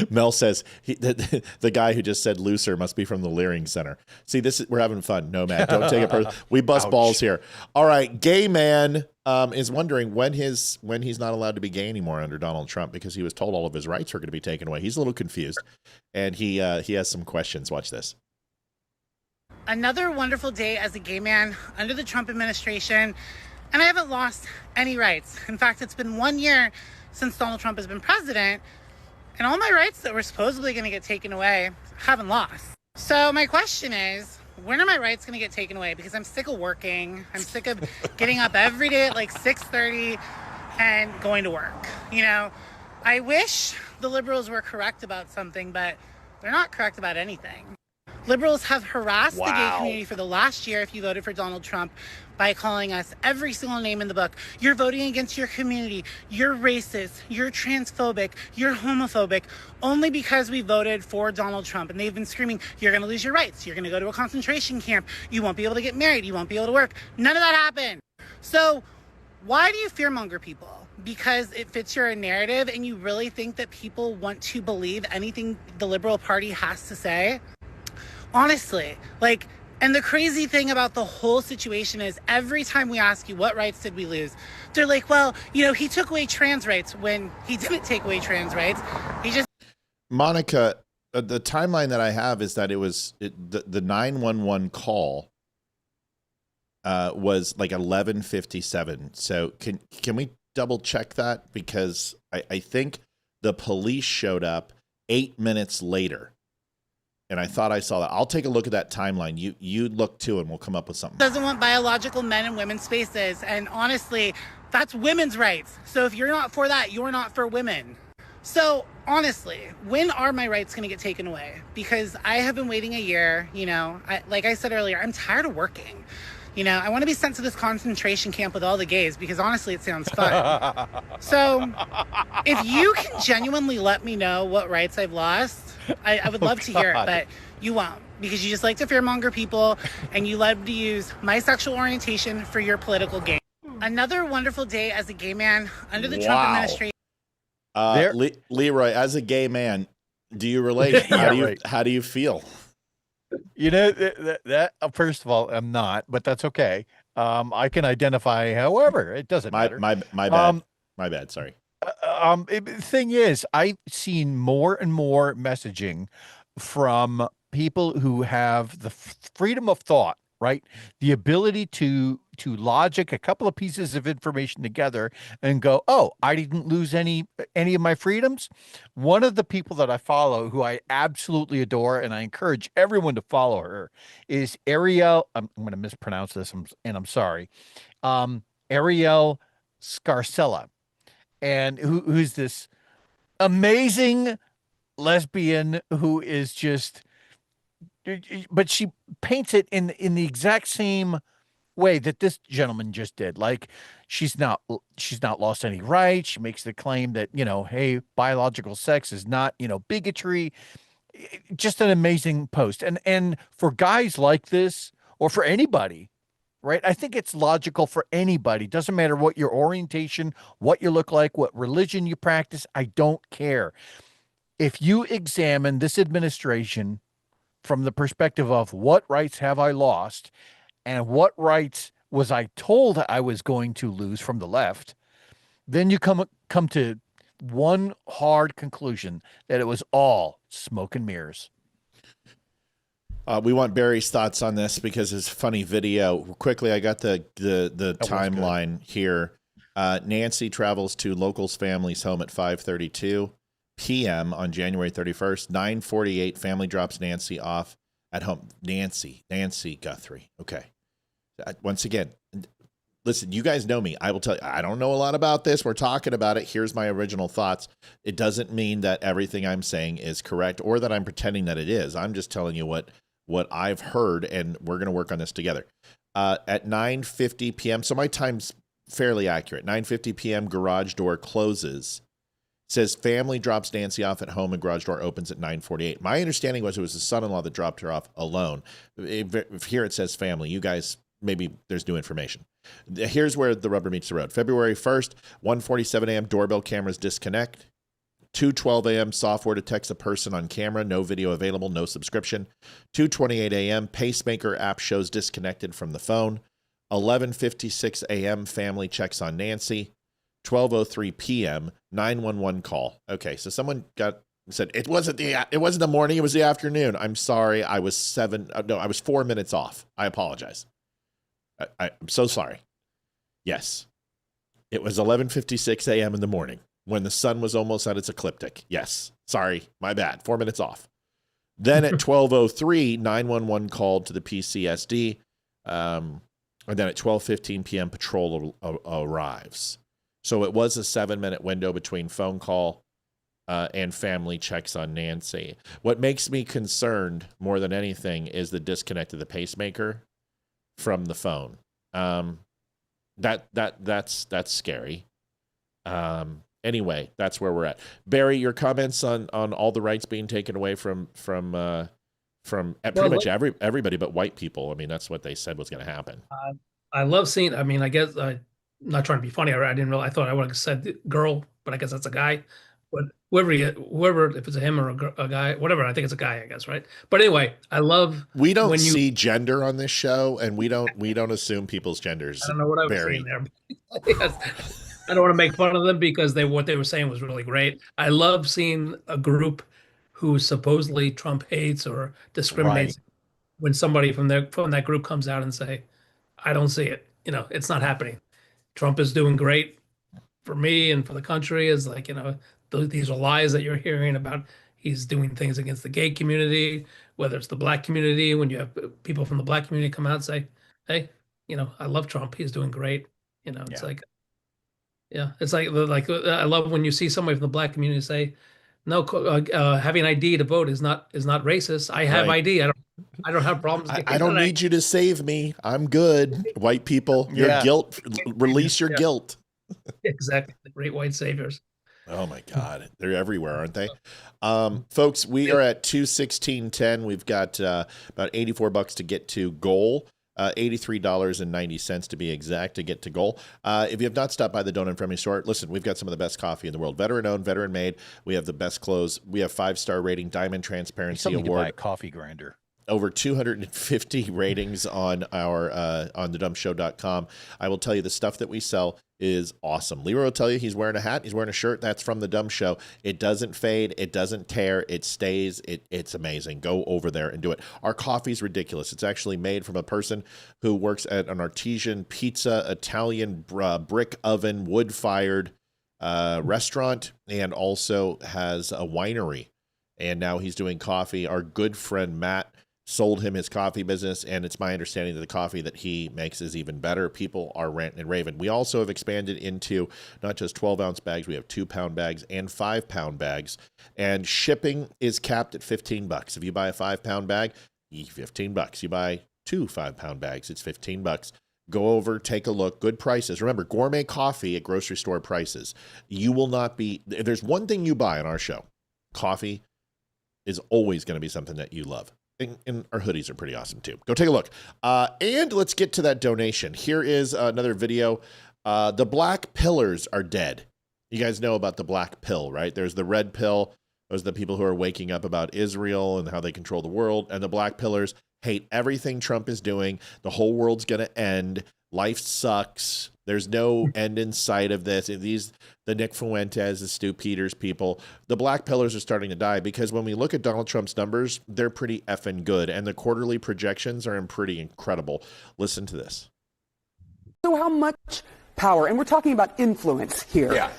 Mel says the guy who just said looser must be from the Leering Center. See, we're having fun. Nomad, don't take it personal. We bust balls here. All right, gay man is wondering when he's not allowed to be gay anymore under Donald Trump because he was told all of his rights were going to be taken away. He's a little confused, and he has some questions. Watch this. Another wonderful day as a gay man under the Trump administration, and I haven't lost any rights. In fact, it's been 1 year since Donald Trump has been president, and all my rights that were supposedly going to get taken away haven't lost. So my question is, when are my rights going to get taken away? Because I'm sick of working. I'm sick of getting up every day at like 6:30 and going to work. I wish the liberals were correct about something, but they're not correct about anything. Liberals have harassed the gay community for the last year if you voted for Donald Trump by calling us every single name in the book. You're voting against your community. You're racist. You're transphobic. You're homophobic. Only because we voted for Donald Trump. And they've been screaming, you're going to lose your rights. You're going to go to a concentration camp. You won't be able to get married. You won't be able to work. None of that happened. So why do you fearmonger people? Because it fits your narrative and you really think that people want to believe anything the Liberal Party has to say? Honestly, and the crazy thing about the whole situation is every time we ask you, what rights did we lose? They're like, well, he took away trans rights when he didn't take away trans rights. He just... Monica, the timeline that I have is that the 911 call was like 11:57. So can we double check that, because I think the police showed up 8 minutes later, and I thought I saw that. I'll take a look at that timeline. You look too, and we'll come up with something. Doesn't want biological men and women's spaces, and honestly, that's women's rights. So if you're not for that, you're not for women. So honestly, when are my rights going to get taken away? Because I have been waiting a year. You know, like I said earlier, I'm tired of working. You know, I want to be sent to this concentration camp with all the gays, because honestly, it sounds fun. So if you can genuinely let me know what rights I've lost, I would love to hear it, but you won't, because you just like to fearmonger people, and you love to use my sexual orientation for your political gain. Another wonderful day as a gay man under the Trump administration. Leeroy, as a gay man, do you relate? How do you feel? You know, that first of all, I'm not, but that's okay. I can identify however, it doesn't matter. My bad. My bad. Sorry. The thing is, I've seen more and more messaging from people who have the freedom of thought, right? The ability to logic a couple of pieces of information together and go, oh, I didn't lose any of my freedoms. One of the people that I follow, who I absolutely adore, and I encourage everyone to follow her, is Ariel. I'm going to mispronounce this, and I'm sorry. Ariel Scarcella, and who's this amazing lesbian who is just, but she paints it in the exact same way that this gentleman just did. Like, she's not lost any rights. She makes the claim that, you know, hey, biological sex is not, you know, bigotry. Just an amazing post. And for guys like this, or for anybody, right? I think it's logical for anybody. Doesn't matter what your orientation, what you look like, what religion you practice. I don't care. If you examine this administration from the perspective of what rights have I lost, and what rights was I told I was going to lose from the left, then you come to one hard conclusion, that it was all smoke and mirrors. We want Barry's thoughts on this, because it's a funny video. Quickly, I got the timeline here. Nancy travels to locals' family's home at 5:32 p.m. on January 31st. 9:48, family drops Nancy off at home. Nancy Guthrie. Okay. Once again, listen, you guys know me. I will tell you, I don't know a lot about this. We're talking about it. Here's my original thoughts. It doesn't mean that everything I'm saying is correct, or that I'm pretending that it is. I'm just telling you what I've heard, and we're going to work on this together. At 9:50 p.m., so my time's fairly accurate. 9:50 p.m., garage door closes. Says family drops Nancy off at home, and garage door opens at 9:48. My understanding was it was the son-in-law that dropped her off alone. Here it says family. You guys, maybe there's new information. Here's where the rubber meets the road. February 1st, 1:47 a.m., doorbell cameras disconnect. 2:12 a.m., software detects a person on camera. No video available, no subscription. 2:28 a.m., pacemaker app shows disconnected from the phone. 11:56 a.m., family checks on Nancy. 12:03 p.m., 911 call. Okay, so someone said it wasn't the morning, it was the afternoon. I'm sorry, I was 4 minutes off. I apologize. I'm so sorry. Yes, it was 11:56 a.m. in the morning, when the sun was almost at its ecliptic. Yes, sorry, my bad. 4 minutes off. Then at 12:03, 911 called to the PCSD, and then at 12:15 p.m., patrol arrives. So it was a 7-minute window between phone call and family checks on Nancy. What makes me concerned more than anything is the disconnect of the pacemaker from the phone. That's scary. Anyway, that's where we're at. Barry, your comments on all the rights being taken away from pretty much everybody but white people. I mean, that's what they said was going to happen. I love seeing. I mean, I guess I'm not trying to be funny. I didn't realize. I thought I would have said girl, but I guess that's a guy. But whoever, if it's a him or a guy, whatever, I think it's a guy, I guess, right? But anyway, I love. We don't see gender on this show, and we don't assume people's genders. I don't know what I was saying there. Yes. I don't want to make fun of them, because what they were saying was really great. I love seeing a group who supposedly Trump hates or discriminates, when somebody from that group comes out and say, I don't see it. It's not happening. Trump is doing great for me and for the country. Is like, these are lies that you're hearing about. He's doing things against the gay community, whether it's the black community. When you have people from the black community come out and say, hey, I love Trump. He's doing great. It's like, yeah, it's like I love when you see somebody from the black community say, no, having ID to vote is not racist. I have ID. I don't have problems. I don't need you to save me. I'm good. White people, your guilt, release your guilt. Exactly. The great white saviors. Oh my God. They're everywhere, aren't they? Folks, we are at 216.10. We've got about $84 to get to goal. $83.90 to be exact to get to goal. If you have not stopped by the Don't Unfriend Me store, listen, we've got some of the best coffee in the world. Veteran owned, veteran made. We have the best clothes. We have 5-star rating, Diamond Transparency Award. To buy a coffee grinder. Over 250 ratings on our on thedumbshow.com. I will tell you, the stuff that we sell is awesome. Leeroy will tell you he's wearing a hat, he's wearing a shirt. That's from The Dumb Show. It doesn't fade, it doesn't tear, it stays. It's amazing. Go over there and do it. Our coffee's ridiculous. It's actually made from a person who works at an artesian pizza, Italian brick oven, wood-fired restaurant, and also has a winery. And now he's doing coffee. Our good friend Matt sold him his coffee business, and it's my understanding that the coffee that he makes is even better. People are ranting and raving. We also have expanded into not just 12-ounce bags. We have 2-pound bags and 5-pound bags, and shipping is capped at $15. If you buy a 5-pound bag, $15. You buy 2 5-pound bags, it's $15. Go over, take a look. Good prices. Remember, gourmet coffee at grocery store prices. You will not be... There's one thing you buy on our show. Coffee is always going to be something that you love. And our hoodies are pretty awesome too. Go take a look. And let's get to that donation. Here is another video. The black pillars are dead. You guys know about the black pill, right? There's the red pill. Those are the people who are waking up about Israel and how they control the world. And the black pillars hate everything Trump is doing. The whole world's going to end. Life sucks. There's no end in sight of this. The Nick Fuentes, the Stu Peters people, the black pillars are starting to die because when we look at Donald Trump's numbers, they're pretty effing good. And the quarterly projections are pretty incredible. Listen to this. So how much power, and we're talking about influence here,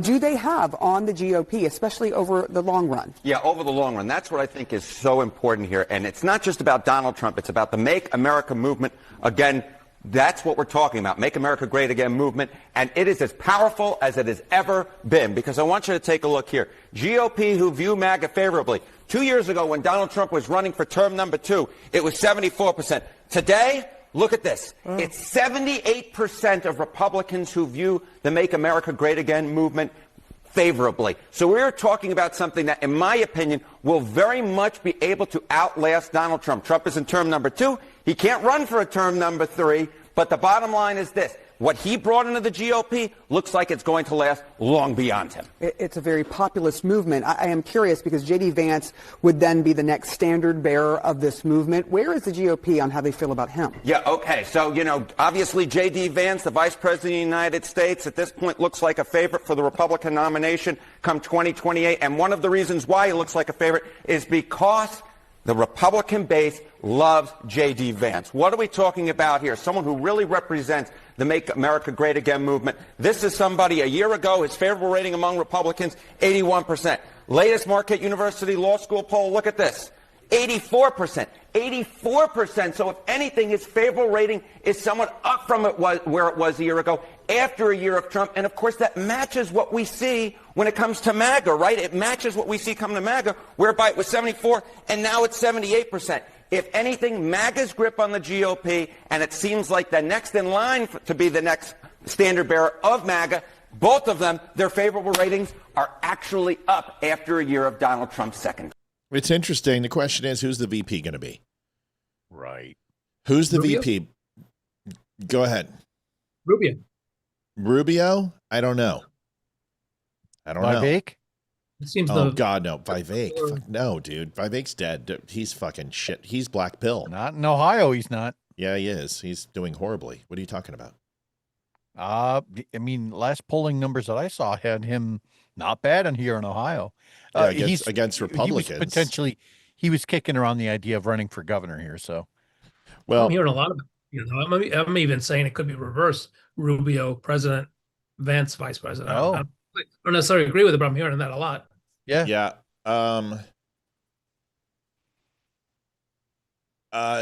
do they have on the GOP, especially over the long run? Yeah, over the long run. That's what I think is so important here. And it's not just about Donald Trump. It's about the Make America movement. Again, that's what we're talking about, Make America Great Again movement, and it is as powerful as it has ever been, because I want you to take a look here. GOP who view MAGA favorably. 2 years ago when Donald Trump was running for term number 2, it was 74%. Today, look at this. It's 78% of Republicans who view the Make America Great Again movement favorably. So we're talking about something that, in my opinion, will very much be able to outlast Donald Trump. Trump is in term number 2. He can't run for a term number 3. But the bottom line is this. What he brought into the GOP looks like it's going to last long beyond him. It's a very populist movement. I am curious because J.D. Vance would then be the next standard bearer of this movement. Where is the GOP on how they feel about him? Yeah, okay. So, obviously J.D. Vance, the Vice President of the United States, at this point looks like a favorite for the Republican nomination come 2028. And one of the reasons why he looks like a favorite is because the Republican base loves J.D. Vance. What are we talking about here? Someone who really represents the Make America Great Again movement. This is somebody a year ago, his favorable rating among Republicans, 81%. Latest Marquette University Law School poll, look at this. 84%. 84%. So if anything, his favorable rating is somewhat up from where it was a year ago after a year of Trump. And of course, that matches what we see when it comes to MAGA, right? It matches what we see coming to MAGA, whereby it was 74 and now it's 78%. If anything, MAGA's grip on the GOP, and it seems like the next in line to be the next standard bearer of MAGA, both of them, their favorable ratings are actually up after a year of Donald Trump's second. It's interesting. The question is, who's the VP going to be? Right. Who's the Rubio? VP? Go ahead. Rubio. Rubio? I don't know. I don't know. Vivek? It seems God, no. Vivek. Fuck, no, dude. Vivek's dead. He's fucking shit. He's black pill. Not in Ohio, he's not. Yeah, he is. He's doing horribly. What are you talking about? I mean, last polling numbers that I saw had him not bad on here in Ohio. Yeah, against Republicans. He was kicking around the idea of running for governor here. So, well, I'm hearing a lot of, I'm even saying it could be reversed. Rubio, president, Vance, vice president. I don't necessarily agree with it, but I'm hearing that a lot. Yeah. Yeah.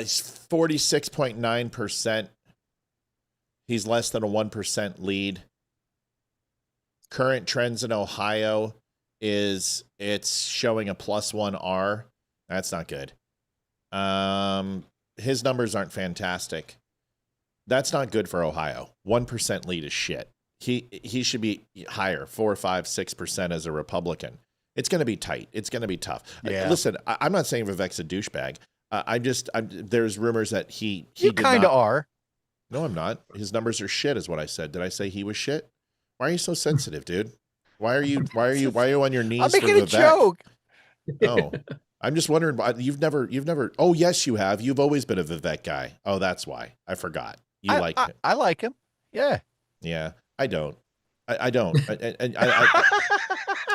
He's 46.9%. He's less than a 1% lead. Current trends in Ohio it's showing a +1 R. That's not good. His numbers aren't fantastic. That's not good for Ohio. 1% lead is shit. He should be higher, 4, 5, 6% as a Republican. It's going to be tight. It's going to be tough. Yeah. Listen, I'm not saying Vivek's a douchebag. There's rumors that he you kind of are. No, I'm not. His numbers are shit, is what I said. Did I say he was shit? Why are you so sensitive, dude? Why are you on your knees? I'm making for a joke. Oh, I'm just wondering. You've never. Oh, yes, you have. You've always been a Vivek guy. Oh, that's why. I forgot. You like him. I like him. Yeah. Yeah. I don't. I don't.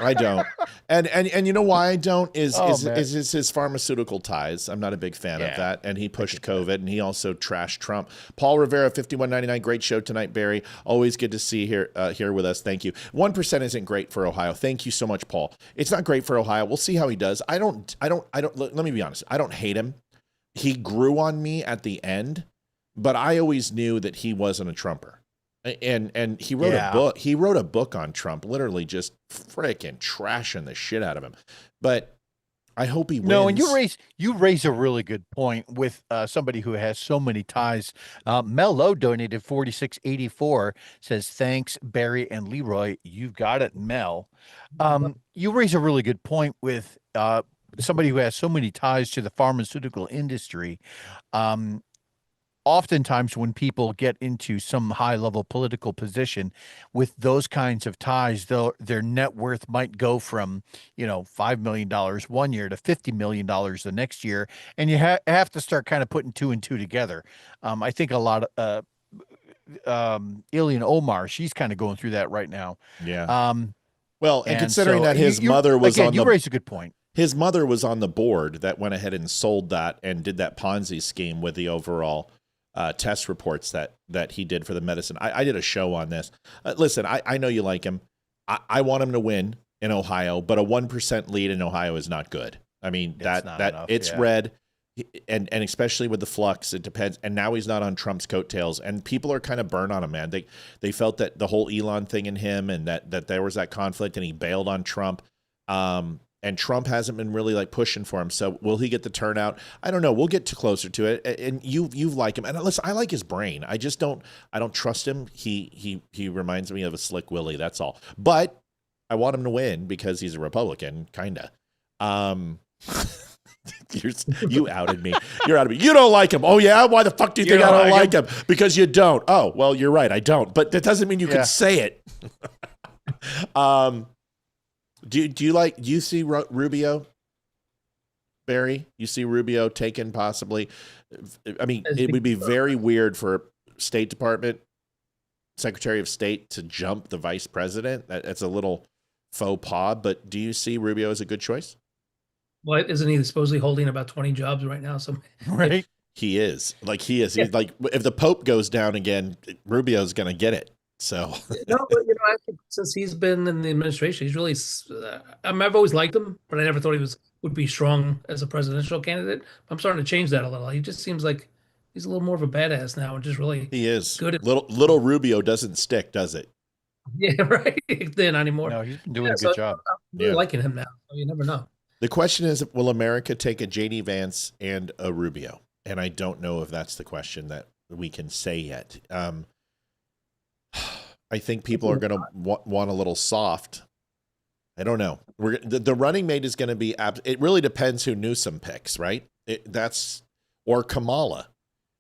I don't. And you know why I don't is his pharmaceutical ties. I'm not a big fan of that. And he pushed COVID, and he also trashed Trump. Paul Rivera, 51.99. Great show tonight, Barry. Always good to see here with us. Thank you. 1% isn't great for Ohio. Thank you so much, Paul. It's not great for Ohio. We'll see how he does. I don't. Let me be honest. I don't hate him. He grew on me at the end, but I always knew that he wasn't a Trumper. And he wrote a book. He wrote a book on Trump, literally just freaking trashing the shit out of him. But I hope he wins. No, and you raise a really good point with somebody who has so many ties. Mel Lowe donated $46.84. Says thanks, Barry and Leeroy. You've got it, Mel. You raise a really good point with somebody who has so many ties to the pharmaceutical industry. Oftentimes when people get into some high-level political position with those kinds of ties, though, their net worth might go from, $5 million one year to $50 million the next year. And you have to start kind of putting two and two together. I think a lot of Ilhan Omar, she's kind of going through that right now. Yeah. Well, and considering that his mother was you raised a good point. His mother was on the board that went ahead and sold that and did that Ponzi scheme with the overall test reports that he did for the medicine. I did a show on this. Listen, I know you like him. I want him to win in Ohio, but a 1% lead in Ohio is not good. I mean, it's red, and especially with the flux, it depends. And now he's not on Trump's coattails, and people are kind of burned on him, man. They felt that the whole Elon thing in him, and that there was that conflict, and he bailed on Trump. And Trump hasn't been really pushing for him. So will he get the turnout? I don't know. We'll get closer to it. And you like him. And listen, I like his brain. I don't trust him. He reminds me of a slick Willie. That's all. But I want him to win because he's a Republican, kinda. You outed me. You're out of me. You don't like him. Oh yeah? Why the fuck do you think I don't like him? Because you don't. Oh, well, you're right. I don't. But that doesn't mean you can say it. Do you see Rubio, Barry? You see Rubio taken possibly? I mean, it would be very weird for State Department, Secretary of State to jump the vice president. That's a little faux pas, but do you see Rubio as a good choice? Well, isn't he supposedly holding about 20 jobs right now? So right. He is. He's like, if the Pope goes down again, Rubio's going to get it. So no, but I think since he's been in the administration, he's really. I've always liked him, but I never thought he would be strong as a presidential candidate. I'm starting to change that a little. He just seems like he's a little more of a badass now, and just really he is good. Little Rubio doesn't stick, does it? Yeah, right. Then anymore. No, he's been doing a good job. I'm really liking him now. So you never know. The question is, will America take a JD Vance and a Rubio? And I don't know if that's the question that we can say yet. I think people are going to want a little soft. I don't know. The running mate is going to be. It really depends who Newsom picks, right? Or Kamala.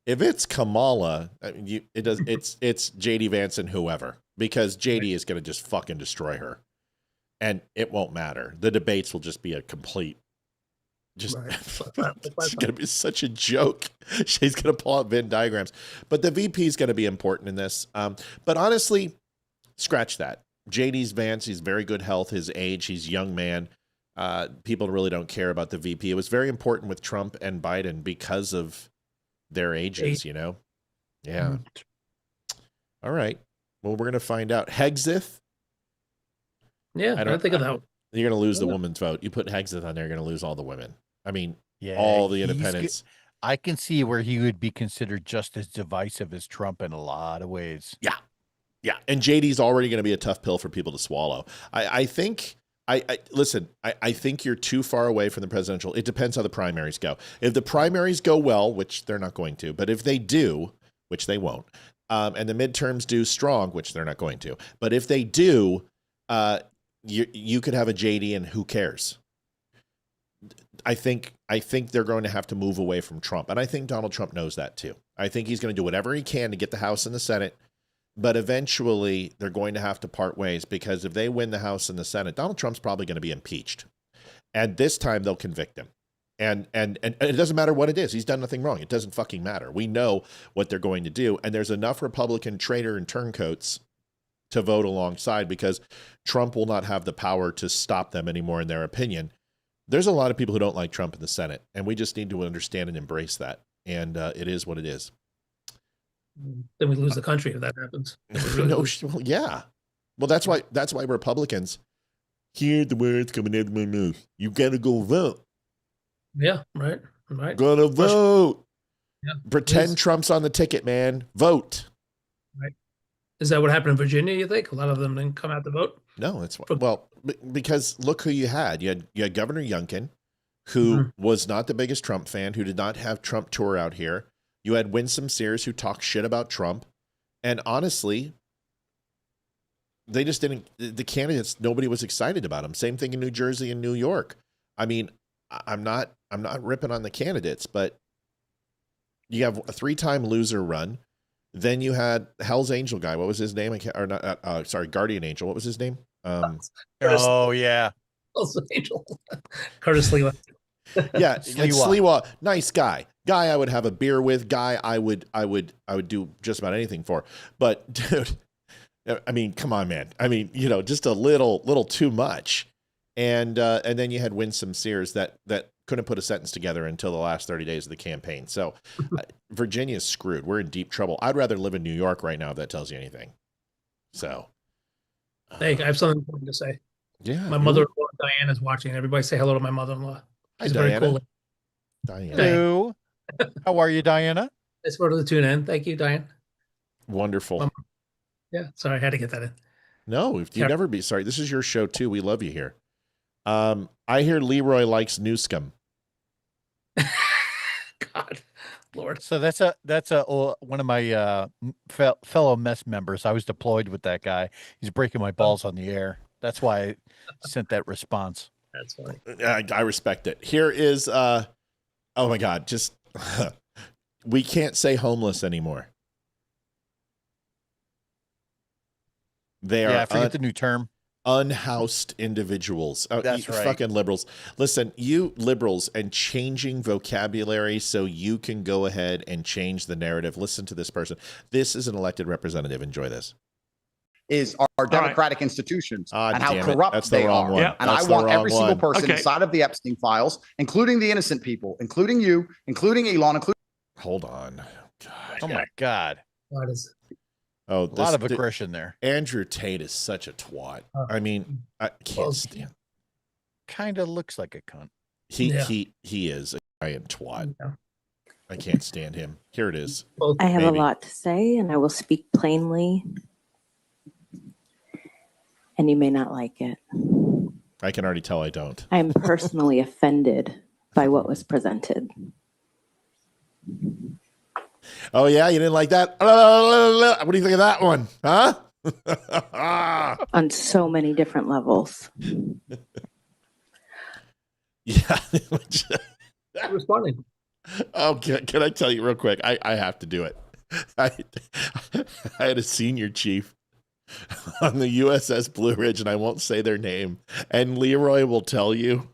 If it's Kamala, it's JD Vance and whoever, because JD is going to just fucking destroy her, and it won't matter. The debates will just be a complete. It's going to be such a joke. She's going to pull out Venn diagrams. But the VP is going to be important in this. But honestly, scratch that. JD's Vance, he's very good health, his age, he's a young man. People really don't care about the VP. It was very important with Trump and Biden because of their ages, you know? Yeah. All right. Well, we're going to find out. Hegseth? Yeah, I think of that. You're going to lose the woman's vote. You put Hegseth on there, you're going to lose all the women. I mean, all the independents. I can see where he would be considered just as divisive as Trump in a lot of ways. Yeah. Yeah. And JD's already going to be a tough pill for people to swallow. I think, listen, I think you're too far away from the presidential. It depends how the primaries go. If the primaries go well, which they're not going to, but if they do, which they won't, and the midterms do strong, which they're not going to, but if they do, you could have a JD and who cares? I think they're going to have to move away from Trump. And I think Donald Trump knows that too. I think he's going to do whatever he can to get the House and the Senate. But eventually they're going to have to part ways, because if they win the House and the Senate, Donald Trump's probably going to be impeached. And this time they'll convict him. And it doesn't matter what it is. He's done nothing wrong. It doesn't fucking matter. We know what they're going to do. And there's enough Republican traitor and turncoats to vote alongside, because Trump will not have the power to stop them anymore, in their opinion. There's a lot of people who don't like Trump in the Senate, and we just need to understand and embrace that. And it is what it is. Then we lose the country if that happens. Well, yeah. Well, that's why Republicans hear the words coming out of my mouth. You gotta go vote. Yeah, right. Gotta vote. Yeah. Pretend Trump's on the ticket, man. Vote. Right. Is that what happened in Virginia, you think? A lot of them didn't come out to vote? No, because look who you had. You had Governor Youngkin, who was not the biggest Trump fan, who did not have Trump tour out here. You had Winsome Sears, who talked shit about Trump. And honestly, they just didn't, the candidates, nobody was excited about them. Same thing in New Jersey and New York. I mean, I'm not ripping on the candidates, but you have a 3-time loser run. Then you had Hell's Angel guy. What was his name? Guardian Angel. What was his name? Oh yeah, Hell's Angel. Curtis Leeroy. Yeah, Sliwa, nice guy. Guy I would have a beer with. Guy I would do just about anything for. But dude, I mean, come on, man. I mean, just a little too much. And then you had Winsome Sears that couldn't put a sentence together until the last 30 days of the campaign. So Virginia's screwed. We're in deep trouble. I'd rather live in New York right now, if that tells you anything. So. Hey, I have something important to say. Yeah. My mother-in-law, Diane, is watching. Everybody say hello to my mother-in-law. She's Hi, very Diana. cool. Diana. Hello. How are you, Diana? Nice for the tune in. Thank you, Diane. Wonderful. Yeah, sorry, I had to get that in. No, you'd never be sorry. This is your show too. We love you here. I hear Leeroy likes Newscomb. God, Lord. So that's one of my fellow mess members. I was deployed with that guy. He's breaking my balls on the air. That's why I sent that response. That's funny. I respect it. Here is oh my God, just we can't say homeless anymore. They are I forget the new term. Unhoused individuals. That's right. Fucking liberals. Listen, you liberals, and changing vocabulary so you can go ahead and change the narrative. Listen to this person. This is an elected representative. Enjoy this. Is our democratic institutions and how damn it. corrupt That's the they wrong are. one. And That's I the want wrong every single one. person inside of the Epstein files, including the innocent people, including you, including Elon, including. Hold on. God. Oh my God. What is Oh, a lot of aggression there. Andrew Tate is such a twat. I mean, I can't stand. Kind of looks like a cunt. He is a giant twat. Yeah. I can't stand him. Here it is. I have a lot to say, and I will speak plainly. And you may not like it. I can already tell I don't. I am personally offended by what was presented. Oh, yeah? You didn't like that? What do you think of that one? Huh? On so many different levels. Yeah. responding? Oh, can I tell you real quick? I have to do it. I had a senior chief on the USS Blue Ridge, and I won't say their name. And Leeroy will tell you,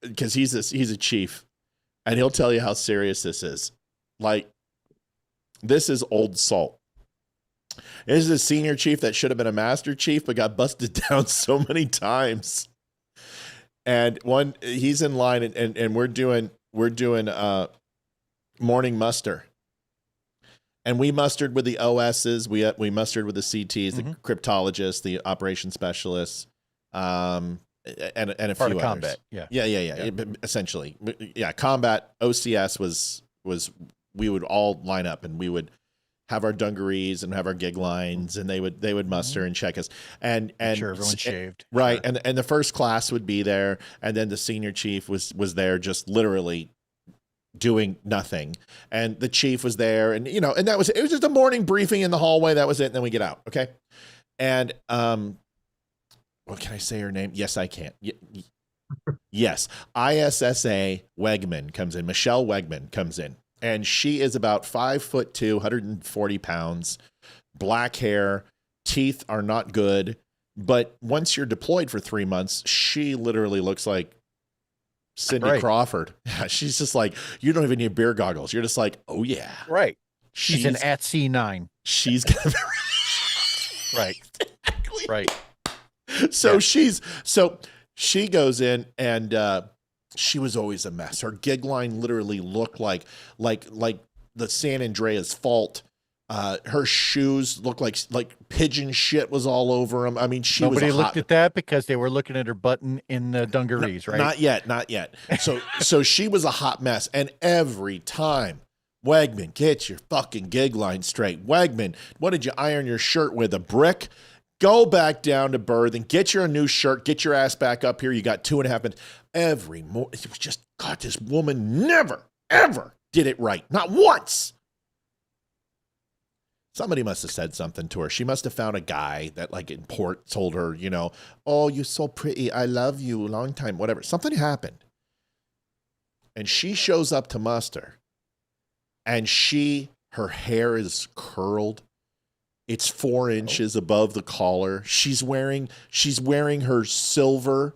because he's a chief, and he'll tell you how serious this is. Like, this is old salt. This is a senior chief that should have been a master chief, but got busted down so many times. And he's in line, and we're doing morning muster. And we mustered with the OSs, we mustered with the CTs, the cryptologists, the operations specialists, and a few others. Combat, yeah. Essentially, yeah. Combat OCS was we would all line up, and we would have our dungarees and have our gig lines, and they would muster and check us, and sure everyone's shaved, right? Sure. And the first class would be there, and then the senior chief was there, just literally doing nothing, and the chief was there, and and it was just a morning briefing in the hallway. That was it, and then we get out, okay? And what can I say her name? Yes, I can. Yes, ISSA Wegman comes in. Michelle Wegman comes in, and she is about 5'2", 140 pounds, black hair, teeth are not good, but once you're deployed for 3 months, she literally looks like Cindy Crawford. Yeah, she's just like, you don't even need beer goggles. You're just like, oh yeah. Right. She's an at C9. She's gonna right. Exactly. Right. So she goes in, and she was always a mess. Her gig line literally looked like the San Andreas fault. Her shoes looked like pigeon shit was all over them. I mean, Nobody looked at that because they were looking at her button in the dungarees, right? Not yet. So she was a hot mess. And every time, Wegman, get your fucking gig line straight. Wegman, what did you iron your shirt with? A brick? Go back down to berth and get your new shirt. Get your ass back up here. You got 2.5 minutes. It was just, God, this woman never, ever did it right. Not once. Somebody must have said something to her. She must have found a guy that, like, in port told her, oh, you're so pretty. I love you. Long time, whatever. Something happened. And she shows up to muster. And her hair is curled. It's 4 inches above the collar. She's wearing her silver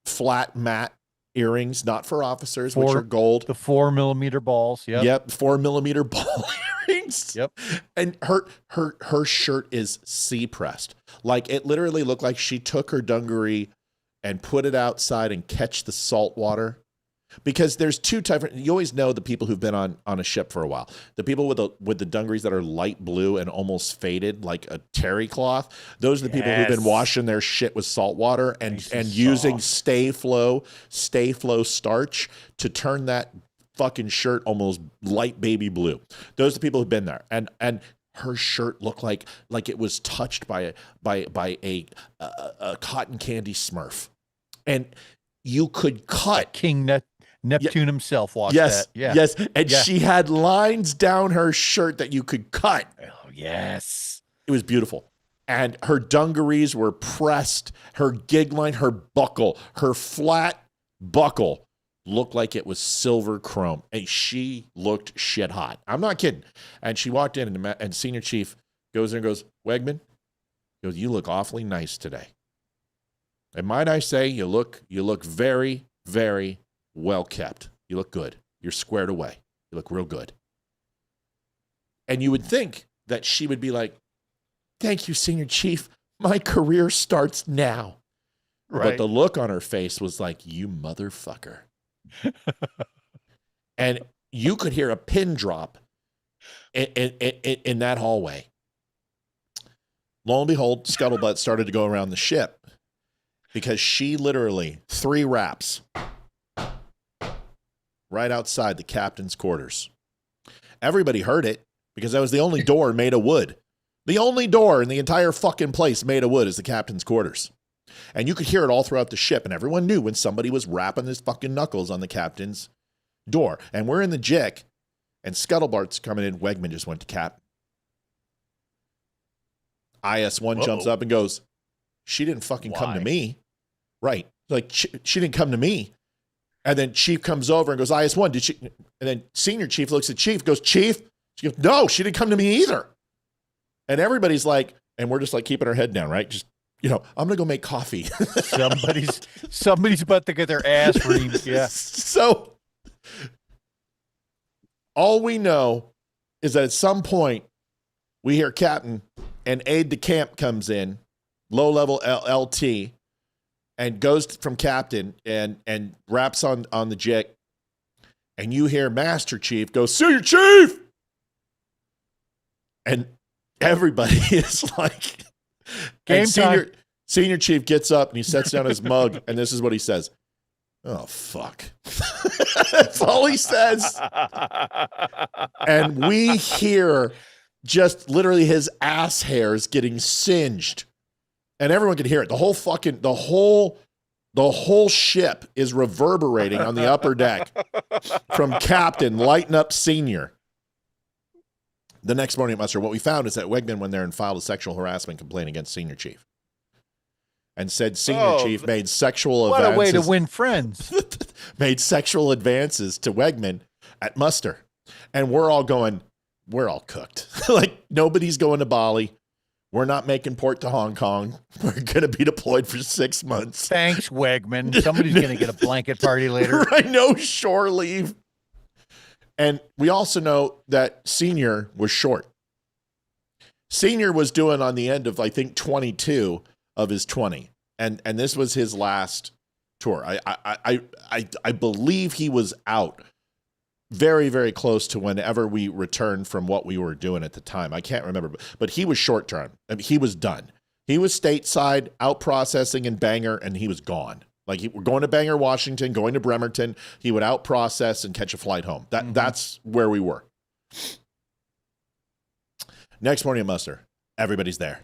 flat matte earrings, not for officers, which are gold. The 4mm balls. Yep. 4mm ball earrings. Yep. And her shirt is C-pressed. Like, it literally looked like she took her dungaree and put it outside and catch the salt water. Because there's two types. You always know the people who've been on a ship for a while. The people with the dungarees that are light blue and almost faded like a terry cloth. Those are the people who've been washing their shit with salt water and using stay flow starch to turn that fucking shirt almost light baby blue. Those are the people who've been there. And her shirt looked like it was touched by a cotton candy Smurf. And you could cut King Neptune himself watched that. Yeah. Yes. And she had lines down her shirt that you could cut. Oh, yes. It was beautiful. And her dungarees were pressed. Her gig line, her buckle, her flat buckle looked like it was silver chrome. And she looked shit hot. I'm not kidding. And she walked in, and Senior Chief goes in and goes, Wegman, goes, you look awfully nice today. And might I say, you look very, very well kept. You look good. You're squared away. You look real good. And you would think that she would be like, thank you, Senior Chief. My career starts now. Right. But the look on her face was like, you motherfucker. And you could hear a pin drop in that hallway. Lo and behold, scuttlebutt started to go around the ship because she literally 3 raps right outside the captain's quarters. Everybody heard it because that was the only door made of wood. The only door in the entire fucking place made of wood is the captain's quarters. And you could hear it all throughout the ship, and everyone knew when somebody was rapping his fucking knuckles on the captain's door. And we're in the jick, and Scuttlebutt's coming in. Wegman just went to Cap. IS-1 jumps up and goes, she didn't fucking come to me. Right. Like, she didn't come to me. And then Chief comes over and goes, IS-1, did she? And then Senior Chief looks at Chief, goes, Chief? She goes, no, she didn't come to me either. And everybody's like, and we're just like keeping our head down, right? Just, I'm going to go make coffee. Somebody's about to get their ass reamed. Yeah. So all we know is that at some point we hear Captain, an aide de camp comes in, low-level LT, and goes from captain and raps on the jick, and you hear Master Chief go, Senior Chief! And everybody is like, Game time. Senior Chief gets up and he sets down his mug, and this is what he says. Oh, fuck. That's all he says. And we hear just literally his ass hairs getting singed. And everyone can hear it. The whole ship is reverberating on the upper deck from Captain lighting up Senior. The next morning at muster, what we found is that Wegman went there and filed a sexual harassment complaint against Senior Chief. And said Senior Chief made sexual advances. What a way to win friends. Made sexual advances to Wegman at muster. And we're all cooked. Like, nobody's going to Bali. We're not making port to Hong Kong. We're going to be deployed for 6 months. Thanks, Wegman. Somebody's going to get a blanket party later. Right, no shore leave. And we also know that Senior was short. Senior was doing on the end of, I think, 22 of his 20. And this was his last tour. I believe he was out very, very close to whenever we returned from what we were doing at the time. I can't remember, but he was short term. I mean, he was done. He was stateside, out processing in Bangor, and he was gone. Like, we're going to Bangor, Washington, going to Bremerton. He would out process and catch a flight home. That's where we were. Next morning at muster, everybody's there.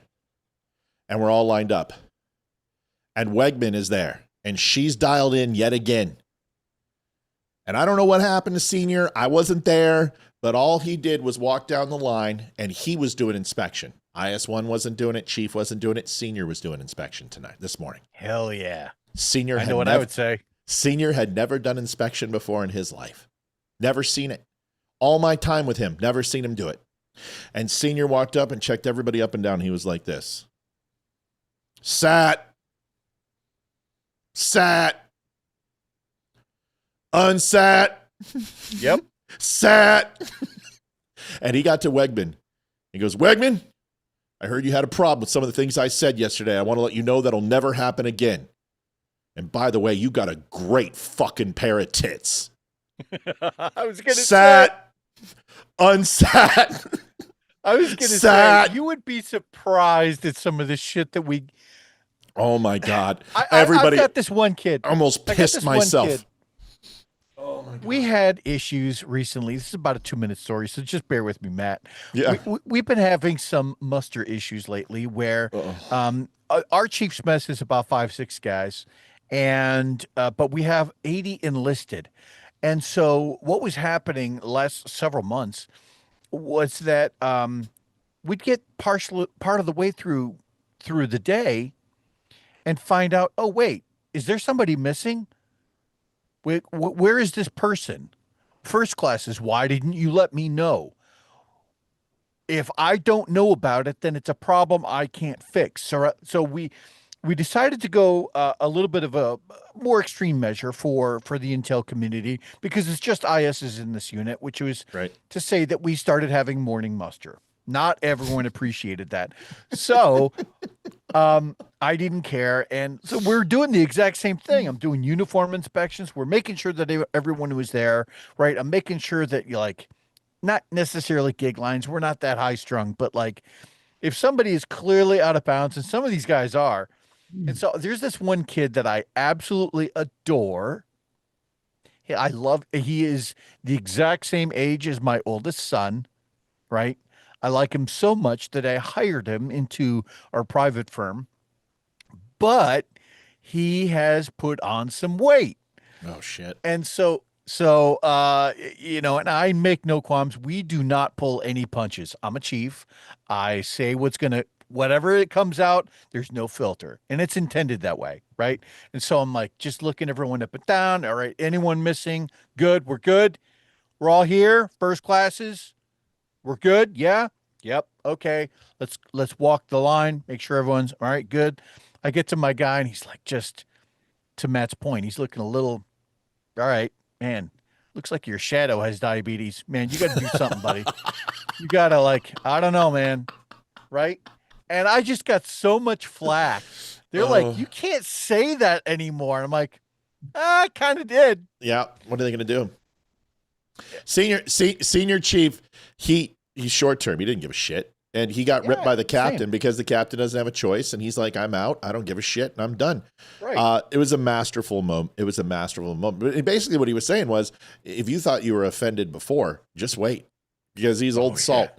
And we're all lined up. And Wegman is there. And she's dialed in yet again. And I don't know what happened to Senior. I wasn't there. But all he did was walk down the line, and he was doing inspection. IS-1 wasn't doing it. Chief wasn't doing it. Senior was doing inspection this morning. Hell yeah. Senior I know what I would say. Senior had never done inspection before in his life. Never seen it. All my time with him, never seen him do it. And Senior walked up and checked everybody up and down. He was like this. Sat. Unsat. Yep. Sat. And he got to Wegman. He goes, Wegman, I heard you had a problem with some of the things I said yesterday. I want to let you know that'll never happen again. And by the way, you got a great fucking pair of tits. I was going to Sat. Unsat. I was going to say, you would be surprised at some of the shit that we... Oh, my God. Everybody, I've got this one kid. Almost pissed myself. Oh my God. We had issues recently. This is about a 2-minute story, so just bear with me, Matt. Yeah. We've been having some muster issues lately where our chief's mess is about 5-6 guys, and but we have 80 enlisted. And so what was happening last several months was that we'd get part of the way through the day and find out, oh, wait, is there somebody missing? Where is this person? First class is, why didn't you let me know? If I don't know about it, then it's a problem I can't fix. So we decided to go a little bit of a more extreme measure for the intel community, because it's just ISs in this unit, which was to say that we started having morning muster. Not everyone appreciated that. So I didn't care. And so we're doing the exact same thing. I'm doing uniform inspections. We're making sure that everyone who is there, right? I'm making sure that you're like, not necessarily gig lines. We're not that high strung, but like if somebody is clearly out of bounds, and some of these guys are. And so there's this one kid that I absolutely adore. He is the exact same age as my oldest son, right? I like him so much that I hired him into our private firm, but he has put on some weight. Oh, shit. And so, and I make no qualms. We do not pull any punches. I'm a chief. I say whatever it comes out, there's no filter, and it's intended that way. Right. And so I'm like, just looking everyone up and down. All right. Anyone missing? Good. We're good. We're all here. First classes. We're good. Yeah. Yep. Okay. Let's walk the line. Make sure everyone's all right. Good. I get to my guy and he's like, just to Matt's point, he's looking a little, all right, man, looks like your shadow has diabetes, man. You got to do something, buddy. You got to I don't know, man. Right. And I just got so much flack. They're like, you can't say that anymore. And I'm like, I kind of did. Yeah. What are they going to do? Senior chief, he's short term. He didn't give a shit. And he got ripped by the captain because the captain doesn't have a choice. And he's like, I'm out. I don't give a shit. And I'm done. Right. It was a masterful moment. But basically what he was saying was, if you thought you were offended before, just wait, because he's old salt.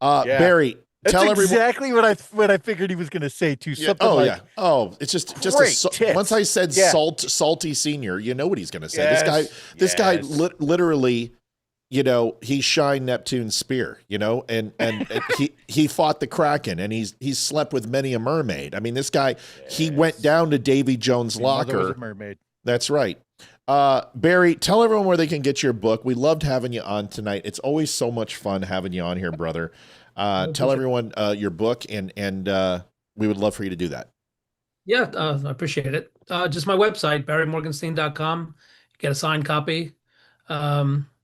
Barry, that's tell everyone exactly what I figured he was going to say too. Something it's just once I said salty senior, you know what he's going to say. This guy literally, you know, he shined Neptune's spear, you know, and he fought the Kraken, and he's slept with many a mermaid. I mean, this guy, he went down to Davy Jones' locker. Was a mermaid. That's right. Barry, tell everyone where they can get your book. We loved having you on tonight. It's always so much fun having you on here, brother. Tell everyone your book, and we would love for you to do that. Yeah, I appreciate it. Just my website, barrymorgenstein.com. Get a signed copy.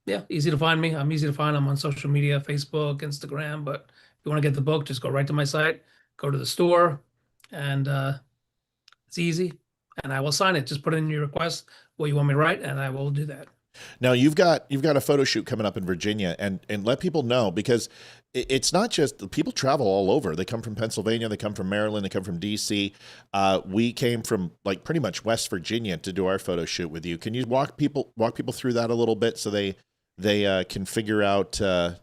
Yeah, easy to find me. I'm easy to find. I'm on social media, Facebook, Instagram. But if you want to get the book, just go right to my site, go to the store, and it's easy. And I will sign it. Just put in your request, what you want me to write, and I will do that. Now you've got a photo shoot coming up in Virginia, and let people know, because it's not just people travel all over. They come from Pennsylvania, they come from Maryland, they come from DC. We came from like pretty much West Virginia to do our photo shoot with you. Can you walk people through that a little bit so they can figure out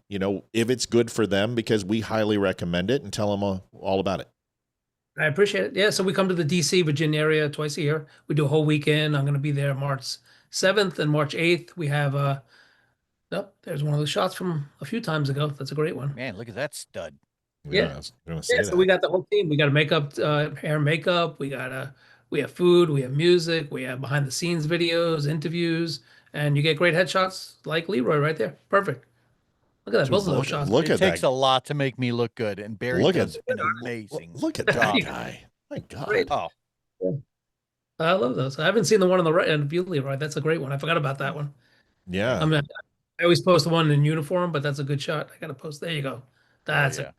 you know, if it's good for them, because we highly recommend it, and tell them all about it. I appreciate it. Yeah, so we come to the DC, Virginia area twice a year. We do a whole weekend. I'm going to be there March 7th and March 8th. We have there's one of those shots from a few times ago. That's a great one. Man, look at that stud. Yeah. So we got the whole team. We got a makeup, hair and makeup. We have food, we have music, we have behind the scenes videos, interviews, and you get great headshots like Leeroy right there. Perfect. Look at that. Both of those shots. It takes a lot to make me look good, and Barry does an amazing look at that guy. My God. Great. Oh. Yeah. I love those. I haven't seen the one on the right end, Leeroy. That's a great one. I forgot about that one. Yeah. I mean, I always post the one in uniform, but that's a good shot. I got to post. There you go. That's it.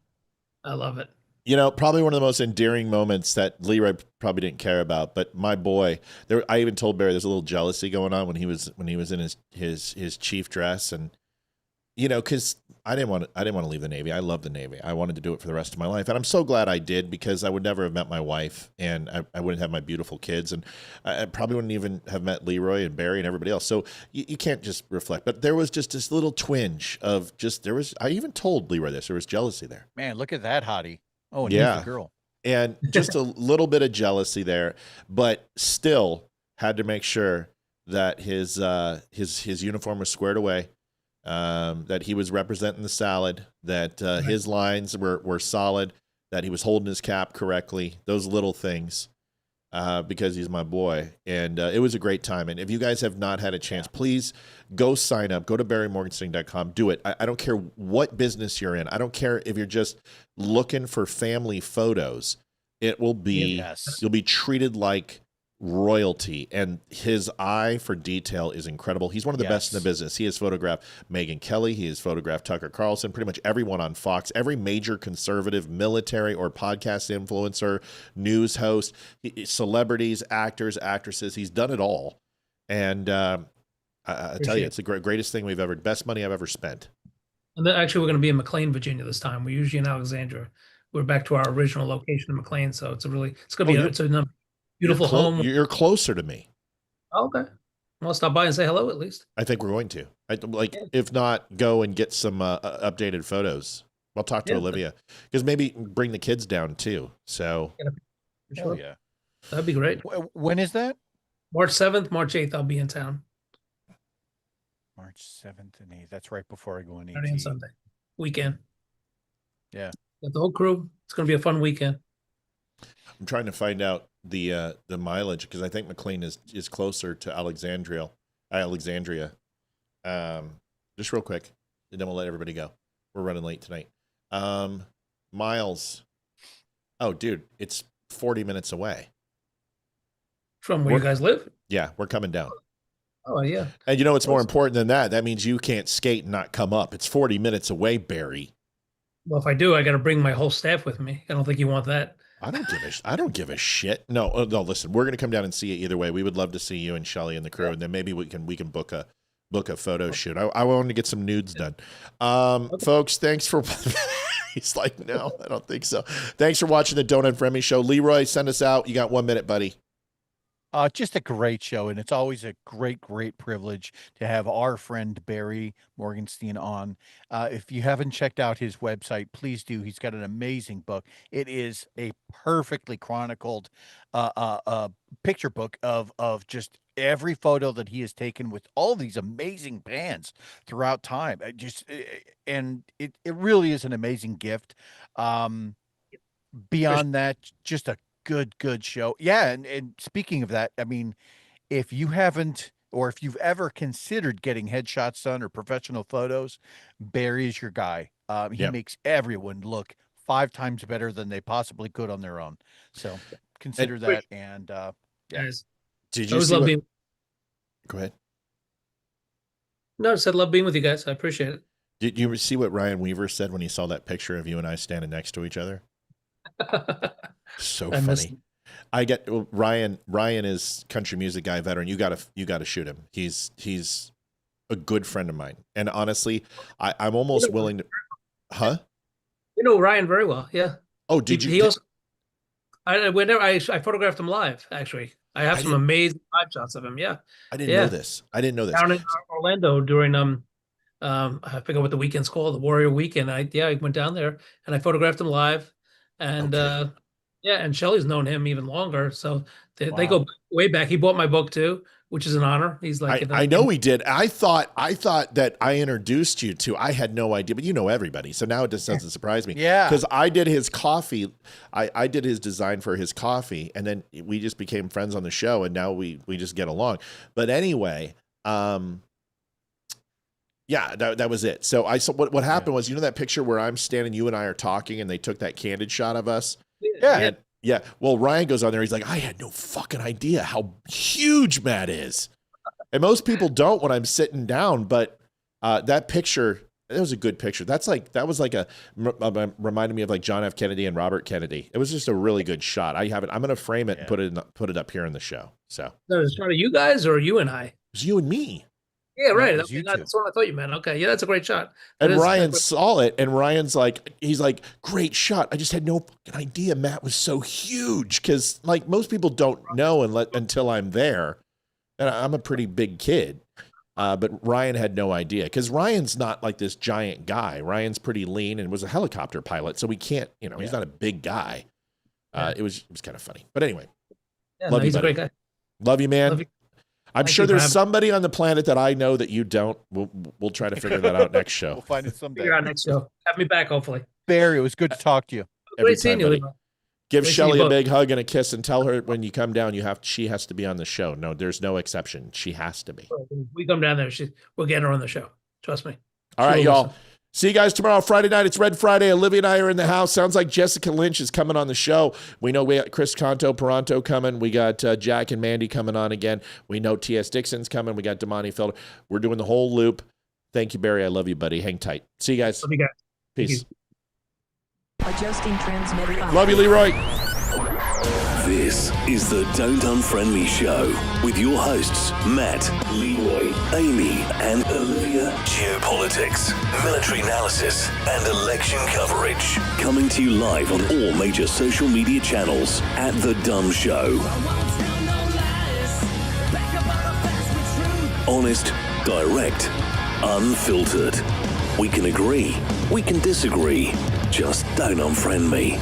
I love it. You know, probably one of the most endearing moments that Leeroy probably didn't care about, but my boy, I even told Barry there's a little jealousy going on when he was in his chief dress, and you know, because I didn't want to leave the Navy. I love the Navy. I wanted to do it for the rest of my life, and I'm so glad I did, because I would never have met my wife, and I wouldn't have my beautiful kids, and I probably wouldn't even have met Leeroy and Barry and everybody else. So you can't just reflect, but there was just this little twinge of I even told Leeroy this. There was jealousy there. Man, look at that hottie. Oh, and yeah, he's the girl. And just a little bit of jealousy there, but still had to make sure that his uniform was squared away. That he was representing the salad, that his lines were solid, that he was holding his cap correctly, those little things, because he's my boy. And it was a great time. And if you guys have not had a chance, please go sign up. Go to barrymorgenstein.com. Do it. I don't care what business you're in. I don't care if you're just looking for family photos. It will be, you'll be treated like royalty, and his eye for detail is incredible. He's one of the best in the business. He has photographed Megyn Kelly. He has photographed Tucker Carlson, pretty much everyone on Fox, every major conservative military or podcast influencer, news host, celebrities, actors, actresses. He's done it all. And I tell you, it's the greatest thing best money I've ever spent. And then actually, we're going to be in McLean, Virginia this time. We're usually in Alexandria. We're back to our original location in McLean. So it's going to be a beautiful home. You're closer to me. Okay. I'll stop by and say hello at least. I think we're going to. If not, go and get some updated photos. I'll talk to Olivia, because maybe bring the kids down too. So, sure. Yeah, that'd be great. When is that? March 7th, March 8th. I'll be in town. March 7th and 8th. That's right before I go in. Saturday and Sunday weekend. Yeah. Got the whole crew. It's going to be a fun weekend. I'm trying to find out the mileage, because I think McLean is closer to Alexandria. Just real quick, and then we'll let everybody go. We're running late tonight. Miles. Oh, dude, it's 40 minutes away. From where you guys live? Yeah, we're coming down. Oh, yeah. And you know what's more important than that? That means you can't skate and not come up. It's 40 minutes away, Barry. Well, if I do, I got to bring my whole staff with me. I don't think you want that. I don't give a shit. No, no. Listen, we're gonna come down and see you either way. We would love to see you and Shelly and the crew, and then maybe we can book a photo shoot. I wanted to get some nudes done. Folks, thanks for. He's like, no, I don't think so. Thanks for watching the Don't Unfriend Me show. Leeroy, send us out. You got 1 minute, buddy. Just a great show, and it's always a great privilege to have our friend Barry Morgenstein on. If you haven't checked out his website, please do. He's got an amazing book. It is a perfectly chronicled picture book of just every photo that he has taken with all these amazing bands throughout time. And it really is an amazing gift. Beyond that, just a good show. Yeah, and speaking of that, I mean, if you haven't, or if you've ever considered getting headshots done or professional photos, Barry is your guy. He makes everyone look 5 times better than they possibly could on their own. So consider that. And guys, did you see what... Go ahead. No, I said love being with you guys. I appreciate it. Did you see what Ryan Weaver said when he saw that picture of you and I standing next to each other? So funny. I get Ryan is country music guy, veteran. You gotta shoot him. He's a good friend of mine. And honestly, I'm almost willing to You know Ryan very well, yeah. Oh, did you? He also, I photographed him live, actually. I have some amazing live shots of him, yeah. I didn't know this. Down in Orlando during I forget what the weekend's called, the Warrior Weekend. I went down there and I photographed him live. And and Shelley's known him even longer, so they go way back. He bought my book too, which is an honor. He's like, I know he did. I thought that I introduced you to. I had no idea, but you know everybody, so now it just doesn't surprise me. Yeah, because I did his coffee. I did his design for his coffee, and then we just became friends on the show, and now we just get along. But anyway, yeah, that was it. So what happened was, you know that picture where I'm standing, you and I are talking, and they took that candid shot of us? Yeah. Well, Ryan goes on there. He's like, I had no fucking idea how huge Matt is. And most people don't when I'm sitting down, but that picture, it was a good picture. That was like reminded me of like John F. Kennedy and Robert Kennedy. It was just a really good shot. I have it. I'm going to frame it and put it up here in the show. So is it you guys or you and I? It was you and me. Yeah, right. That's what I thought you meant. Okay, yeah, that's a great shot. And Ryan saw it, and Ryan's like, he's like, great shot. I just had no fucking idea Matt was so huge, because like most people don't know until I'm there, and I'm a pretty big kid. But Ryan had no idea, because Ryan's not like this giant guy. Ryan's pretty lean and was a helicopter pilot, so we can't, he's not a big guy. It was kind of funny, but anyway. Yeah, love you, he's buddy. A great guy. Love you, man. Love you. I'm sure there's somebody on the planet that I know that you don't. We'll try to figure that out next show. We'll find it someday. Figure out next show. Have me back, hopefully. Barry, it was good to talk to you. Great seeing you. Give Shelly a big hug and a kiss, and tell her when you come down, she has to be on the show. No, there's no exception. She has to be. We come down there, we'll get her on the show. Trust me. All right, y'all. See you guys tomorrow, Friday night. It's Red Friday. Olivia and I are in the house. Sounds like Jessica Lynch is coming on the show. We know we got Chris Paranto coming. We got Jack and Mandy coming on again. We know T.S. Dixon's coming. We got Damani Felder. We're doing the whole loop. Thank you, Barry. I love you, buddy. Hang tight. See you guys. Love you guys. Peace. Adjusting transmitter. Love you, Leeroy. This is the Don't Unfriend Me show with your hosts, Matt, Leeroy, Amy, and Olivia. Geopolitics, military analysis, and election coverage. Coming to you live on all major social media channels at The Dumb Show. Honest, direct, unfiltered. We can agree, we can disagree. Just don't unfriend me.